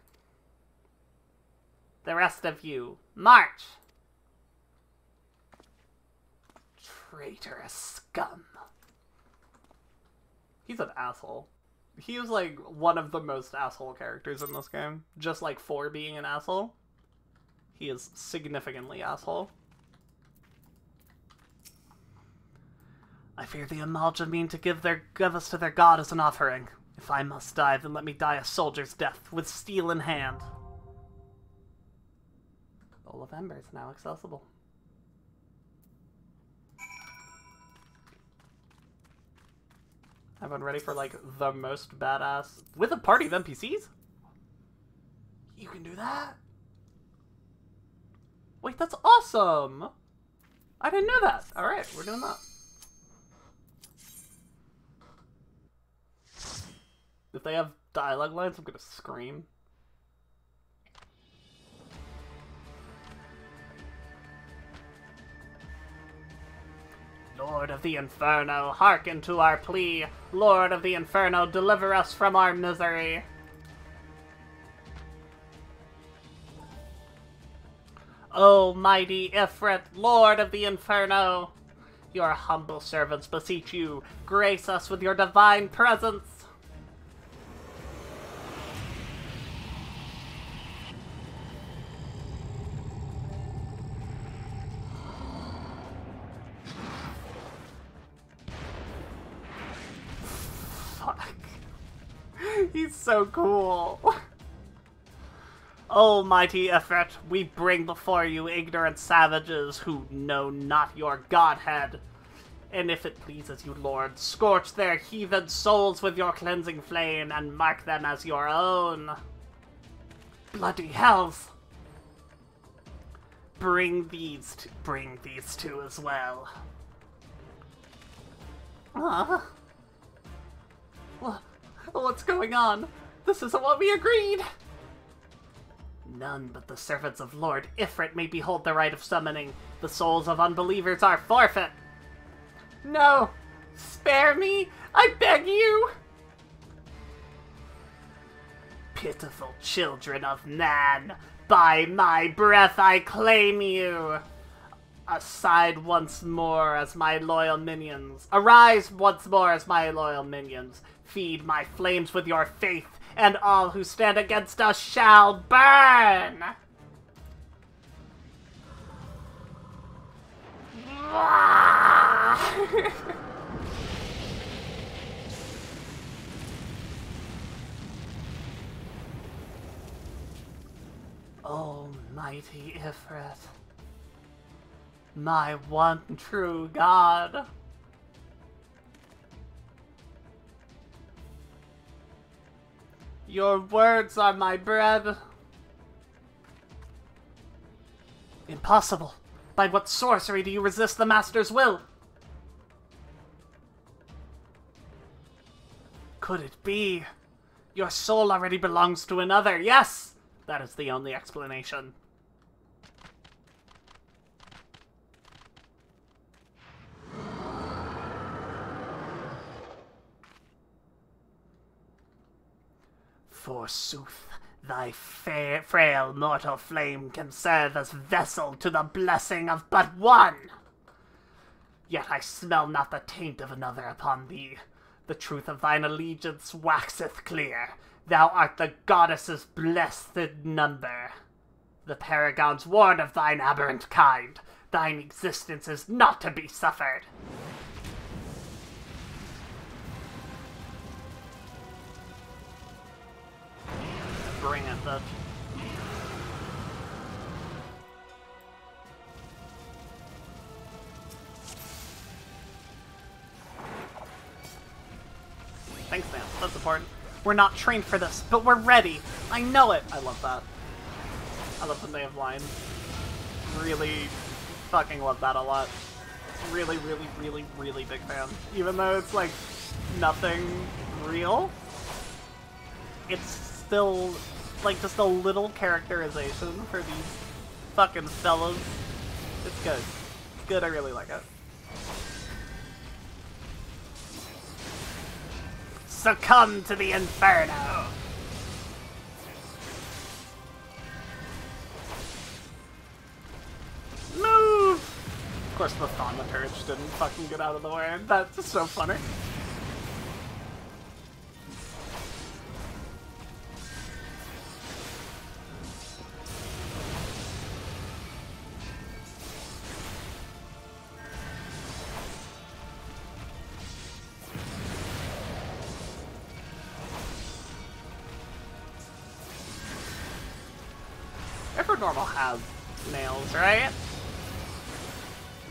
The rest of you, march! Traitorous scum. He's an asshole. He is, like, one of the most asshole characters in this game. Just, like, for being an asshole. He is significantly asshole. I fear the Amalja mean to give us to their god as an offering. If I must die, then let me die a soldier's death, with steel in hand. Bowl of Embers now accessible. Everyone ready for, like, the most badass... with a party of NPCs? You can do that? Wait, that's awesome! I didn't know that! Alright, we're doing that. If they have dialogue lines, I'm gonna scream. Lord of the Inferno, hearken to our plea. Lord of the Inferno, deliver us from our misery. O mighty Ifrit, Lord of the Inferno, your humble servants beseech you, grace us with your divine presence. He's so cool. O mighty Ifrit, we bring before you ignorant savages who know not your godhead. And if it pleases you, Lord, scorch their heathen souls with your cleansing flame and mark them as your own. Bloody hells! Bring these two as well. What's going on? This isn't what we agreed! None but the servants of Lord Ifrit may behold the rite of summoning. The souls of unbelievers are forfeit. No! Spare me! I beg you! Pitiful children of man, by my breath I claim you! Aside once more as my loyal minions. Arise once more as my loyal minions. Feed my flames with your faith, and all who stand against us shall burn! Almighty Ifrit, my one true God. Your words are my bread. Impossible. By what sorcery do you resist the Master's will? Could it be? Your soul already belongs to another. Yes! That is the only explanation. Forsooth, thy frail mortal flame can serve as vessel to the blessing of but one. Yet I smell not the taint of another upon thee. The truth of thine allegiance waxeth clear. Thou art the goddess's blessed number. The paragons warn of thine aberrant kind. Thine existence is not to be suffered. Bring it, bitch. Thanks, man. That's important. We're not trained for this, but we're ready. I know it. I love that. I love when they have lines. Really fucking love that a lot. Really, really, really, really big fan. Even though it's like nothing real, it's still like just a little characterization for these fucking fellas. It's good. It's good, I really like it. Succumb to the inferno! Move! Of course the Thaumaturge didn't fucking get out of the way. That's just so funny. Normal has nails, right?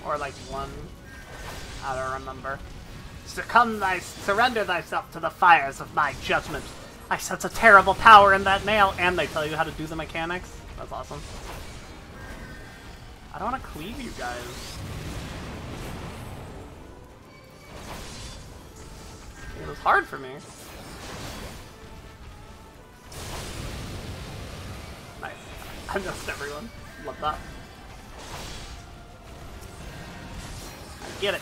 Or like one. I don't remember. Surrender thyself to the fires of my judgment. I sense a terrible power in that nail, and they tell you how to do the mechanics. That's awesome. I don't want to cleave you guys. It was hard for me. Nice. I missed everyone. Love that. I get it.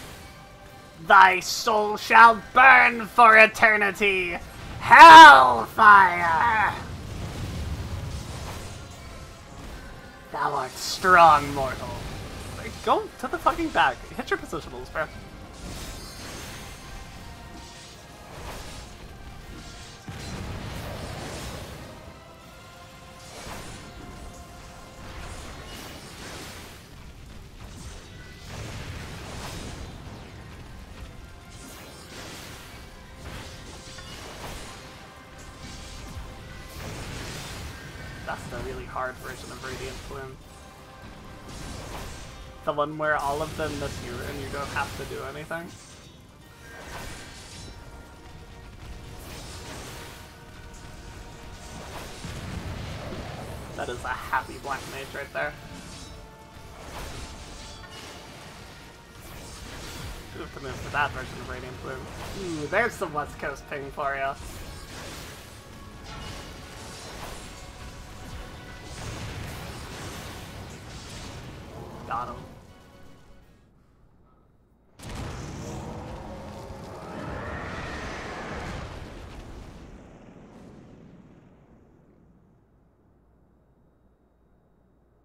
Thy soul shall burn for eternity! Hellfire! Thou art strong, mortal. Like, go to the fucking back. Hit your positionals, bro. That's the really hard version of Radiant Plume. The one where all of them miss you and you don't have to do anything. That is a happy Black Mage right there. You have to move to that version of Radiant Plume. Ooh, there's some West Coast ping for you. got him.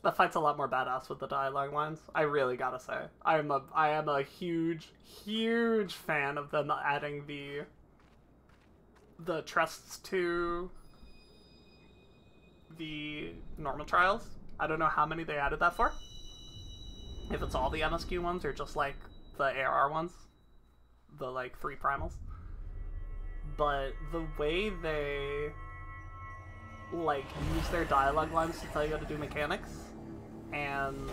The fight's a lot more badass with the dialogue lines. I really gotta say, I am a huge fan of them adding the trusts to the normal trials. I don't know how many they added that for. If it's all the MSQ ones or just like the AR ones, the like 3 primals. But the way they like use their dialogue lines to tell you how to do mechanics and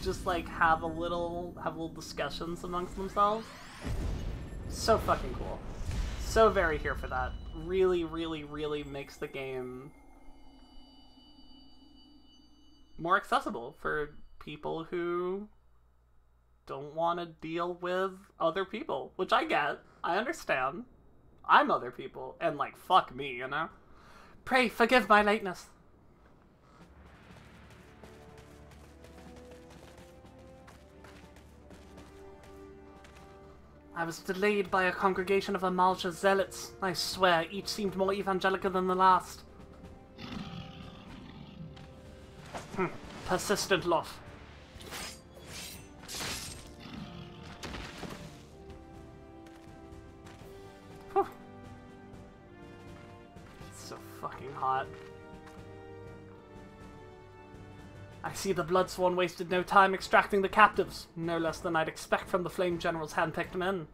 just like have little discussions amongst themselves, so fucking cool. So very here for that. Really, really, really makes the game more accessible for people who don't want to deal with other people, which I get. I understand. I'm other people, and like, fuck me, you know? Pray forgive my lateness. I was delayed by a congregation of Amalja zealots. I swear, each seemed more evangelical than the last. Persistent love. Whew. It's so fucking hot. I see the Bloodsworn wasted no time extracting the captives, no less than I'd expect from the Flame General's hand-picked men.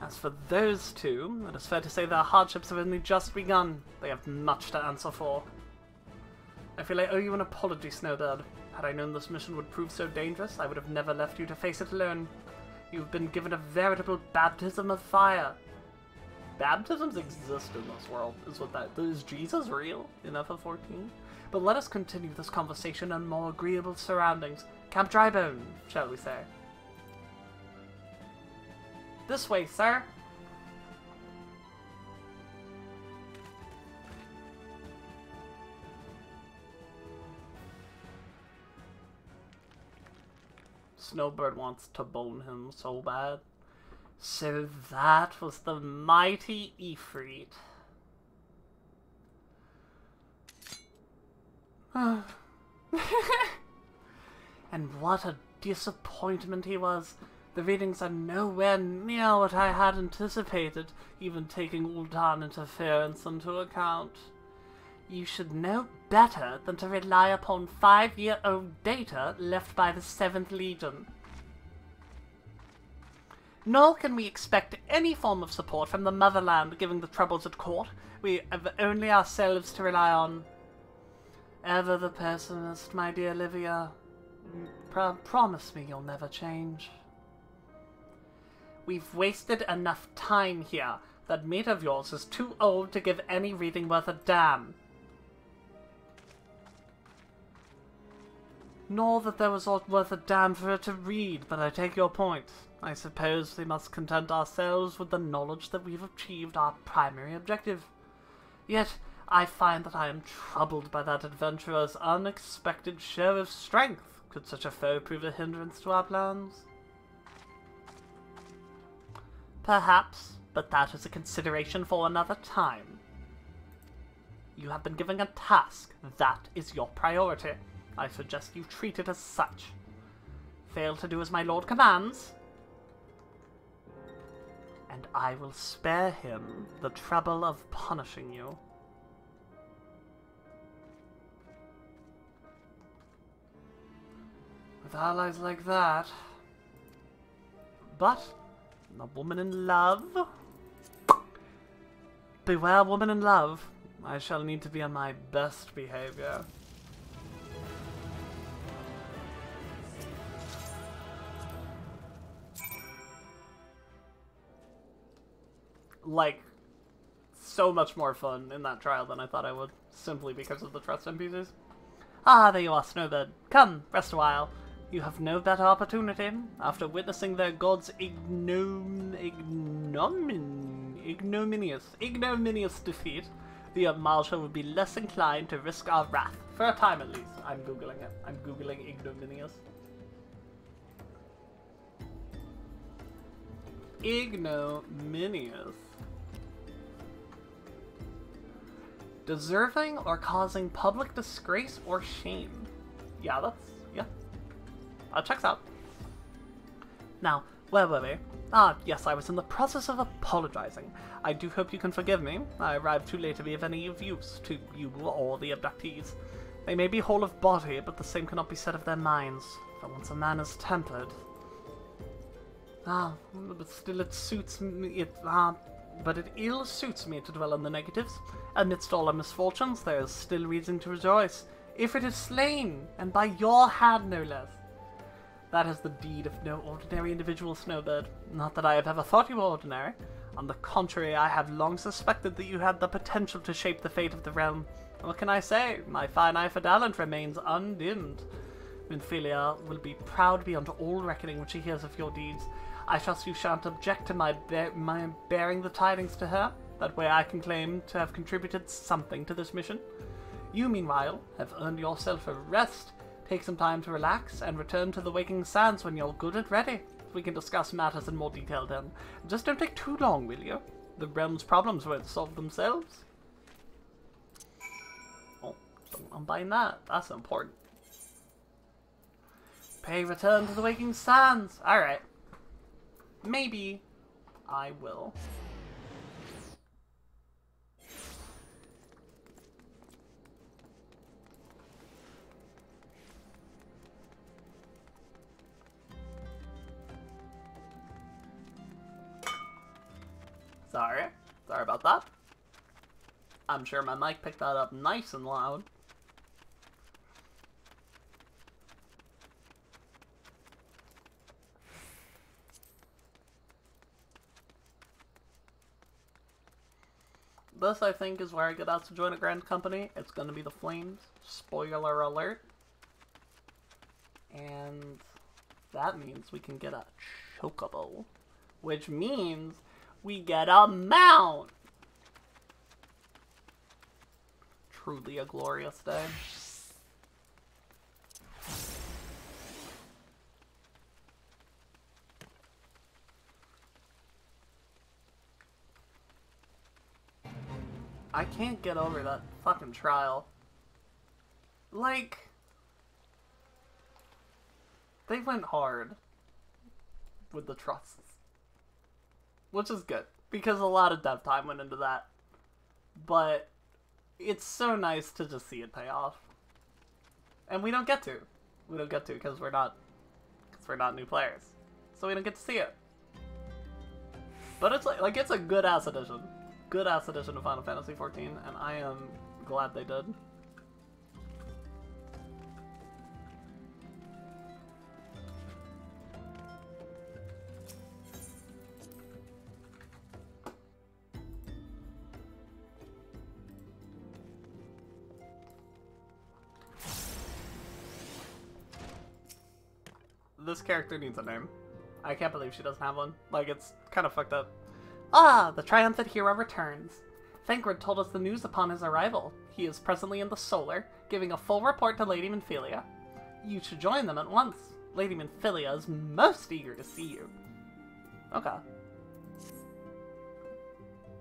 As for those two, it is fair to say their hardships have only just begun. They have much to answer for. I feel I owe you an apology, Snowbird. Had I known this mission would prove so dangerous, I would have never left you to face it alone. You've been given a veritable baptism of fire. Baptisms exist in this world, is Jesus real in FF14? But let us continue this conversation in more agreeable surroundings. Camp Drybone, shall we say. This way, sir. Snowbird wants to bone him so bad. So that was the mighty Ifrit. And what a disappointment he was. The readings are nowhere near what I had anticipated, even taking Ul'dah interference into account. You should know better than to rely upon 5-year-old data left by the 7th Legion. Nor can we expect any form of support from the motherland given the troubles at court. We have only ourselves to rely on. Ever the pessimist, my dear Livia. Promise me you'll never change. We've wasted enough time here. That mate of yours is too old to give any reading worth a damn. Nor that there was aught worth a damn for her to read, but I take your point. I suppose we must content ourselves with the knowledge that we've achieved our primary objective. Yet, I find that I am troubled by that adventurer's unexpected show of strength. Could such a foe prove a hindrance to our plans? Perhaps, but that is a consideration for another time. You have been given a task. That is your priority. I suggest you treat it as such. Fail to do as my lord commands, and I will spare him the trouble of punishing you. With allies like that. But a woman in love? Beware, woman in love. I shall need to be on my best behavior. Like, so much more fun in that trial than I thought I would, simply because of the trust NPCs. Ah, there you are, Snowbird. Come, rest a while. You have no better opportunity. After witnessing their god's ignominy ignominious defeat, the Amalja would be less inclined to risk our wrath. For a time at least. I'm googling it. I'm googling ignominious. Ignominious. Deserving or causing public disgrace or shame. Yeah, that checks out. Now, where were we? Ah, yes, I was in the process of apologizing. I do hope you can forgive me. I arrived too late to be of any use to you or the abductees. They may be whole of body, but the same cannot be said of their minds. For once a man is tempered... but still it suits me, but it ill suits me to dwell on the negatives. Amidst all our misfortunes, there is still reason to rejoice. If it is slain, and by your hand no less. That is the deed of no ordinary individual, Snowbird. Not that I have ever thought you ordinary. On the contrary, I have long suspected that you had the potential to shape the fate of the realm. What can I say? My fine eye for talent remains undimmed. Minfilia will be proud beyond all reckoning when she hears of your deeds. I trust you shan't object to my bearing the tidings to her. That way I can claim to have contributed something to this mission. You, meanwhile, have earned yourself a rest. Take some time to relax and return to the Waking Sands when you're good and ready. We can discuss matters in more detail then. Just don't take too long, will you? The realm's problems won't solve themselves. Oh, I'm buying that. That's important. Pay return to the Waking Sands. Alright. Maybe I will. Sorry about that. I'm sure my mic picked that up nice and loud. This, I think, is where I get asked to join a grand company. It's going to be the Flames. Spoiler alert. And that means we can get a chocobo. Which means we get a mount! Truly a glorious day. I can't get over that fucking trial. Like, they went hard with the trusts. Which is good, because a lot of dev time went into that. But it's so nice to just see it pay off. And we don't get to. We don't get to because we're not new players. So we don't get to see it. But it's like it's a good ass addition. Good ass addition to Final Fantasy XIV, and I am glad they did. This character needs a name. I can't believe she doesn't have one. Like, it's kind of fucked up. Ah, the triumphant hero returns. Thancred told us the news upon his arrival. He is presently in the Solar, giving a full report to Lady Minfilia. You should join them at once. Lady Minfilia is most eager to see you. Okay.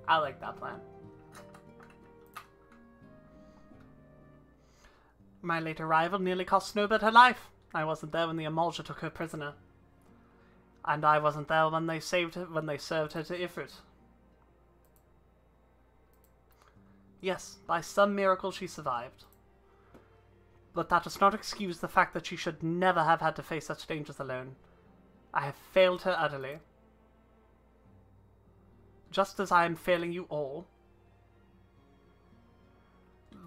I like that plan. My late arrival nearly cost Snowbird her life. I wasn't there when the Amalja took her prisoner. And I wasn't there when they served her to Ifrit. Yes, by some miracle she survived. But that does not excuse the fact that she should never have had to face such dangers alone. I have failed her utterly. Just as I am failing you all.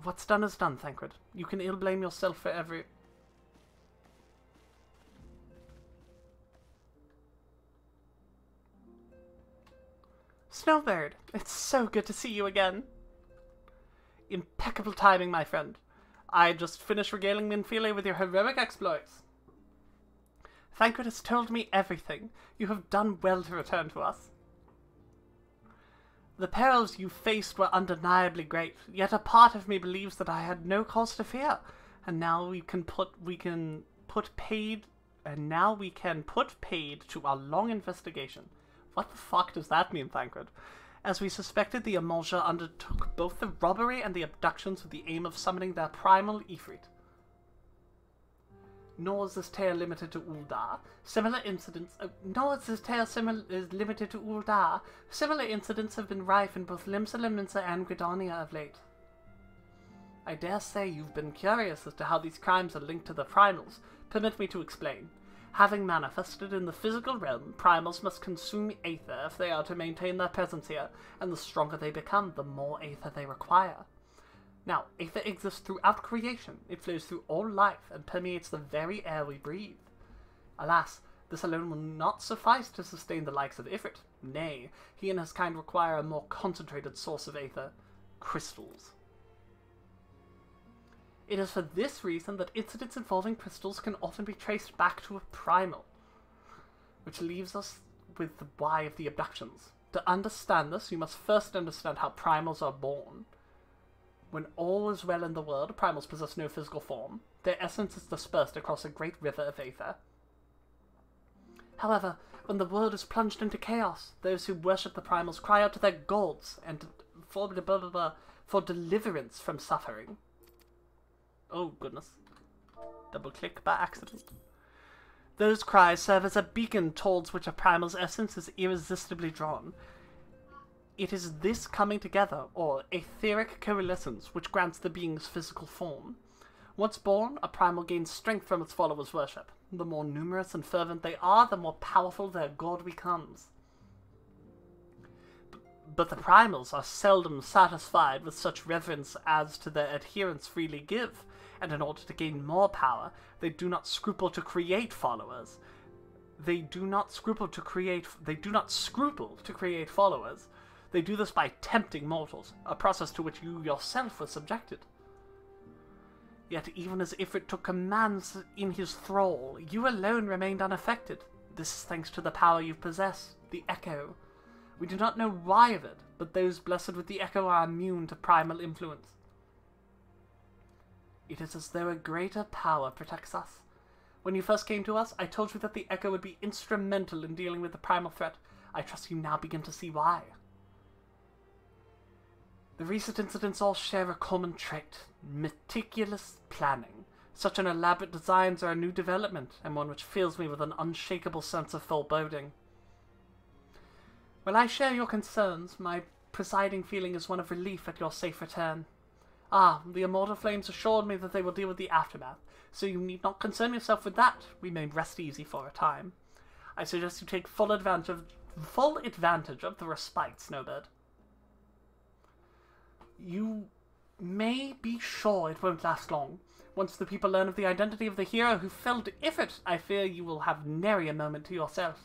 What's done is done, Thancred. You can ill blame yourself for every... Snowbird, it's so good to see you again. Impeccable timing, my friend. I just finished regaling Minfilia with your heroic exploits. Thancred has told me everything. You have done well to return to us. The perils you faced were undeniably great, yet a part of me believes that I had no cause to fear. And now we can put paid to our long investigation. What the fuck does that mean, Thancred? As we suspected, the Emulga undertook both the robbery and the abductions with the aim of summoning their primal Ifrit. Nor is this tale limited to Ul'dah. Similar incidents have been rife in both Limsa Lominsa and Gridania of late. I dare say you've been curious as to how these crimes are linked to the primals. Permit me to explain. Having manifested in the physical realm, primals must consume aether if they are to maintain their presence here, and the stronger they become, the more aether they require. Now, aether exists throughout creation. It flows through all life and permeates the very air we breathe. Alas, this alone will not suffice to sustain the likes of Ifrit. Nay, he and his kind require a more concentrated source of aether: crystals. It is for this reason that incidents involving crystals can often be traced back to a primal, which leaves us with the why of the abductions. To understand this, you must first understand how primals are born. When all is well in the world, primals possess no physical form. Their essence is dispersed across a great river of aether. However, when the world is plunged into chaos, those who worship the primals cry out to their gods and for deliverance from suffering. Oh, goodness. Double click by accident. Those cries serve as a beacon towards which a primal's essence is irresistibly drawn. It is this coming together, or etheric coalescence, which grants the being's physical form. Once born, a primal gains strength from its followers' worship. The more numerous and fervent they are, the more powerful their god becomes. But the primals are seldom satisfied with such reverence as to their adherents freely give, and in order to gain more power, they do not scruple to create followers. They do not scruple to create followers. They do this by tempting mortals, a process to which you yourself were subjected. Yet even as Ifrit took commands in his thrall, you alone remained unaffected. This is thanks to the power you possess, the Echo. We do not know why of it, but those blessed with the Echo are immune to primal influence. It is as though a greater power protects us. When you first came to us, I told you that the Echo would be instrumental in dealing with the primal threat. I trust you now begin to see why. The recent incidents all share a common trait: meticulous planning. Such an elaborate designs are a new development, and one which fills me with an unshakable sense of foreboding. While I share your concerns, my presiding feeling is one of relief at your safe return. The immortal flames assured me that they will deal with the aftermath, so you need not concern yourself with that. We may rest easy for a time. I suggest you take full advantage of the respite, Snowbird. You may be sure it won't last long. Once the people learn of the identity of the hero who felled Ifrit, I fear you will have nary a moment to yourself.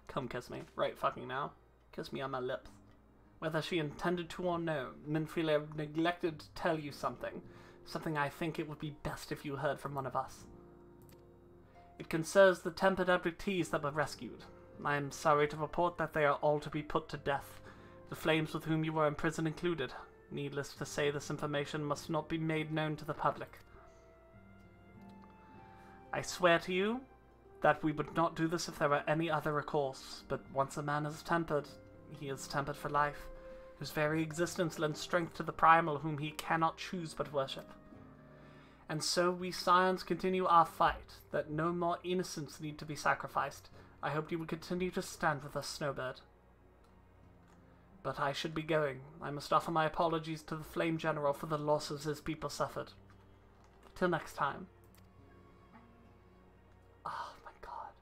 Come kiss me, right fucking now. Kiss me on my lips. Whether she intended to or no, Minfilia neglected to tell you something. Something I think it would be best if you heard from one of us. It concerns the tempered abductees that were rescued. I am sorry to report that they are all to be put to death, the flames with whom you were imprisoned included. Needless to say, this information must not be made known to the public. I swear to you that we would not do this if there were any other recourse, but once a man is tempered, he is tempered for life, whose very existence lends strength to the primal whom he cannot choose but worship. And so we Scions continue our fight, that no more innocents need to be sacrificed. I hope you will continue to stand with us, Snowbird. But I should be going. I must offer my apologies to the Flame General for the losses his people suffered. Till next time. Oh my god.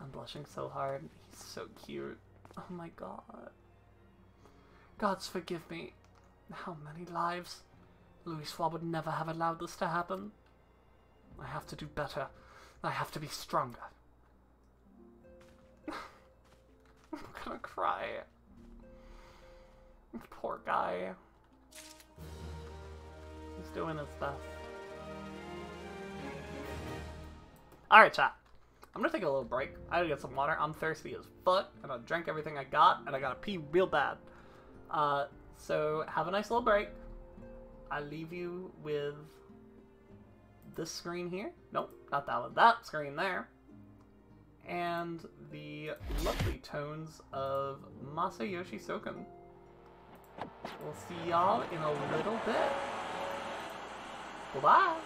I'm blushing so hard. He's so cute. Oh my god. Gods forgive me. How many lives? Louisoix would never have allowed this to happen. I have to do better. I have to be stronger. I'm gonna cry. Poor guy. He's doing his best. Alright, chat. I'm gonna take a little break. I gotta get some water. I'm thirsty as fuck, and I drank everything I got, and I gotta pee real bad. So have a nice little break. I leave you with this screen here. Nope, not that one. That screen there. And the lovely tones of Masayoshi Soken. We'll see y'all in a little bit. Bye-bye.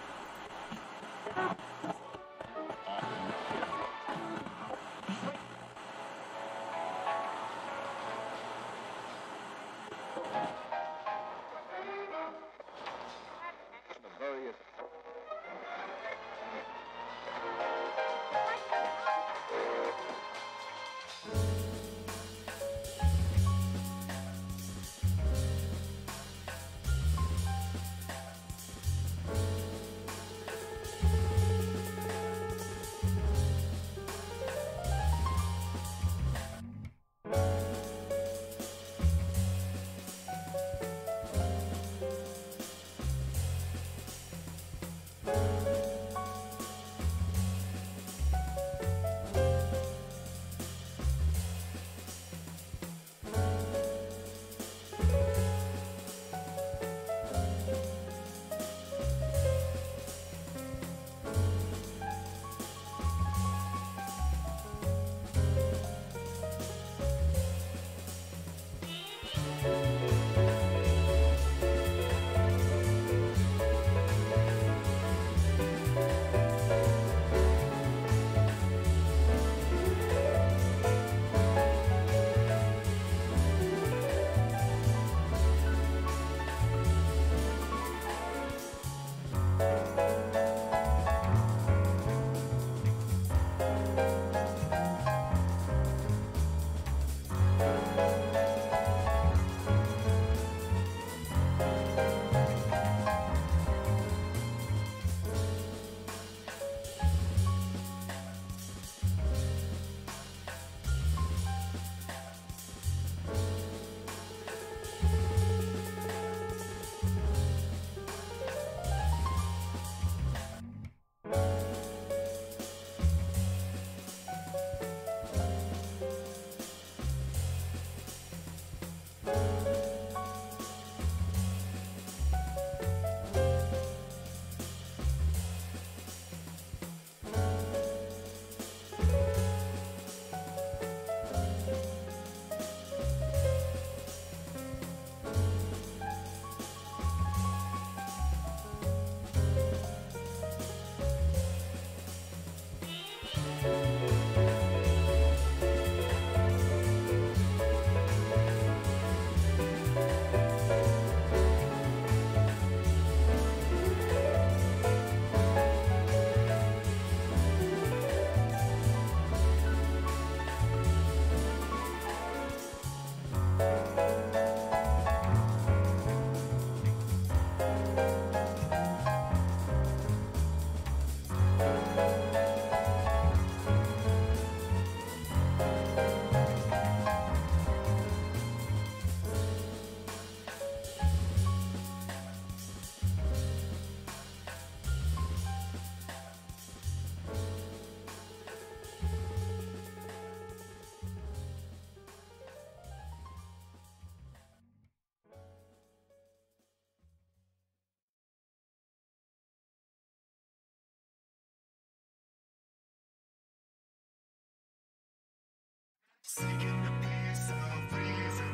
Seeking the peace of reason,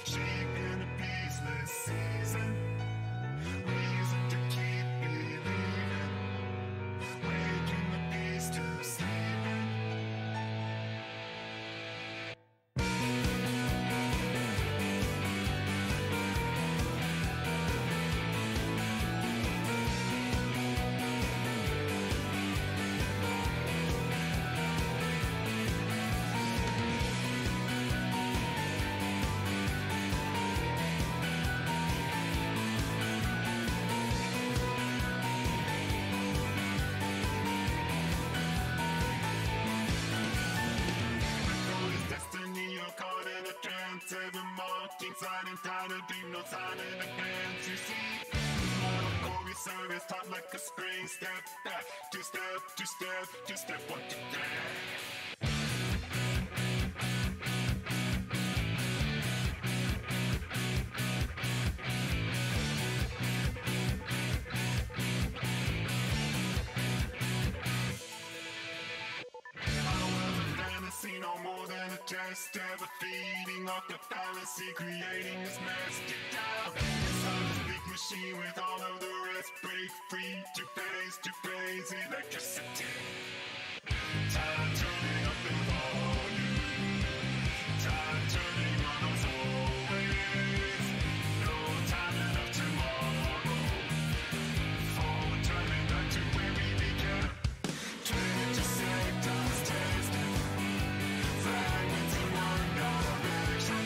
shaping a peaceless season. Reason to keep believing, waking the peace to sleeping. Seven marching, signing time to deep, no sign in the hands you see. service, taught like a spring. Step back, two-step, two-step, two-step, 1, 2, 3. No more than a test, ever feeding off the fallacy, creating this master doubt. This big machine with all of the rest, break free, two-phase electricity. Time turning up the volume, time turning on us always. No time enough tomorrow, forward turning back to where we began. 20 seconds testing. Fragments in one direction.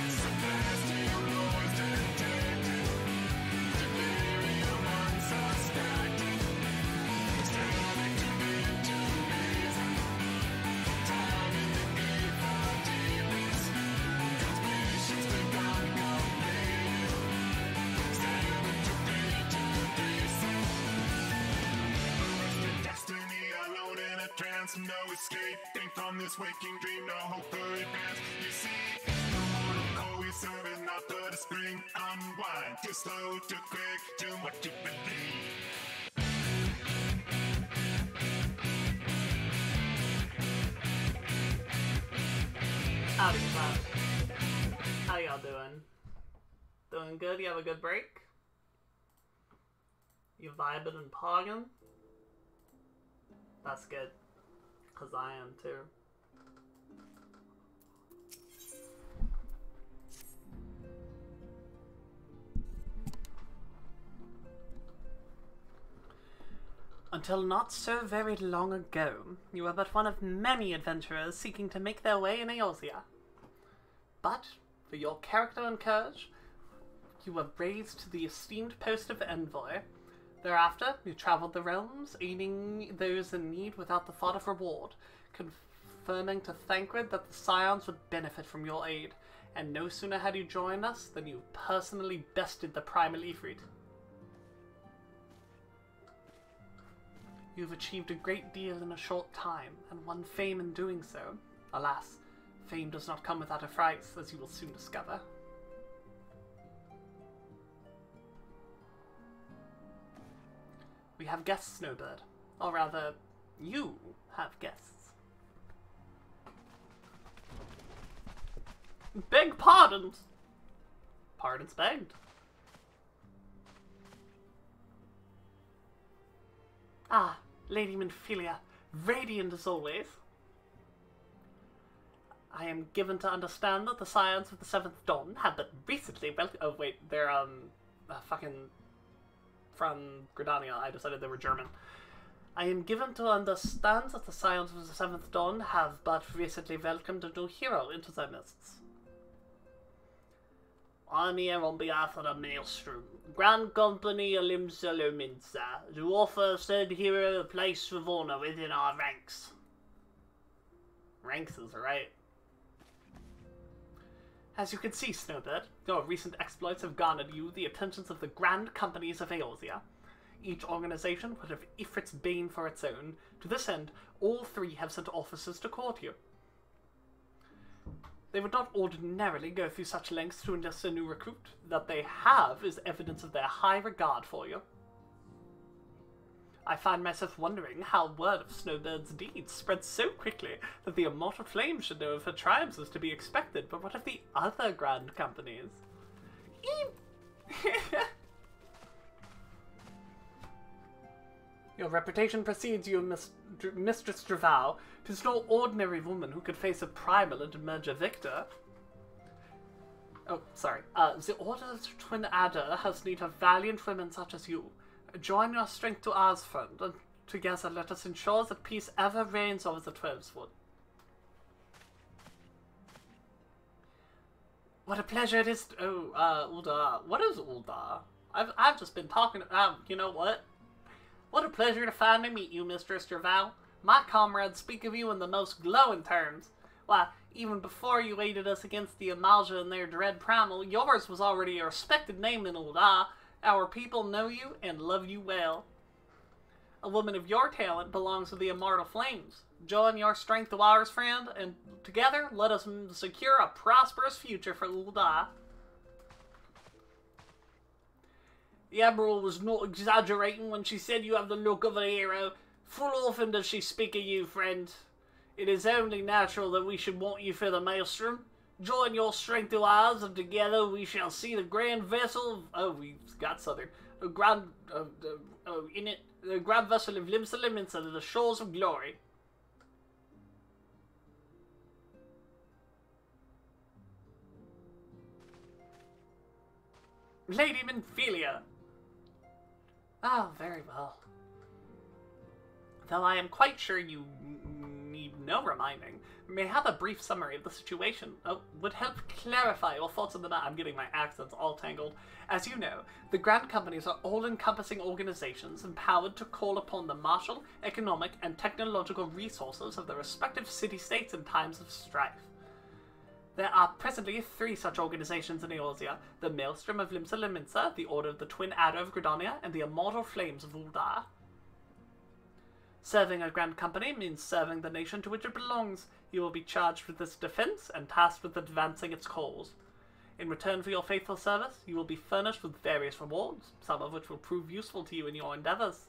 Celestial noise detected. Delirium unsuspected. Static to reason. Time in the need for deepness. Transmissions begun completed. Static to descent. Arrested destiny alone in a trance. No escaping from this waking dream. No hope for advance. You see, the mortal core we serve is not but a spring. Unwind. Too slow, too quick, too much to believe. Howdy, clown. How y'all doing? Doing good? You have a good break? You vibing and pogging? That's good. Cause I am too. Until not so very long ago, you were but one of many adventurers seeking to make their way in Eorzea. But, for your character and courage, you were raised to the esteemed post of envoy. Thereafter, you traveled the realms, aiding those in need without the thought of reward, confirming to Thancred that the Scions would benefit from your aid, and no sooner had you joined us than you personally bested the Primal Ifrit. You've achieved a great deal in a short time, and won fame in doing so. Alas, fame does not come without a price, as you will soon discover. We have guests, Snowbird. Or rather, you have guests. Beg pardons! Pardons begged. Ah, Lady Minfilia, radiant as always. I am given to understand that the Scions of the Seventh Dawn have but recently oh wait, they're, fucking from Gridania. I decided they were German. I am given to understand that the Scions of the Seventh Dawn have but recently welcomed a new hero into their midst. I'm here on behalf of the Maelstrom, Grand Company Alimsa Lominsa, to offer said hero a place of honor within our ranks. Ranks is right. As you can see, Snowbird, your recent exploits have garnered you the attentions of the Grand Companies of Eorzea. Each organization would have Ifrit's bane for its own. To this end, all three have sent officers to court you. They would not ordinarily go through such lengths to enlist a new recruit. That they have is evidence of their high regard for you. I find myself wondering how word of Snowbird's deeds spread so quickly that the Immortal Flame should know of her triumphs as to be expected, but what of the other Grand Companies? Your reputation precedes you, Mistress Dravau. 'Tis no ordinary woman who could face a primal and emerge a victor. Oh, sorry. The Order of Twin Adder has need of valiant women such as you. Join your strength to ours, friend, and together let us ensure that peace ever reigns over the Twelveswood. What a pleasure it is to... Oh, Uldar. What is Uldar? I've just been talking... you know what? What a pleasure to finally meet you, Mistress Dravau. My comrades speak of you in the most glowing terms. Why, even before you aided us against the Amalja and their dread primal, yours was already a respected name in Uldar. Our people know you and love you well. A woman of your talent belongs to the Immortal Flames. Join your strength to ours, friend, and together let us secure a prosperous future for Ul'dah. The Admiral was not exaggerating when she said you have the look of a hero. Full often does she speak of you, friend. It is only natural that we should want you for the Maelstrom. Join your strength to ours, and together we shall see the grand vessel of... Oh, we got southern. The grand vessel of Limsa Liminsa to the shores of glory. Lady Minfilia. Ah, very well. Though I am quite sure you need no reminding, may have a brief summary of the situation. Would help clarify your thoughts on the matter. I'm getting my accents all tangled. As you know, the Grand Companies are all-encompassing organizations empowered to call upon the martial, economic, and technological resources of the respective city-states in times of strife. There are presently 3 such organizations in Eorzea: the Maelstrom of Limsa Liminsa, the Order of the Twin Adder of Gradonia, and the Immortal Flames of Ul'dah. Serving a Grand Company means serving the nation to which it belongs. You will be charged with its defense and tasked with advancing its cause. In return for your faithful service, you will be furnished with various rewards, some of which will prove useful to you in your endeavors.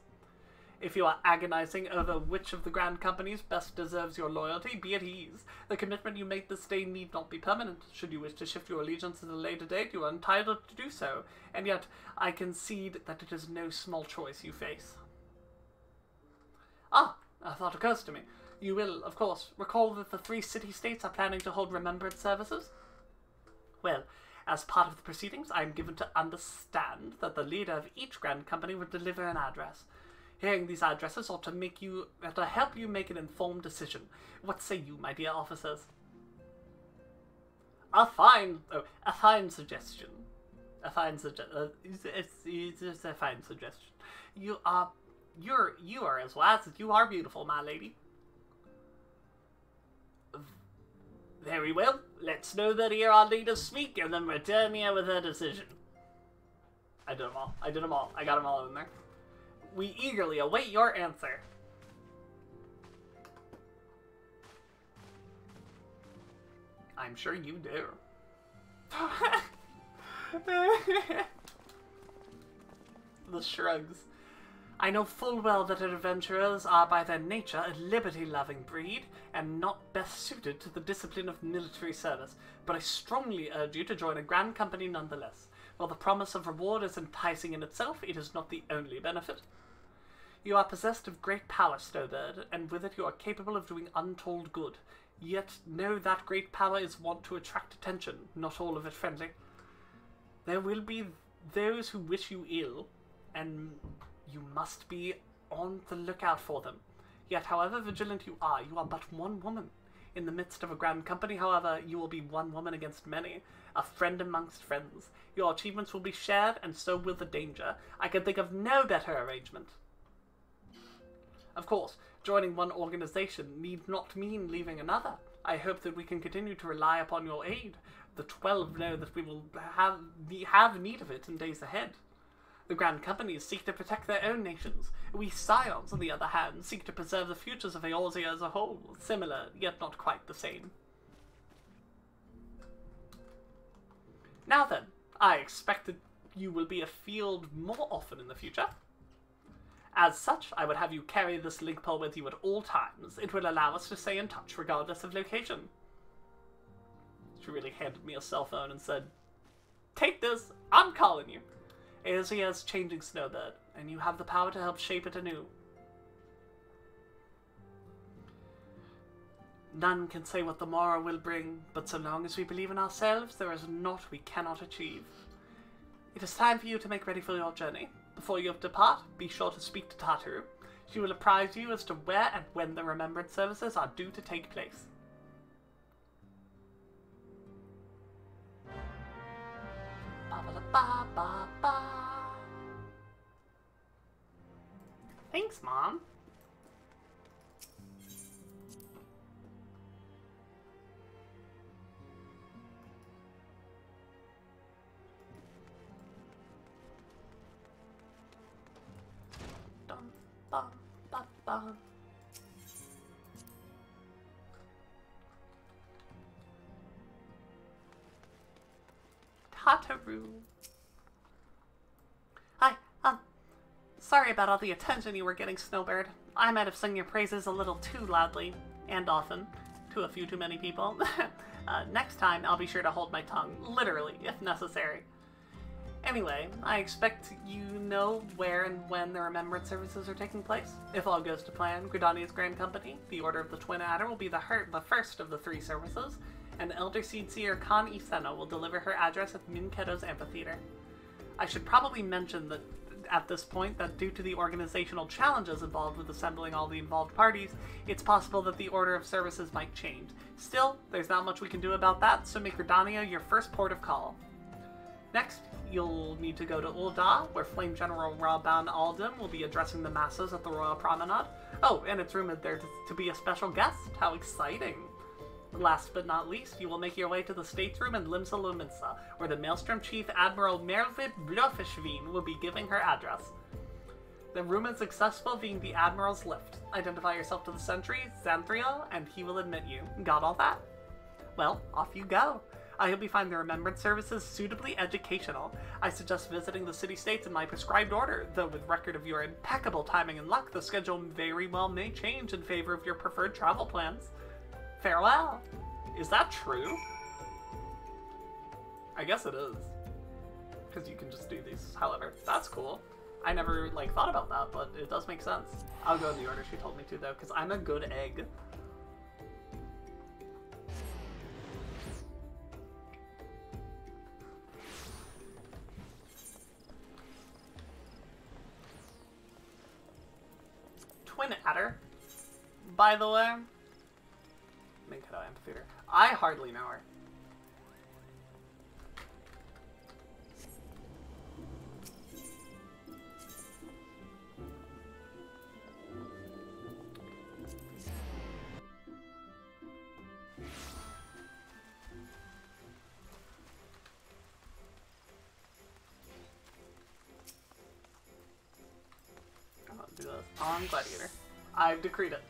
If you are agonizing over which of the Grand Companies best deserves your loyalty, be at ease. The commitment you make this day need not be permanent. Should you wish to shift your allegiance at a later date, you are entitled to do so, and yet I concede that it is no small choice you face. Ah, a thought occurs to me. You will, of course, recall that the 3 city-states are planning to hold remembrance services? Well, as part of the proceedings, I am given to understand that the leader of each Grand Company would deliver an address. Hearing these addresses ought to help you make an informed decision. What say you, my dear officers? A fine suggestion. It's just a fine suggestion. You are as wise as you are beautiful, my lady. Very well. Let's know that hear our leader speak, and then return here with her decision. I did them all. I got them all in there. We eagerly await your answer. I'm sure you do. The shrugs. I know full well that adventurers are by their nature a liberty-loving breed, and not best suited to the discipline of military service, but I strongly urge you to join a Grand Company nonetheless. While the promise of reward is enticing in itself, it is not the only benefit. You are possessed of great power, Snowbird, and with it you are capable of doing untold good. Yet know that great power is wont to attract attention, not all of it friendly. There will be those who wish you ill, and you must be on the lookout for them. Yet, however vigilant you are but one woman. In the midst of a Grand Company, however, you will be one woman against many, a friend amongst friends. Your achievements will be shared, and so will the danger. I can think of no better arrangement. Of course, joining one organization need not mean leaving another. I hope that we can continue to rely upon your aid. The 12 know that we will have need of it in days ahead. The Grand Companies seek to protect their own nations. We Scions, on the other hand, seek to preserve the futures of Eorzea as a whole. Similar, yet not quite the same. Now then, I expect that you will be afield more often in the future. As such, I would have you carry this link pole with you at all times. It will allow us to stay in touch regardless of location. She really handed me a cell phone and said, "Take this, I'm calling you." Eorzea's changing, Snowbird, and you have the power to help shape it anew. None can say what the morrow will bring, but so long as we believe in ourselves, there is naught we cannot achieve. It is time for you to make ready for your journey. Before you depart, be sure to speak to Tatu. She will apprise you as to where and when the remembrance services are due to take place. Ba-ba-da-ba-ba-ba. Thanks, Mom. Bum. Tataru. Hi, sorry about all the attention you were getting, Snowbird. I might have sung your praises a little too loudly, and often, to a few too many people. Next time, I'll be sure to hold my tongue, literally, if necessary. Anyway, I expect you know where and when the Remembrance services are taking place. If all goes to plan, Gridania's Grand Company, the Order of the Twin Adder, will be the first of the 3 services, and Elder Seedseer Khan Iseno will deliver her address at Minketo's Amphitheater. I should probably mention that at this point that due to the organizational challenges involved with assembling all the involved parties, it's possible that the order of services might change. Still, there's not much we can do about that, so make Gridania your first port of call. Next, you'll need to go to Ul'dah, where Flame General Raban Alden will be addressing the masses at the Royal Promenade. Oh, and it's rumored there to be a special guest. How exciting! Last but not least, you will make your way to the States Room in Limsa Lominsa, where the Maelstrom Chief Admiral Merlvid Blofishveen will be giving her address. The room is accessible via the Admiral's lift. Identify yourself to the sentry, Xanthriel, and he will admit you. Got all that? Well, off you go. I hope you find the Remembrance services suitably educational. I suggest visiting the city-states in my prescribed order, though with record of your impeccable timing and luck, the schedule very well may change in favor of your preferred travel plans. Farewell! Is that true? I guess it is. Because you can just do these, however. That's cool. I never, thought about that, but it does make sense. I'll go in the order she told me to, though, because I'm a good egg. Twin Adder, by the way. Minketo Amphitheater. I hardly know her. I'll do this on Gladiator. I've decreed it.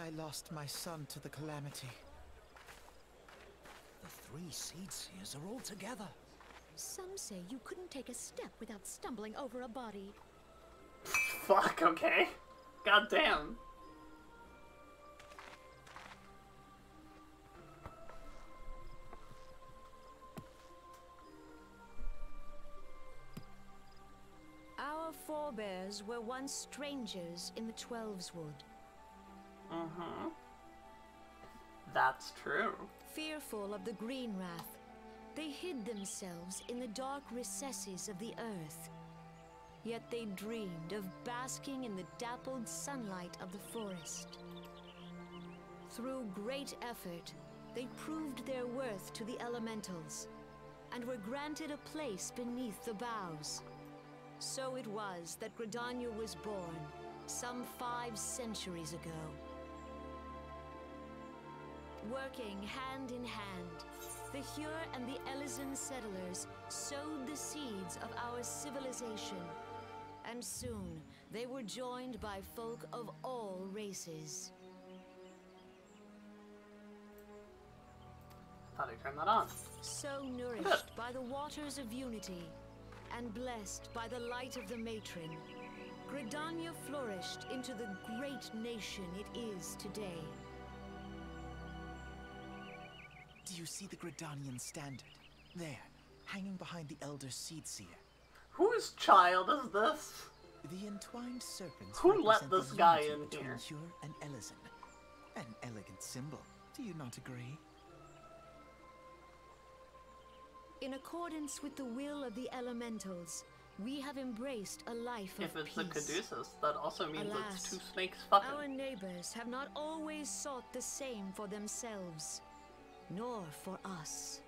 I lost my son to the Calamity. The 3 Seedseers are all together. Some say you couldn't take a step without stumbling over a body. Fuck, okay. God damn. Our forebears were once strangers in the Twelveswood. Mm-hmm. That's true. Fearful of the Green Wrath, they hid themselves in the dark recesses of the earth. Yet they dreamed of basking in the dappled sunlight of the forest. Through great effort, they proved their worth to the elementals, and were granted a place beneath the boughs. So it was that Gridania was born, some 5 centuries ago. Working hand in hand, the Hyur and the Elysian settlers sowed the seeds of our civilization, and soon they were joined by folk of all races. Thought I turned that on. So nourished by the waters of unity, and blessed by the light of the matron, Gridania flourished into the great nation it is today. Do you see the Gridanian standard? There, hanging behind the Elder Seedseer. Whose child is this? The entwined serpents. Who let represent this the guy unity in between here? Hyur and Elysian. An elegant symbol. Do you not agree? In accordance with the will of the elementals, we have embraced a life of If it's peace. a Caduceus, that also means Alas, it's 2 snakes fucking. Our neighbors have not always sought the same for themselves, nor for us.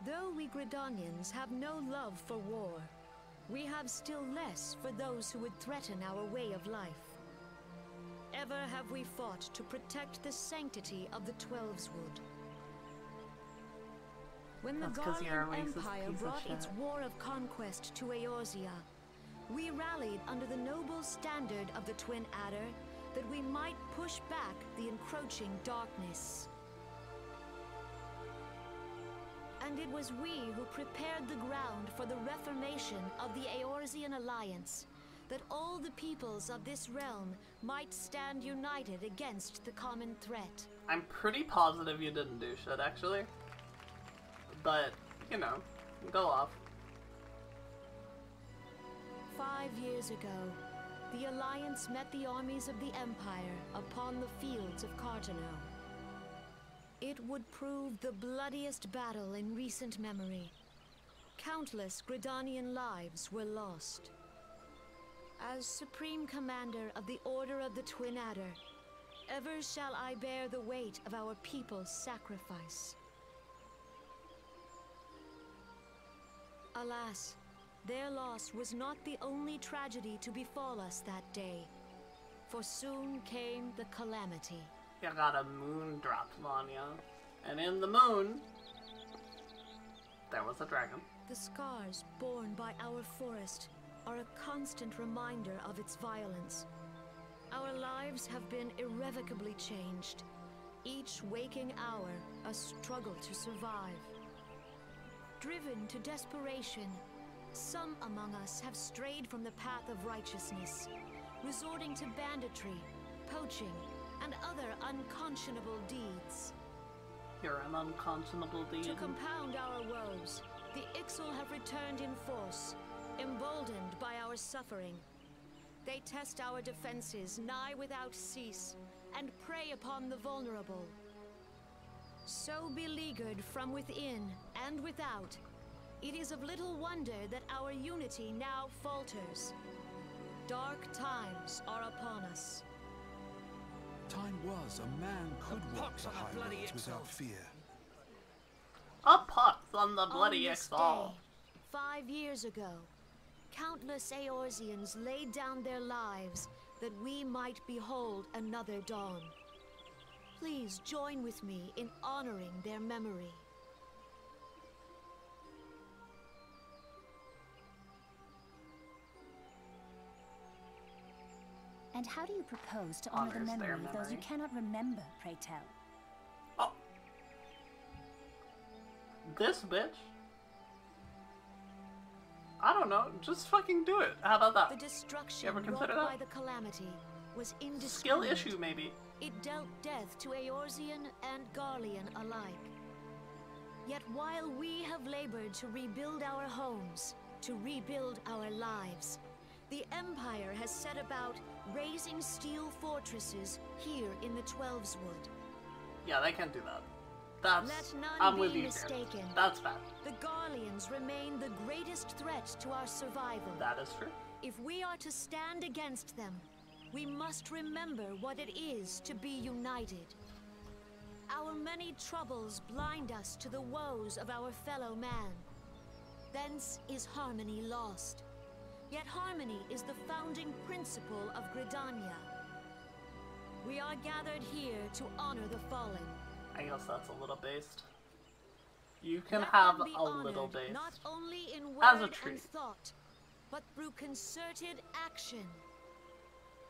Though we Gridanians have no love for war, we have still less for those who would threaten our way of life. Ever have we fought to protect the sanctity of the Twelveswood. When the That's 'cause Garlean you're a racist Empire piece of brought its shit. war of conquest to Eorzea, we rallied under the noble standard of the Twin Adder that we might push back the encroaching darkness. And it was we who prepared the ground for the reformation of the Eorzean Alliance, that all the peoples of this realm might stand united against the common threat. I'm pretty positive you didn't do shit, actually. But, you know, go off. 5 years ago, the Alliance met the armies of the Empire upon the fields of Carteneau. It would prove the bloodiest battle in recent memory. Countless Gridanian lives were lost. As Supreme Commander of the Order of the Twin Adder, ever shall I bear the weight of our people's sacrifice. Alas, their loss was not the only tragedy to befall us that day, for soon came the calamity. You got a moon dropped on you. And in the moon, there was a dragon. The scars borne by our forest are a constant reminder of its violence. Our lives have been irrevocably changed, each waking hour a struggle to survive. Driven to desperation, some among us have strayed from the path of righteousness, resorting to banditry, poaching, and other unconscionable deeds. You're an unconscionable deed. To compound our woes, the Ixal have returned in force, emboldened by our suffering. They test our defenses nigh without cease, and prey upon the vulnerable. So beleaguered from within and without, it is of little wonder that our unity now falters. Dark times are upon us. Time was a man could walk the high roads without fear. A pox on the bloody On this Ixal. day, 5 years ago, countless Eorzeans laid down their lives that we might behold another dawn. Please join with me in honoring their memory. And how do you propose to honor the Honors their memory of those you memory. cannot remember, pray tell? Oh. This bitch? I don't know, just fucking do it. How about that? The destruction You ever wrought consider by that? the calamity was Skill indiscriminate. issue, maybe. It dealt death to Eorzean and Garlean alike. Yet while we have labored to rebuild our homes, to rebuild our lives, the Empire has set about raising steel fortresses here in the Twelveswood. Yeah, they can't do that. That's... Let none I'm be with you mistaken. here. That's bad. The Garleans remain the greatest threat to our survival. That is true. If we are to stand against them, we must remember what it is to be united. Our many troubles blind us to the woes of our fellow man. Thence is harmony lost. Yet harmony is the founding principle of Gridania. We are gathered here to honor the fallen. I guess that's a little based. You can Let have them be a little honored, based. not only in As a word treat. and thought, but through concerted action.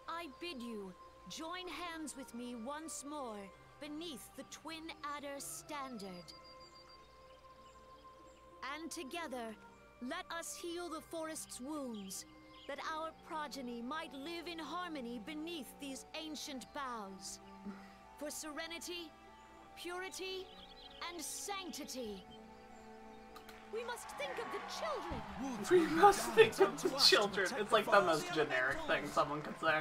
I bid you join hands with me once more beneath the Twin Adder standard. And together, let us heal the forest's wounds, that our progeny might live in harmony beneath these ancient boughs. For serenity, purity, and sanctity. We must think of the children! We must think of the children. It's like the most generic thing someone could say.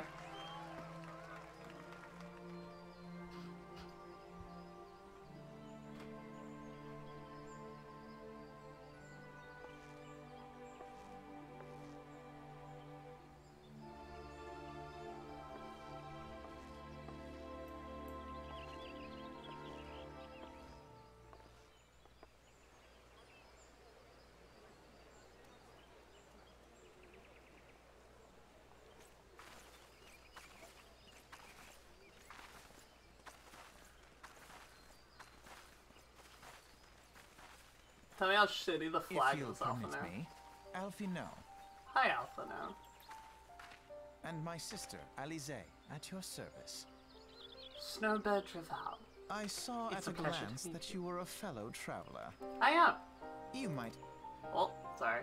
Tell me how shitty the flag If you'll is, Alphinaud. permit me, Alphinaud. Hi, Alphinaud. And my sister, Alize, at your service. Snowbird Rival. I saw It's at a a pleasure glance to meet that you were a fellow traveler. I am. You might... Oh, sorry.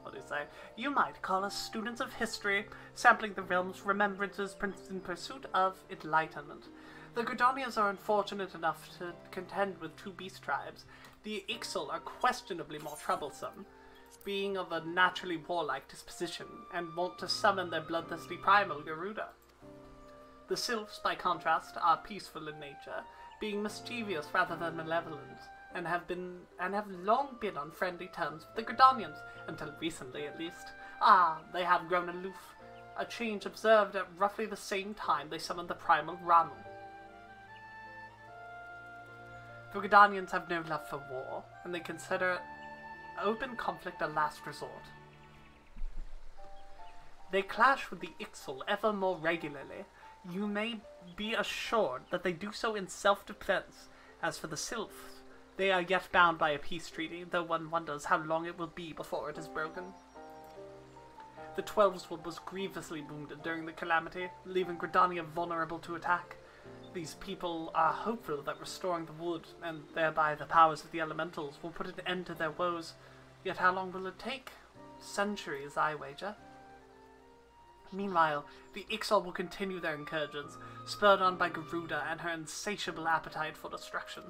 What do you say? You might call us students of history, sampling the realm's remembrances in pursuit of enlightenment. The Gridanians are unfortunate enough to contend with two beast tribes. The Ixal are questionably more troublesome, being of a naturally warlike disposition, and wont to summon their bloodthirsty primal Garuda. The Sylphs, by contrast, are peaceful in nature, being mischievous rather than malevolent, and have long been on friendly terms with the Gridanians, until recently at least. They have grown aloof, a change observed at roughly the same time they summoned the primal Ramu. The Gridanians have no love for war, and they consider open conflict a last resort. They clash with the Ixal ever more regularly. You may be assured that they do so in self-defense. As for the Sylphs, they are yet bound by a peace treaty, though one wonders how long it will be before it is broken. The Twelveswood was grievously wounded during the calamity, leaving Gridania vulnerable to attack. These people are hopeful that restoring the wood, and thereby the powers of the elementals, will put an end to their woes. Yet how long will it take? Centuries, I wager. Meanwhile, the Ixal will continue their incursions, spurred on by Garuda and her insatiable appetite for destruction.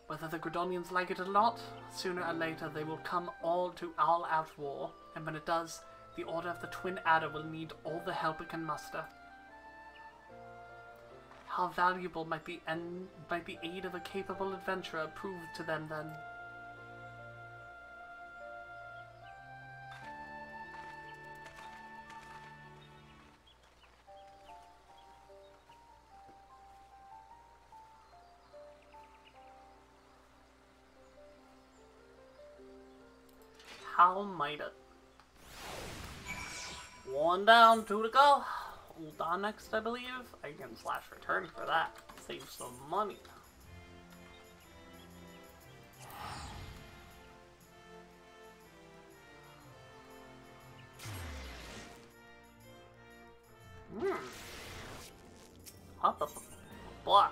Whether the Gridanians like it or not, sooner or later they will come to all-out war, and when it does, the Order of the Twin Adder will need all the help it can muster. How valuable might the aid of a capable adventurer prove to them then? How might it? One down, two to go. Ul'dah next, I believe. I can slash return for that. Save some money. What the blah.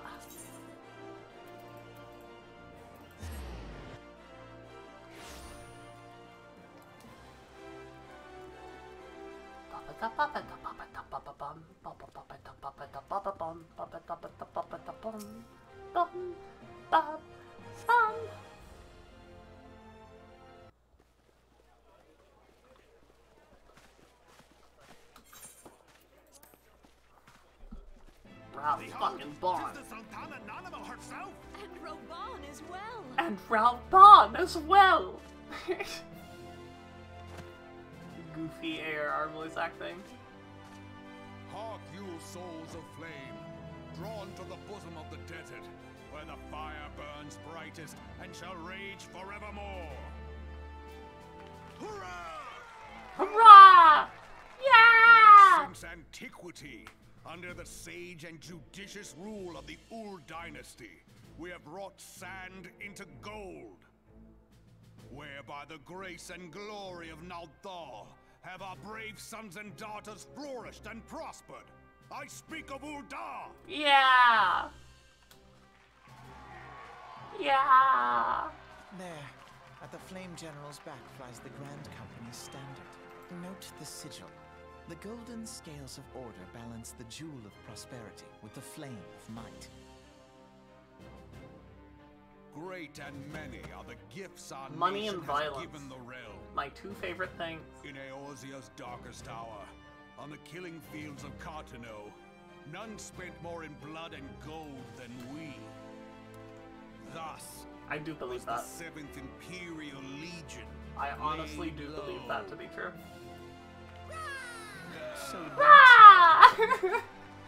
Ralph fucking Bond. And Raubahn as well. And Raubahn as well. Goofy ARR voice acting. Hark you, souls of flame, drawn to the bosom of the desert, where the fire burns brightest and shall rage forevermore. Hurrah! Hurrah! Yeah! Since antiquity, under the sage and judicious rule of the Ul dynasty, we have wrought sand into gold. Where by the grace and glory of Nal'thal have our brave sons and daughters flourished and prospered. I speak of Ul'dah! Yeah! Yeah! There, at the Flame General's back flies the Grand Company's standard. Note the sigil. The golden scales of order balance the jewel of prosperity with the flame of might. Great and many are the gifts our Money nation and has violence. given the realm. My two favorite things. In Eorzea's darkest hour, on the killing fields of Carteneau, none spent more in blood and gold than we. Thus, I do believe was that. the 7th Imperial Legion. I honestly laid do low. believe that to be true. So Ah!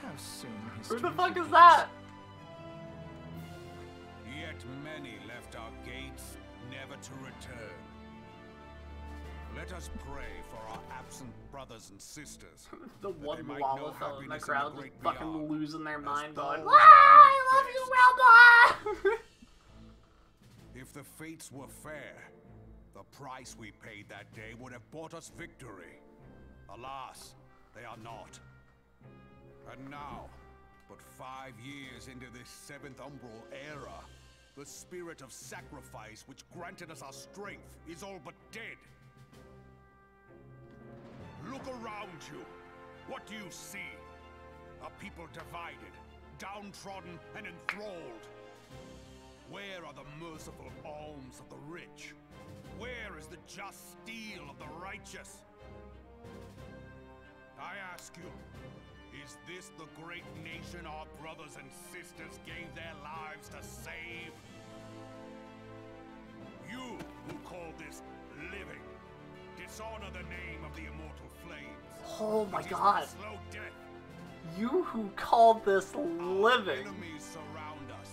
how soon Who the history fuck is repeats. that? Yet many left our gates, never to return. Let us pray for our absent brothers and sisters. The that they one might lava know fellow in the happiness crowd just great fucking beyond, losing their as mind going, those "Ah, I love you, Raubahn!" If the fates were fair, the price we paid that day would have bought us victory. Alas, they are not. And now, but 5 years into this 7th Umbral era, the spirit of sacrifice which granted us our strength is all but dead. Look around you. What do you see? A people divided, downtrodden, and enthralled. Where are the merciful alms of the rich? Where is the just steel of the righteous? I ask you, is this the great nation our brothers and sisters gave their lives to save? You who call this living, dishonor the name of the immortal flames. Oh my It is god. the slow death. You who call this living. Enemies surround us.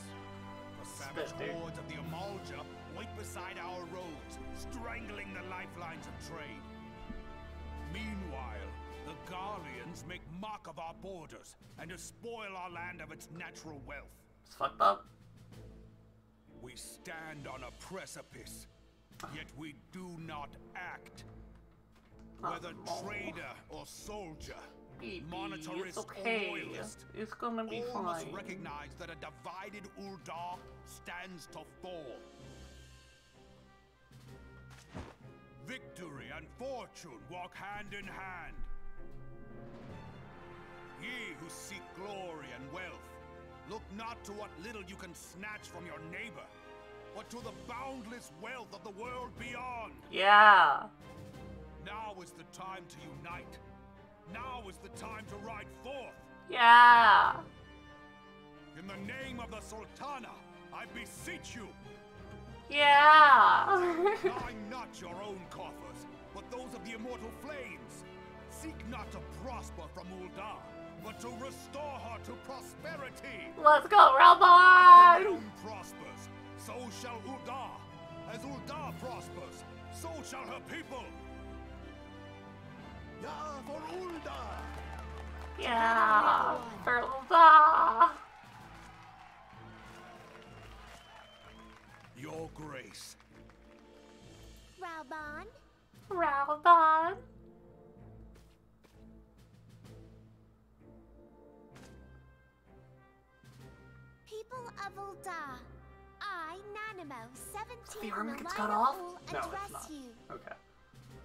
The savage Spit, hordes of the Amalja wait beside our roads, strangling the lifelines of trade. Meanwhile, the Garleans make mock of our borders and despoil our land of its natural wealth. It's fucked up. We stand on a precipice, yet we do not act. Whether trader or soldier, monetarist it's okay. or royalist, It's gonna be all must fine. recognize that a divided Uldar stands to fall. Victory and fortune walk hand in hand. Ye who seek glory and wealth, look not to what little you can snatch from your neighbor, but to the boundless wealth of the world beyond. Yeah. Now is the time to unite. Now is the time to ride forth. Yeah. In the name of the Sultana, I beseech you. Yeah. Line not your own coffers, but those of the immortal flames. Seek not to prosper from Uldar, but to restore her to prosperity. Let's go, As the Ramon! realm prospers, so shall Uldar. As Uldar prospers, so shall her people. Yeah, for Uldar! Yeah. Ferda. Your grace. Raubon, Ramon. people of Uldar, I, Nanimo, 17 The arm and gets the cut Lion off? of Ul, No, it's address not. you. Okay.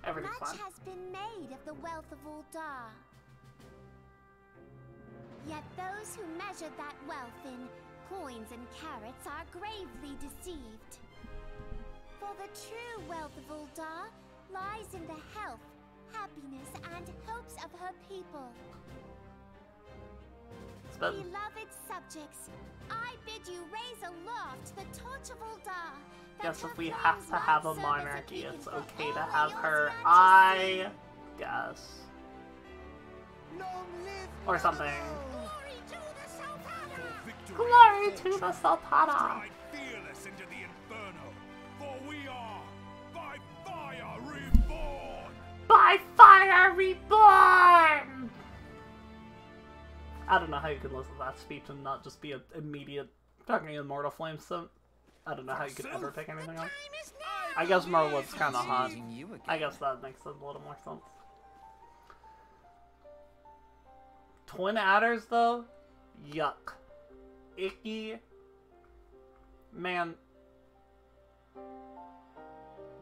Everything's Much fine. has been made of the wealth of Uldar. Yet those who measure that wealth in coins and carats are gravely deceived. For the true wealth of Uldar lies in the health, happiness, and hopes of her people. But Beloved subjects, I bid you raise aloft the torch of Uldar. that guess her if we flames have to might have a serve as monarchy, beacon it's for okay to all have yours her. majesty. I guess. Long live Or something. Glory to the Sultana! Victory Glory and to fortune. the Sultana. Stride fearless into the inferno, for we are by fire reborn. By fire reborn! I don't know how you can listen to that speech and not just be an immediate fucking Immortal Flame simp. I don't know how you could ever pick anything else. I guess Merwood's kind of hot. Seeing you again. I guess that makes a little more sense. Twin adders, though? Yuck. Icky. Man.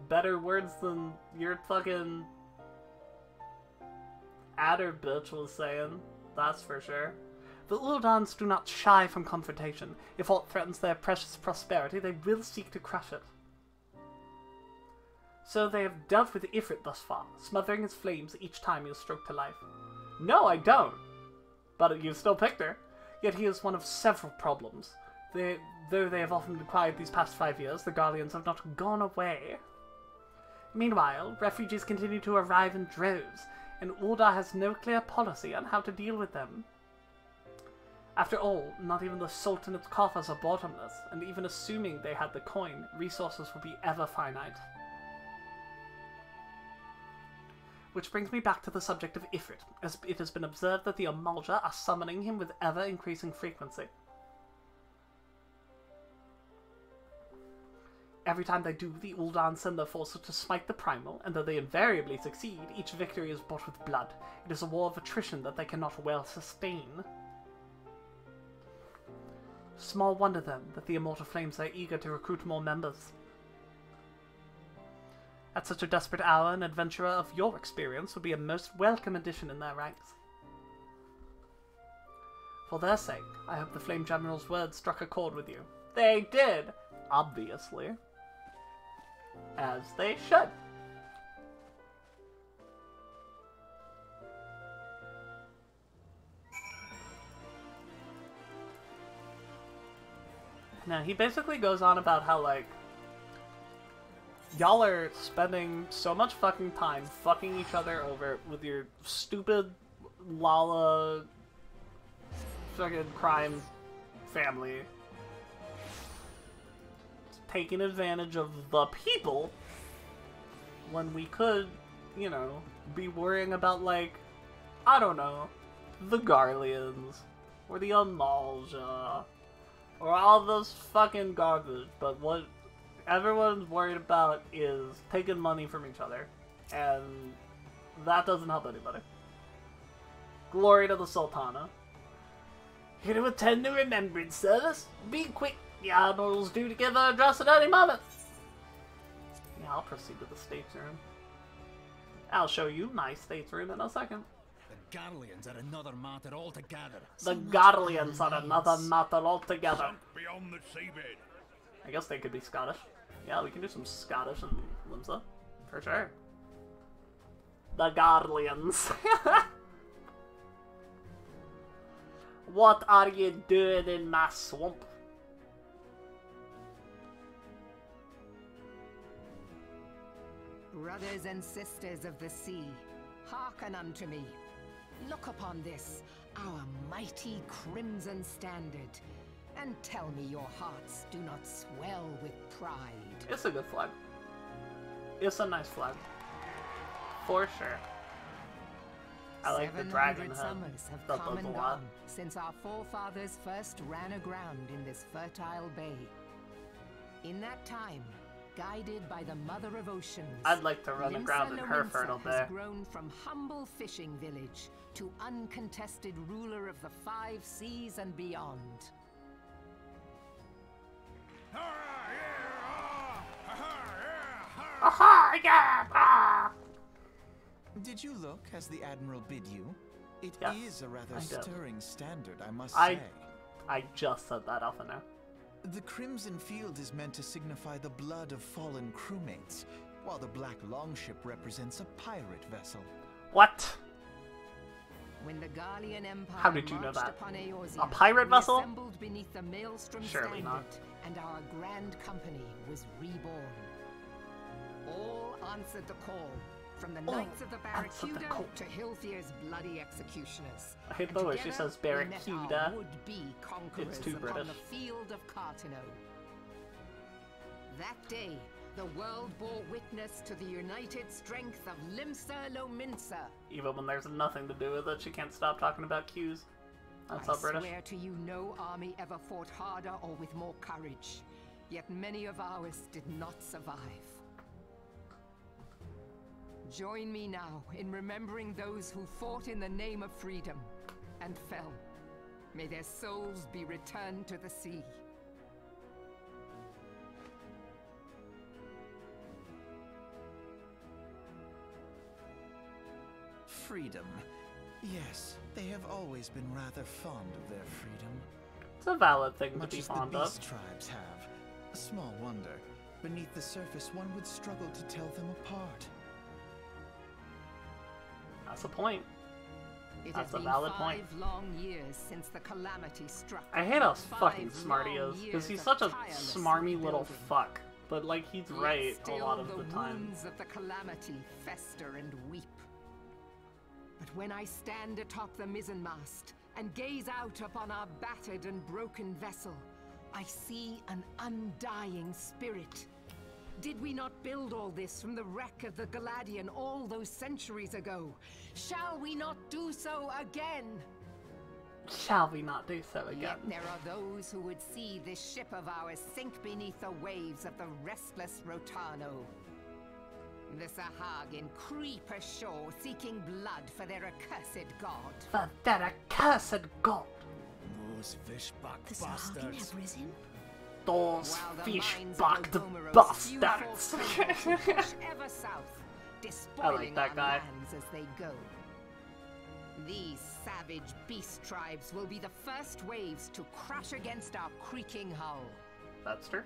Better words than your fucking adder bitch was saying. That's for sure. The Uldans do not shy from confrontation. If aught threatens their precious prosperity, they will seek to crush it. So they have dealt with Ifrit thus far, smothering his flames each time he is stroked to life. No, I don't. But you still picked her. Yet he is one of several problems. Though they have often been quiet these past 5 years, the Guardians have not gone away. Meanwhile, refugees continue to arrive in droves, and Uldar has no clear policy on how to deal with them. After all, not even the Sultanate's coffers are bottomless, and even assuming they had the coin, resources would be ever finite. Which brings me back to the subject of Ifrit, as it has been observed that the Amalja are summoning him with ever-increasing frequency. Every time they do, the Uldan send their forces to smite the Primal, and though they invariably succeed, each victory is bought with blood. It is a war of attrition that they cannot well sustain. Small wonder, then, that the Immortal Flames are eager to recruit more members. At such a desperate hour, an adventurer of your experience would be a most welcome addition in their ranks. For their sake, I hope the Flame General's words struck a chord with you. They did! Obviously. As they should. Now, he basically goes on about how, like, y'all are spending so much fucking time fucking each other over with your stupid Lala fucking crime family. Taking advantage of the people when we could, you know, be worrying about, like, I don't know, the Garleans or the Amalja or all those fucking garbage, but what everyone's worried about is taking money from each other, and that doesn't help anybody. Glory to the Sultana. Here to attend the remembrance service. Be quick, the admirals due to give their address at any moment. Yeah, I'll proceed to the stateroom. I'll show you my stateroom in a second. The Garleans are another matter altogether. The Garleans are another matter altogether. Beyond the seabed. I guess they could be Scottish. Yeah, we can do some Scottish and Limsa. For sure. The Garleans. What are you doing in my swamp? Brothers and sisters of the sea, hearken unto me. Look upon this, our mighty crimson standard, and tell me your hearts do not swell with pride. It's a good flag. It's a nice flag. For sure. I like the dragon head. Summers have That come does a and lot. gone since our forefathers first ran aground in this fertile bay. In that time, guided by the Mother of Oceans, I'd like to run aground in her Limsa fertile has bay. grown from humble fishing village to uncontested ruler of the 5 seas and beyond. Aha! Yeah! Ah! Did you look as the Admiral bid you? It Yes, is a rather I did. stirring standard, I must I say. just said that off and now. The Crimson Field is meant to signify the blood of fallen crewmates, while the Black Longship represents a pirate vessel. What? When the Garlean Empire How did you know marched that? upon Eorzea, A pirate we vessel? assembled beneath the Maelstrom Surely standard, not. and our grand company was reborn. All answered the call, from the All Knights of the answered the Barracuda call. to Hilfier's bloody executioners. I hate And the way she together, says we met Barracuda. our would-be conquerors too upon British. the field of Cartano. That day, the world bore witness to the united strength of Limsa Lominsa. Even when there's nothing to do with it, she can't stop talking about Q's. That's I so British. swear to you, no army ever fought harder or with more courage. Yet many of ours did not survive. Join me now in remembering those who fought in the name of freedom and fell. May their souls be returned to the sea. Freedom. Yes, they have always been rather fond of their freedom. It's a valid thing to Much be as the fond beast of. tribes have. Small wonder. Beneath the surface, one would struggle to tell them apart. That's a point. It That's has a been valid 5 point. long years since the calamity struck. I hate how 5 fucking smart he long is, because he's years such of a tireless smarmy little rebuilding. fuck. But, like, he's Yet right a still lot of the the time. wounds of the calamity fester and weep. But when I stand atop the mizzenmast and gaze out upon our battered and broken vessel, I see an undying spirit. Did we not build all this from the wreck of the Galadian all those centuries ago? Shall we not do so again? Shall we not do so again? Yet there are those who would see this ship of ours sink beneath the waves of the restless Rotano. The Sahagin creep ashore seeking blood for their accursed god. For their accursed god. Those fish-backed The Sahagin bastards. have risen? Those While the fish-backed minds of the bastards. ever south, despoiling that our guy. lands as they go. These savage beast tribes will be the first waves to crash against our creaking hull. That's true.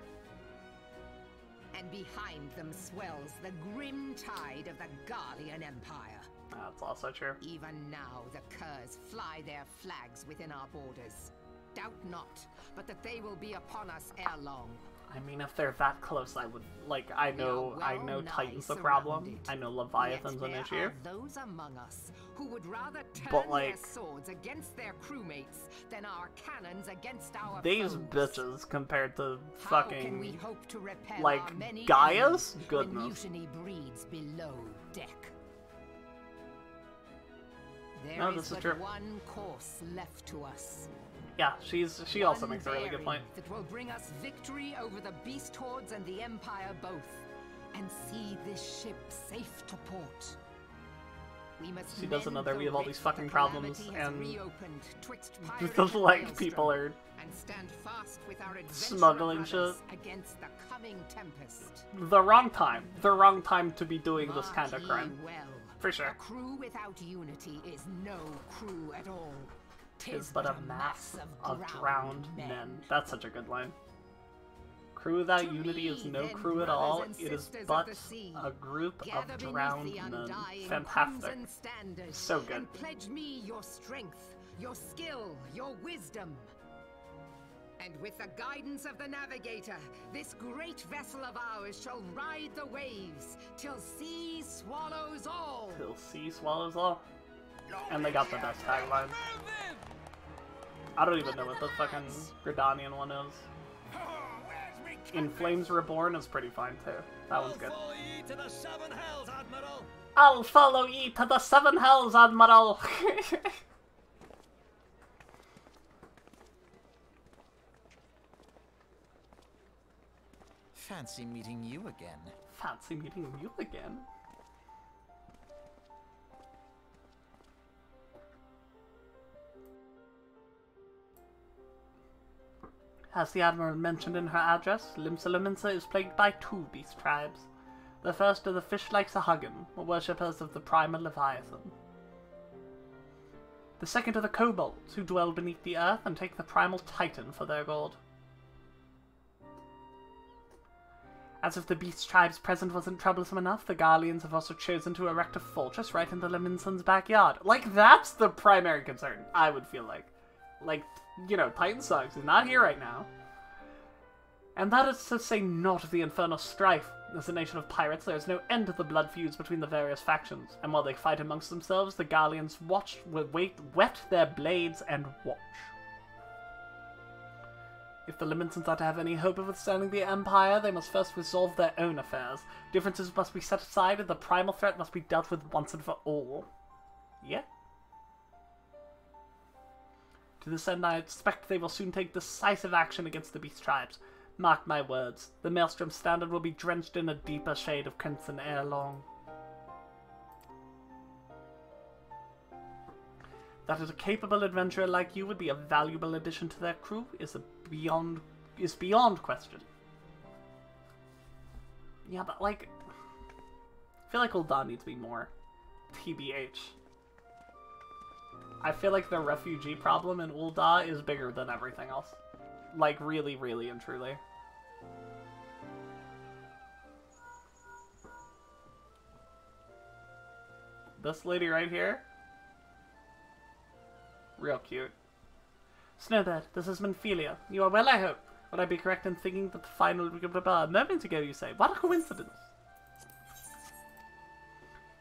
And behind them swells the grim tide of the Garlean Empire. That's also true. Even now, the Curs fly their flags within our borders. Doubt not, but that they will be upon us ere long. I mean, if they're that close, I would, like, I know well Titan's the nigh problem. surrounded. I know Leviathan's Yet an there issue. are those among us who would rather turn But, like, their swords against their crewmates than our cannons against our These foes. bitches compared to How can we fucking, hope to repel like, our many Gaia's? enemies when Goodness. mutiny breeds below deck? There No, is this is but true. one course left to us. Yeah, she also One makes a really good point. bearing that will bring us victory over the beast hordes and the Empire both, and see this ship safe to port. We must She does mend another, the we have all rift these fucking the problems, Calamity has and reopened twixt pirate because, and like, maelstrom, people are and stand fast with our smuggling adventurer shit. brothers against the coming tempest. The wrong time. The wrong time to be doing this kind of Mark ye crime. well. For sure. A crew without unity is no crew at all. Is but a mass of drowned men. That's such a good line. Crew without unity is no crew at all. It is but a group Gather of beneath drowned the men. undying Fantastic. crimson standard, So good. And pledge me your strength, your skill, your wisdom. And with the guidance of the navigator, this great vessel of ours shall ride the waves till sea swallows all. Till sea swallows all. And they got the best tagline. I don't even know what the fucking Gridanian one is. In Flames Reborn is pretty fine too. That one's good. I'll follow ye to the seven hells, Admiral! Fancy meeting you again. Fancy meeting you again? As the Admiral mentioned in her address, Limsa Lominsa is plagued by two beast tribes. The first are the fish-like Sahagin, worshippers of the primal Leviathan. The second are the kobolds, who dwell beneath the earth and take the primal Titan for their god. As if the beast tribes present wasn't troublesome enough, the Garleans have also chosen to erect a fortress right in the Lominsans' backyard. Like, that's the primary concern, I would feel like. Like, you know, Titan sucks. He's not here right now. And that is to say not of the infernal strife. As a nation of pirates, there is no end to the blood feuds between the various factions, and while they fight amongst themselves, the Garleans whet their blades and watch. If the Liminsans are to have any hope of withstanding the Empire, they must first resolve their own affairs. Differences must be set aside, and the primal threat must be dealt with once and for all. Yeah? To this end, I expect they will soon take decisive action against the beast tribes. Mark my words, the Maelstrom Standard will be drenched in a deeper shade of crimson ere long. That a capable adventurer like you would be a valuable addition to their crew is beyond question. Yeah, but like, I feel like Ul'dah needs to be more TBH. I feel like the refugee problem in Ul'dah is bigger than everything else. Like, really, really and truly. This lady right here? Real cute. Snowbird, this is Minfilia. You are well, I hope. Would I be correct in thinking that the final... A moment ago, you say. What a coincidence.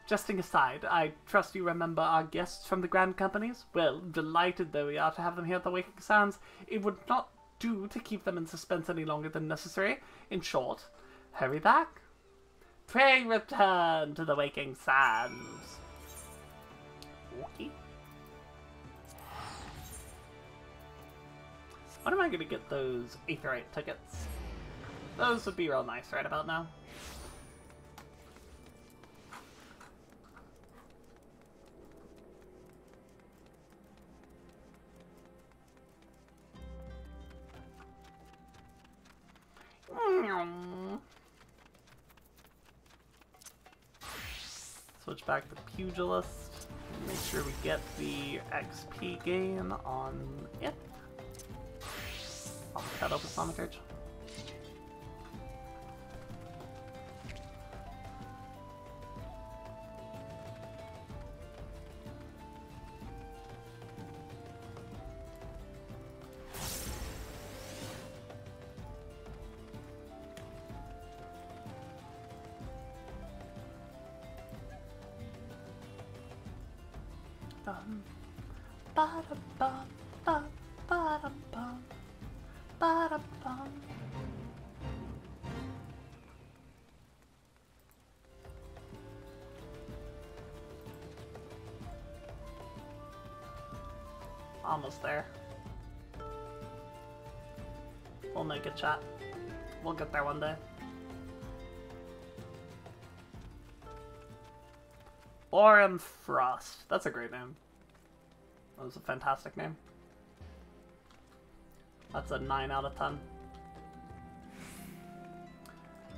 Jesting aside, I trust you remember our guests from the Grand Companies? Well, delighted though we are to have them here at the Waking Sands, it would not do to keep them in suspense any longer than necessary. In short, hurry back. Pray return to the Waking Sands. Okay. When am I gonna get those Aetheryte tickets? Those would be real nice right about now. Switch back to Pugilist. Make sure we get the XP gain on it. I'll cut up with Thaumaturge. Almost there. We'll make it, chat. We'll get there one day. Orem Frost. That's a great name. That was a fantastic name. That's a 9 out of 10.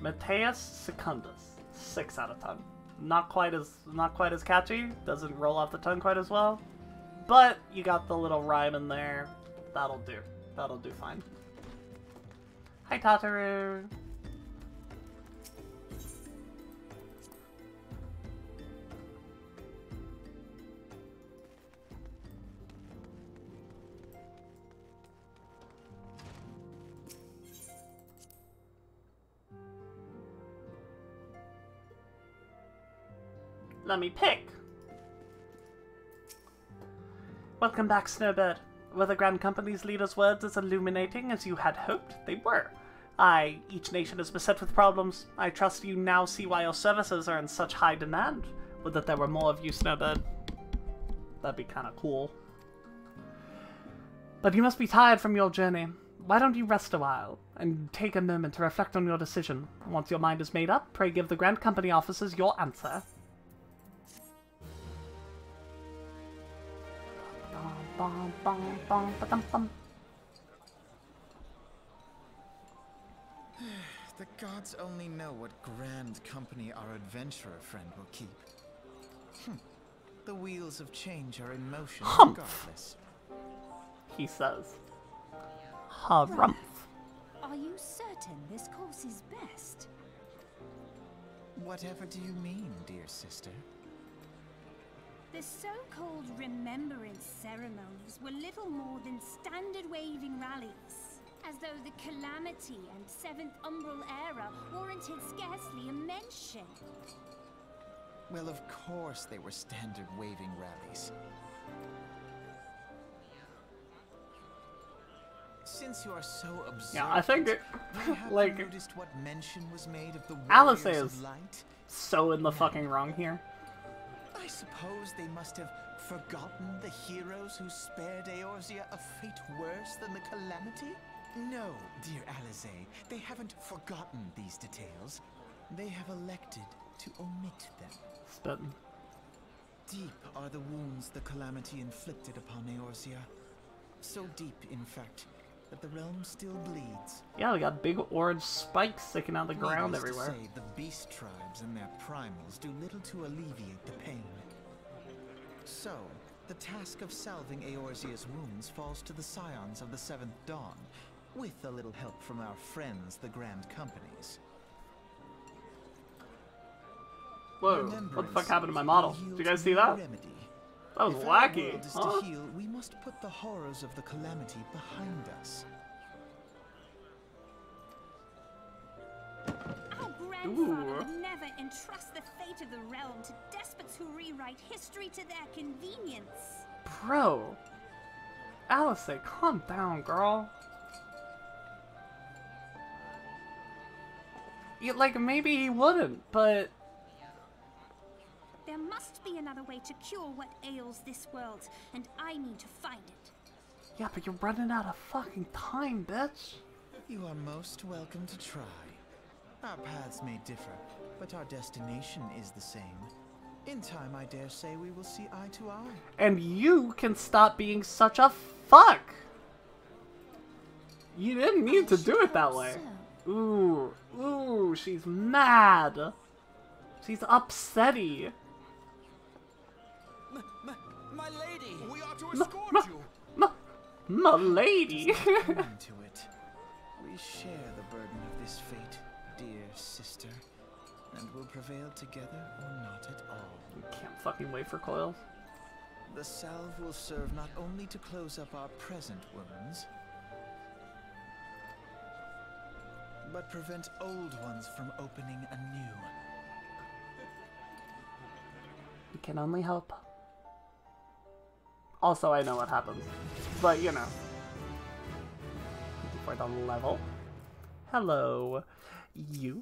Mateus Secundus. 6 out of 10. Not quite as catchy. Doesn't roll off the tongue quite as well. But you got the little rhyme in there. That'll do. That'll do fine. Hi, Tataru. Let me pick. Welcome back, Snowbird. Were the Grand Company's leader's words as illuminating as you had hoped? They were. Aye, each nation is beset with problems. I trust you now see why your services are in such high demand. Would that there were more of you, Snowbird. That'd be kind of cool. But you must be tired from your journey. Why don't you rest a while, and take a moment to reflect on your decision? Once your mind is made up, pray give the Grand Company officers your answer. The gods only know what grand company our adventurer friend will keep. The wheels of change are in motion regardless. He says. Harumph. Are you certain this course is best? Whatever do you mean, dear sister? The so-called remembrance ceremonies were little more than standard waving rallies, as though the Calamity and Seventh Umbral era warranted scarcely a mention. Well, of course they were standard waving rallies. Since you are so observant, yeah, I think it, like, noticed what mention was made of the Alice Warriors is of Light? so in the fucking wrong here. I suppose they must have forgotten the heroes who spared Eorzea a fate worse than the Calamity? No, dear Alice, they haven't forgotten these details. They have elected to omit them. Spittin'. Deep are the wounds the Calamity inflicted upon Eorzea. So deep, in fact, that the realm still bleeds. Yeah, we got big orange spikes sticking out the ground everywhere. To say, the beast tribes and their primals do little to alleviate the pain. So, the task of salving Eorzea's wounds falls to the scions of the Seventh Dawn, with a little help from our friends, the Grand Companies. Whoa, what the fuck happened to my model? Did you guys see that? That was wacky. If our world is to heal, we must put the horrors of the Calamity behind us. Our grandfather would never entrust the fate of the realm to despots who rewrite history to their convenience. Bro. Alice, calm down, girl. Yeah, like, maybe he wouldn't, but... There must be another way to cure what ails this world, and I need to find it. Yeah, but you're running out of fucking time, bitch. You are most welcome to try. Our paths may differ, but our destination is the same. In time, I dare say we will see eye to eye. And you can stop being such a fuck. You didn't need to do it that way. Ooh, ooh, she's mad. She's upsetty. My lady! We are to escort you! My lady! Into it. We share the burden of this fate, dear sister, and will prevail together or not at all. You can't fucking wait for coils. The salve will serve not only to close up our present wounds, but prevent old ones from opening anew. We can only hope. Also, I know what happens, but you know. For the level. Hello, you.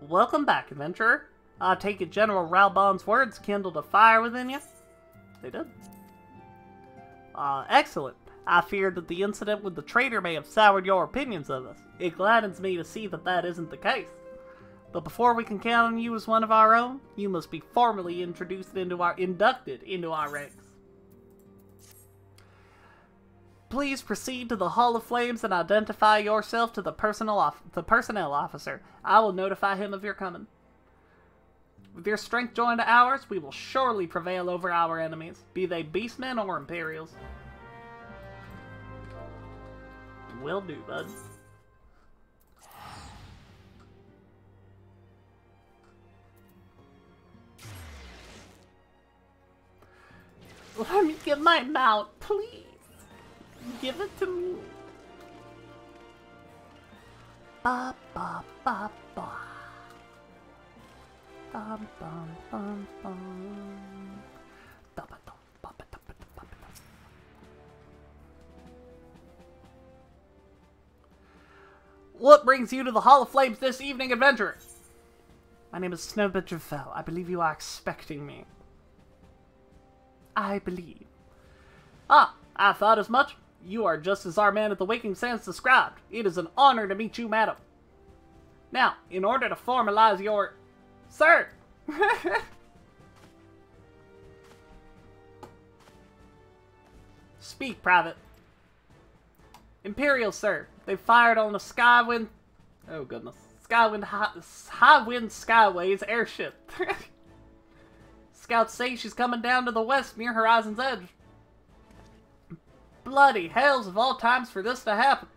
Welcome back, adventurer. I take it General Ralbon's words kindled a fire within you? They did. Excellent. I feared that the incident with the traitor may have soured your opinions of us. It gladdens me to see that that isn't the case. But before we can count on you as one of our own, you must be formally inducted into our ranks. Please proceed to the Hall of Flames and identify yourself to the personnel officer. I will notify him of your coming. With your strength joined to ours, we will surely prevail over our enemies, be they beastmen or Imperials. Will do, bud. Let me get my mount, please. Give it to me. Ba ba ba ba. Bum bum bum bum. Da ba dum ba ba da ba da ba da. What brings you to the Hall of Flames this evening, adventurer? My name is Snowbit Javell. I believe you are expecting me. I believe. Ah, I thought as much. You are just as our man at the Waking Sands described. It is an honor to meet you, madam. Now, in order to formalize your... Sir! Speak, Private. Imperial, sir. They fired on the Skywind... Oh, goodness. Highwind Skyways airship. Scouts say she's coming down to the west near Horizon's Edge. Bloody hells of all times for this to happen.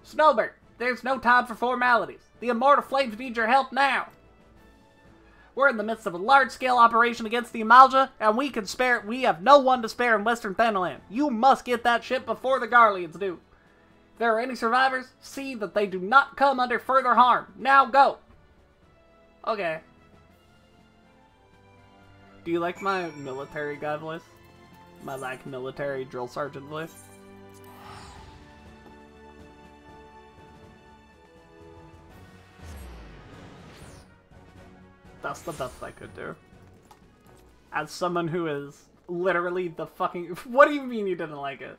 Snowbird, there's no time for formalities. The Immortal Flames need your help now. We're in the midst of a large-scale operation against the Amalja, and we have no one to spare in Western Thanalan. You must get that ship before the Garleans do. If there are any survivors, see that they do not come under further harm. Now go. Okay. Do you like my military guy voice? My, like, military drill sergeant voice? That's the best I could do. As someone who is literally the fucking... What do you mean you didn't like it?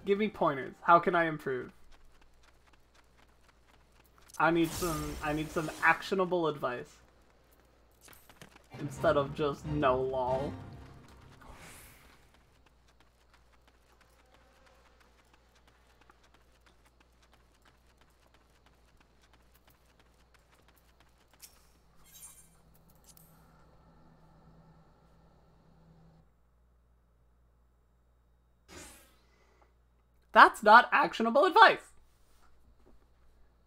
Give me pointers. How can I improve? I need some actionable advice. Instead of just no lol. That's not actionable advice.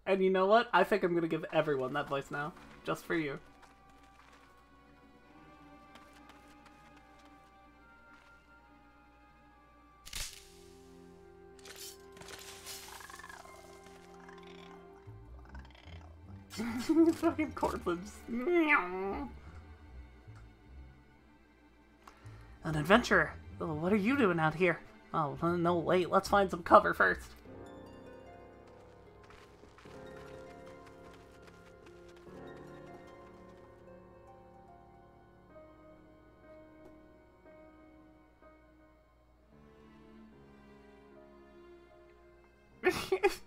And you know what? I think I'm gonna give everyone that voice now. Just for you. Fucking corpses. An adventurer. Oh, what are you doing out here? Oh, no, wait. Let's find some cover first.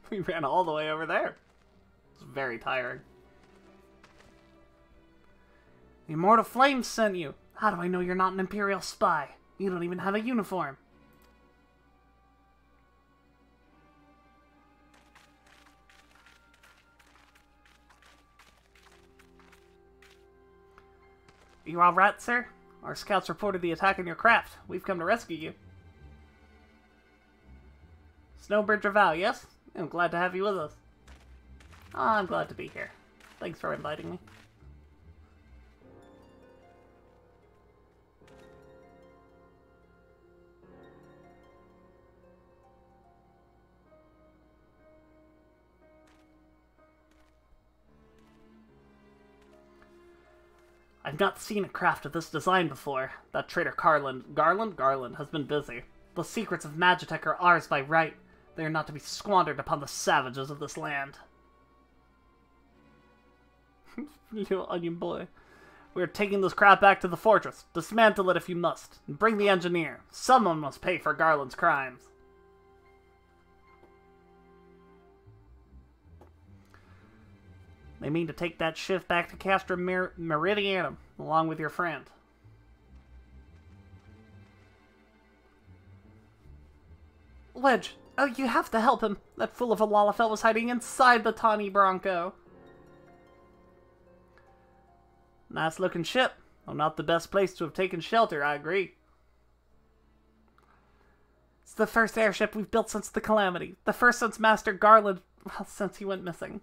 We ran all the way over there. It was very tiring. The Immortal Flames sent you. How do I know you're not an Imperial spy? You don't even have a uniform. You all right, sir? Our scouts reported the attack on your craft. We've come to rescue you. Snowbird Draval, yes? I'm glad to have you with us. Oh, I'm glad to be here. Thanks for inviting me. I've not seen a craft of this design before. That traitor Garland has been busy. The secrets of Magitech are ours by right. They are not to be squandered upon the savages of this land. Little onion boy. We are taking this craft back to the fortress. Dismantle it if you must. And bring the engineer. Someone must pay for Garland's crimes. They mean to take that ship back to Castra Meridianum, along with your friend. Wedge, oh, you have to help him. That fool of a Lalafell was hiding inside the tawny Bronco. Nice looking ship. Though not the best place to have taken shelter, I agree. It's the first airship we've built since the Calamity. The first since Master Garland, well, since he went missing.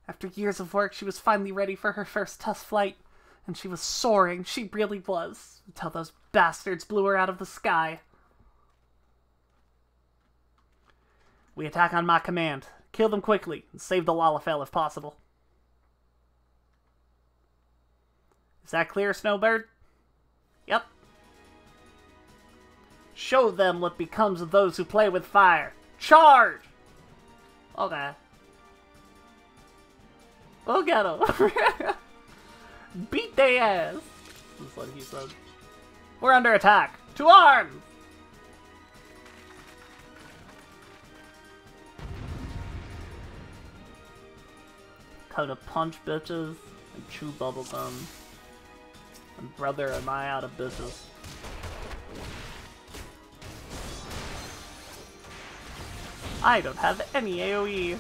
After years of work, she was finally ready for her first test flight. And she was soaring, she really was, until those bastards blew her out of the sky. We attack on my command. Kill them quickly, and save the Lalafell if possible. Is that clear, Snowbird? Yep. Show them what becomes of those who play with fire. Charge! Okay. We'll get them. Beat they ass. That's what he said. We're under attack. To arms! How to punch bitches and chew bubblegum. And brother, am I out of business. I don't have any AoE.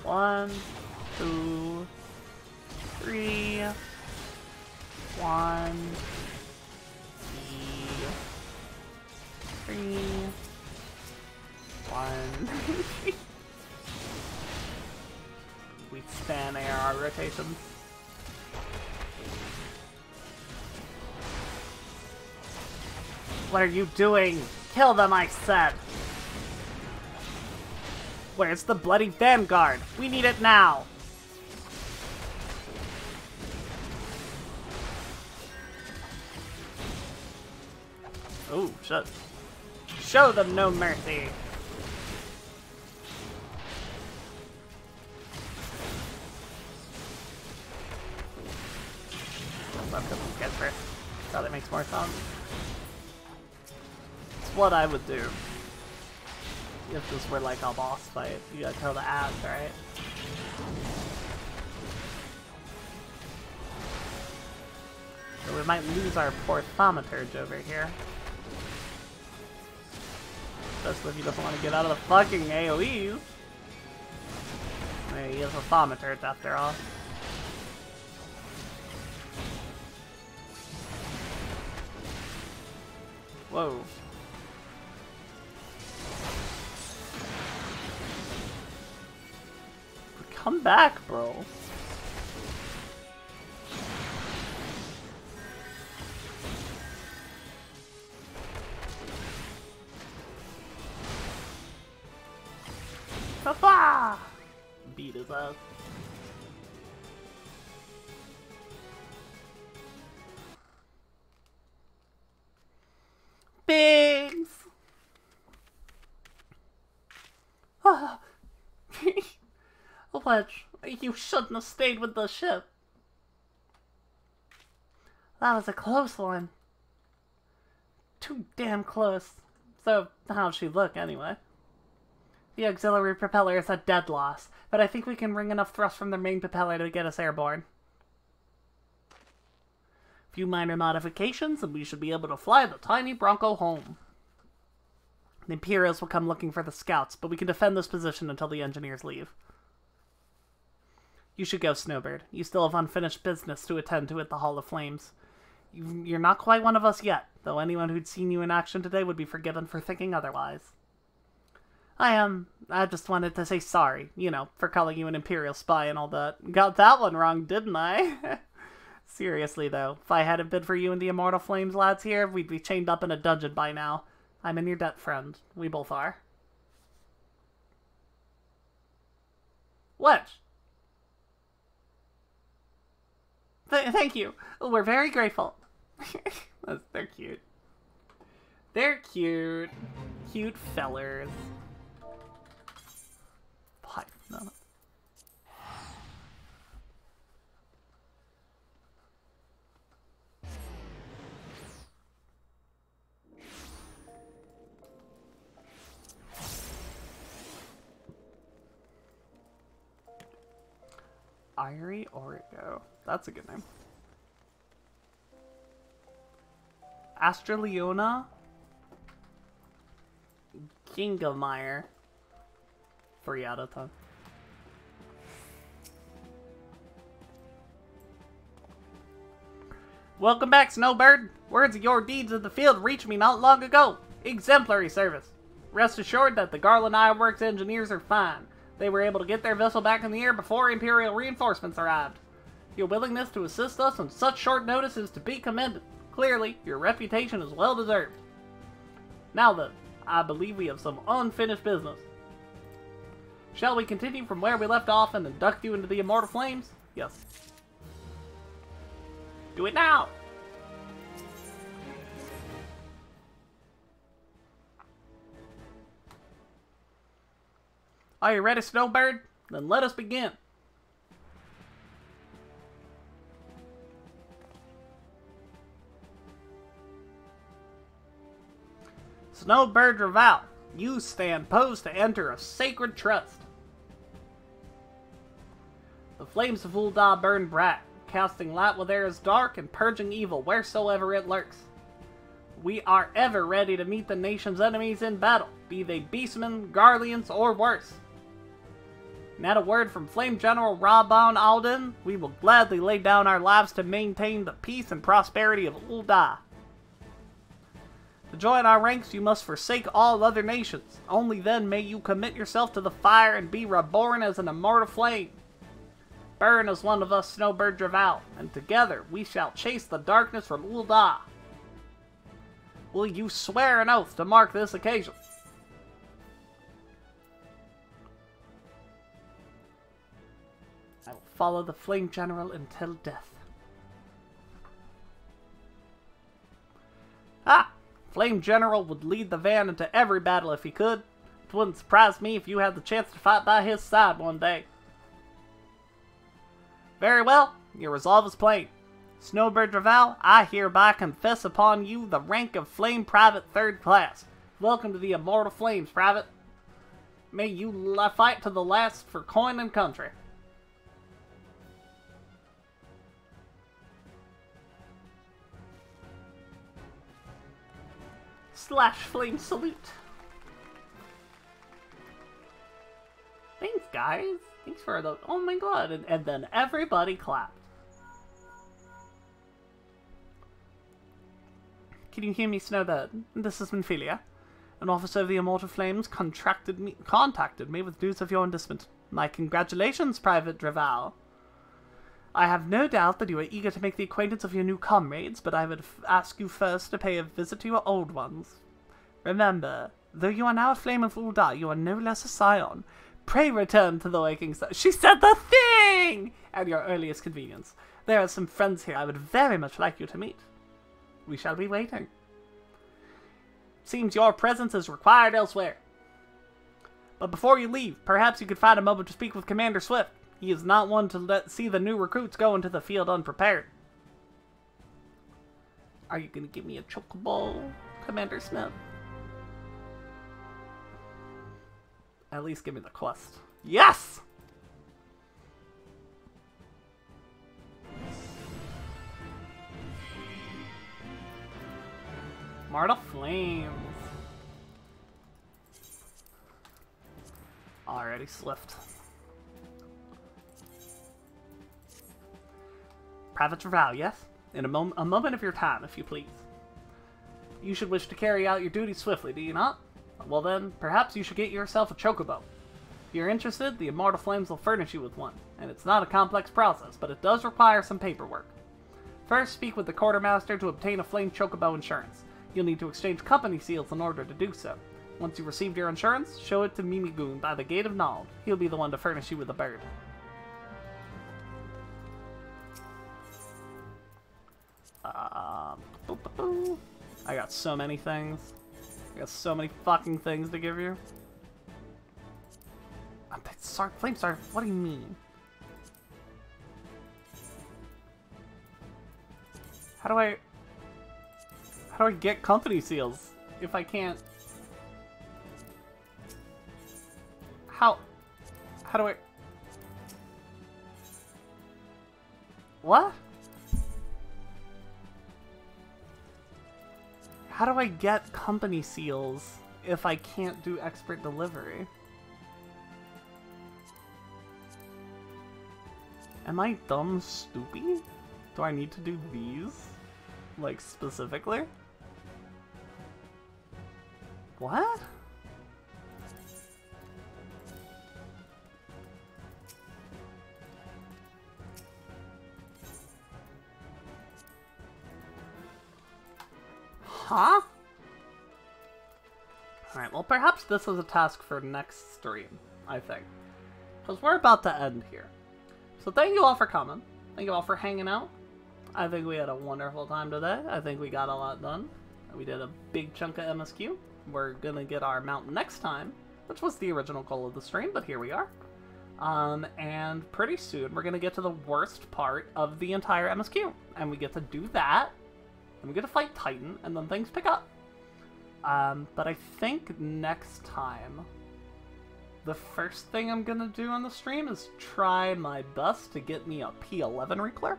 One, two, three. One, three. One. We span AR rotations. What are you doing? Kill them, I said! Where's the bloody Vanguard? We need it now! Oh, shit. Show them no mercy! Let's go get first. That makes more sense. It's what I would do. If this were like a boss fight, you gotta kill the ass, right? So we might lose our poor Thaumaturge over here. Especially if he doesn't want to get out of the fucking AoEs. He is a Thaumaturge after all. Whoa. Come back, bro. Ha-ha! Beat his ass. Biggs! Wedge, you shouldn't have stayed with the ship. That was a close one. Too damn close. So, how'd she look, anyway? The auxiliary propeller is a dead loss, but I think we can wring enough thrust from the main propeller to get us airborne. Few minor modifications, and we should be able to fly the tiny Bronco home. The Imperials will come looking for the scouts, but we can defend this position until the engineers leave. You should go, Snowbird. You still have unfinished business to attend to at the Hall of Flames. You're not quite one of us yet, though anyone who'd seen you in action today would be forgiven for thinking otherwise. I just wanted to say sorry, you know, for calling you an Imperial spy and all that. Got that one wrong, didn't I? Seriously, though, if I hadn't been for you and the Immortal Flames lads here, we'd be chained up in a dungeon by now. I'm in your debt, friend. We both are. Wedge! Thank you. We're very grateful. They're cute. They're cute. Cute fellers. 5 minutes. Irie Origo. That's a good name. Astraleona Gingameyer. 3 out of 10. Welcome back, Snowbird. Words of your deeds in the field reached me not long ago. Exemplary service. Rest assured that the Garland Ironworks engineers are fine. They were able to get their vessel back in the air before Imperial reinforcements arrived. Your willingness to assist us on such short notice is to be commended. Clearly, your reputation is well deserved. Now then, I believe we have some unfinished business. Shall we continue from where we left off and induct you into the Immortal Flames? Yes. Do it now! Are you ready, Snowbird? Then let us begin. Snowbird Raval, you stand posed to enter a sacred trust. The flames of Ul'dah burn bright, casting light where there is dark and purging evil wheresoever it lurks. We are ever ready to meet the nation's enemies in battle, be they beastmen, Garleans, or worse. And at a word from Flame General Rabban Alden, we will gladly lay down our lives to maintain the peace and prosperity of Ul'dah. To join our ranks, you must forsake all other nations. Only then may you commit yourself to the fire and be reborn as an immortal flame. Burn as one of us, Snowbird Raval, and together we shall chase the darkness from Ul'dah. Will you swear an oath to mark this occasion? I will follow the Flame General until death. Ah! Flame General would lead the van into every battle if he could. It wouldn't surprise me if you had the chance to fight by his side one day. Very well, your resolve is plain. Snowbird Raval, I hereby confess upon you the rank of Flame Private 3rd Class. Welcome to the Immortal Flames, Private. May you fight to the last for coin and country. Slash flame salute. Thanks, guys. Thanks for the... Oh my god. And then everybody clapped. Can you hear me, Snowbird? This is Minfilia. An officer of the Immortal Flames contacted me with news of your enlistment. My congratulations, Private Raval. I have no doubt that you are eager to make the acquaintance of your new comrades, but I would ask you first to pay a visit to your old ones. Remember, though you are now a Flame of Ul'dah, you are no less a Scion. Pray return to the waking sun. She said the thing! At your earliest convenience. There are some friends here I would very much like you to meet. We shall be waiting. Seems your presence is required elsewhere. But before you leave, perhaps you could find a moment to speak with Commander Swift. He is not one to see the new recruits go into the field unprepared. Are you gonna give me a chocobo, Commander Smith? At least give me the quest. Yes! Marta Flames. Alrighty, Swift. Private Travail, yes? In a moment of your time, if you please. You should wish to carry out your duties swiftly, do you not? Well then, perhaps you should get yourself a chocobo. If you're interested, the Immortal Flames will furnish you with one, and it's not a complex process, but it does require some paperwork. First, speak with the quartermaster to obtain a flame chocobo insurance. You'll need to exchange company seals in order to do so. Once you've received your insurance, show it to Mimigoon by the Gate of Nald. He'll be the one to furnish you with a bird. I got so many things. I got so many fucking things to give you. Sorry, Flame Star, what do you mean? How do I get company seals if I can't? How do I? What? How do I get company seals if I can't do expert delivery? Am I dumb stupid? Do I need to do these? Like, specifically? What? Huh? Alright, well perhaps this is a task for next stream, I think. Because we're about to end here. So thank you all for coming. Thank you all for hanging out. I think we had a wonderful time today. I think we got a lot done. We did a big chunk of MSQ. We're gonna get our mount next time, which was the original goal of the stream, but here we are. And pretty soon we're gonna get to the worst part of the entire MSQ. And we get to do that. And we get to fight Titan, and then things pick up. But I think next time, the first thing I'm gonna do on the stream is try my best to get me a P11 reclear.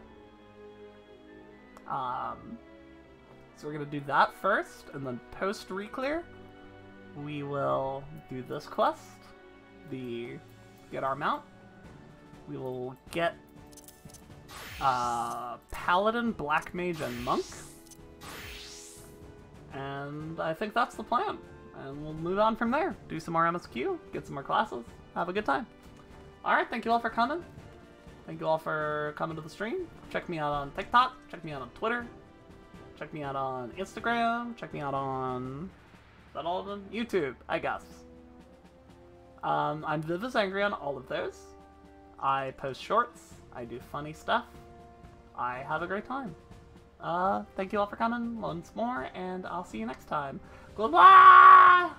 So we're gonna do that first, and then post reclear, we will do this quest, get our mount. We will get Paladin, Black Mage, and Monk. And I think that's the plan. And we'll move on from there. Do some more MSQ, get some more classes, have a good time. Alright, thank you all for coming. Thank you all for coming to the stream. Check me out on TikTok, check me out on Twitter, check me out on Instagram, check me out on... Is that all of them? YouTube, I guess. I'm Viv is Angry on all of those. I post shorts, I do funny stuff. I have a great time. Thank you all for coming once more, and I'll see you next time. Goodbye!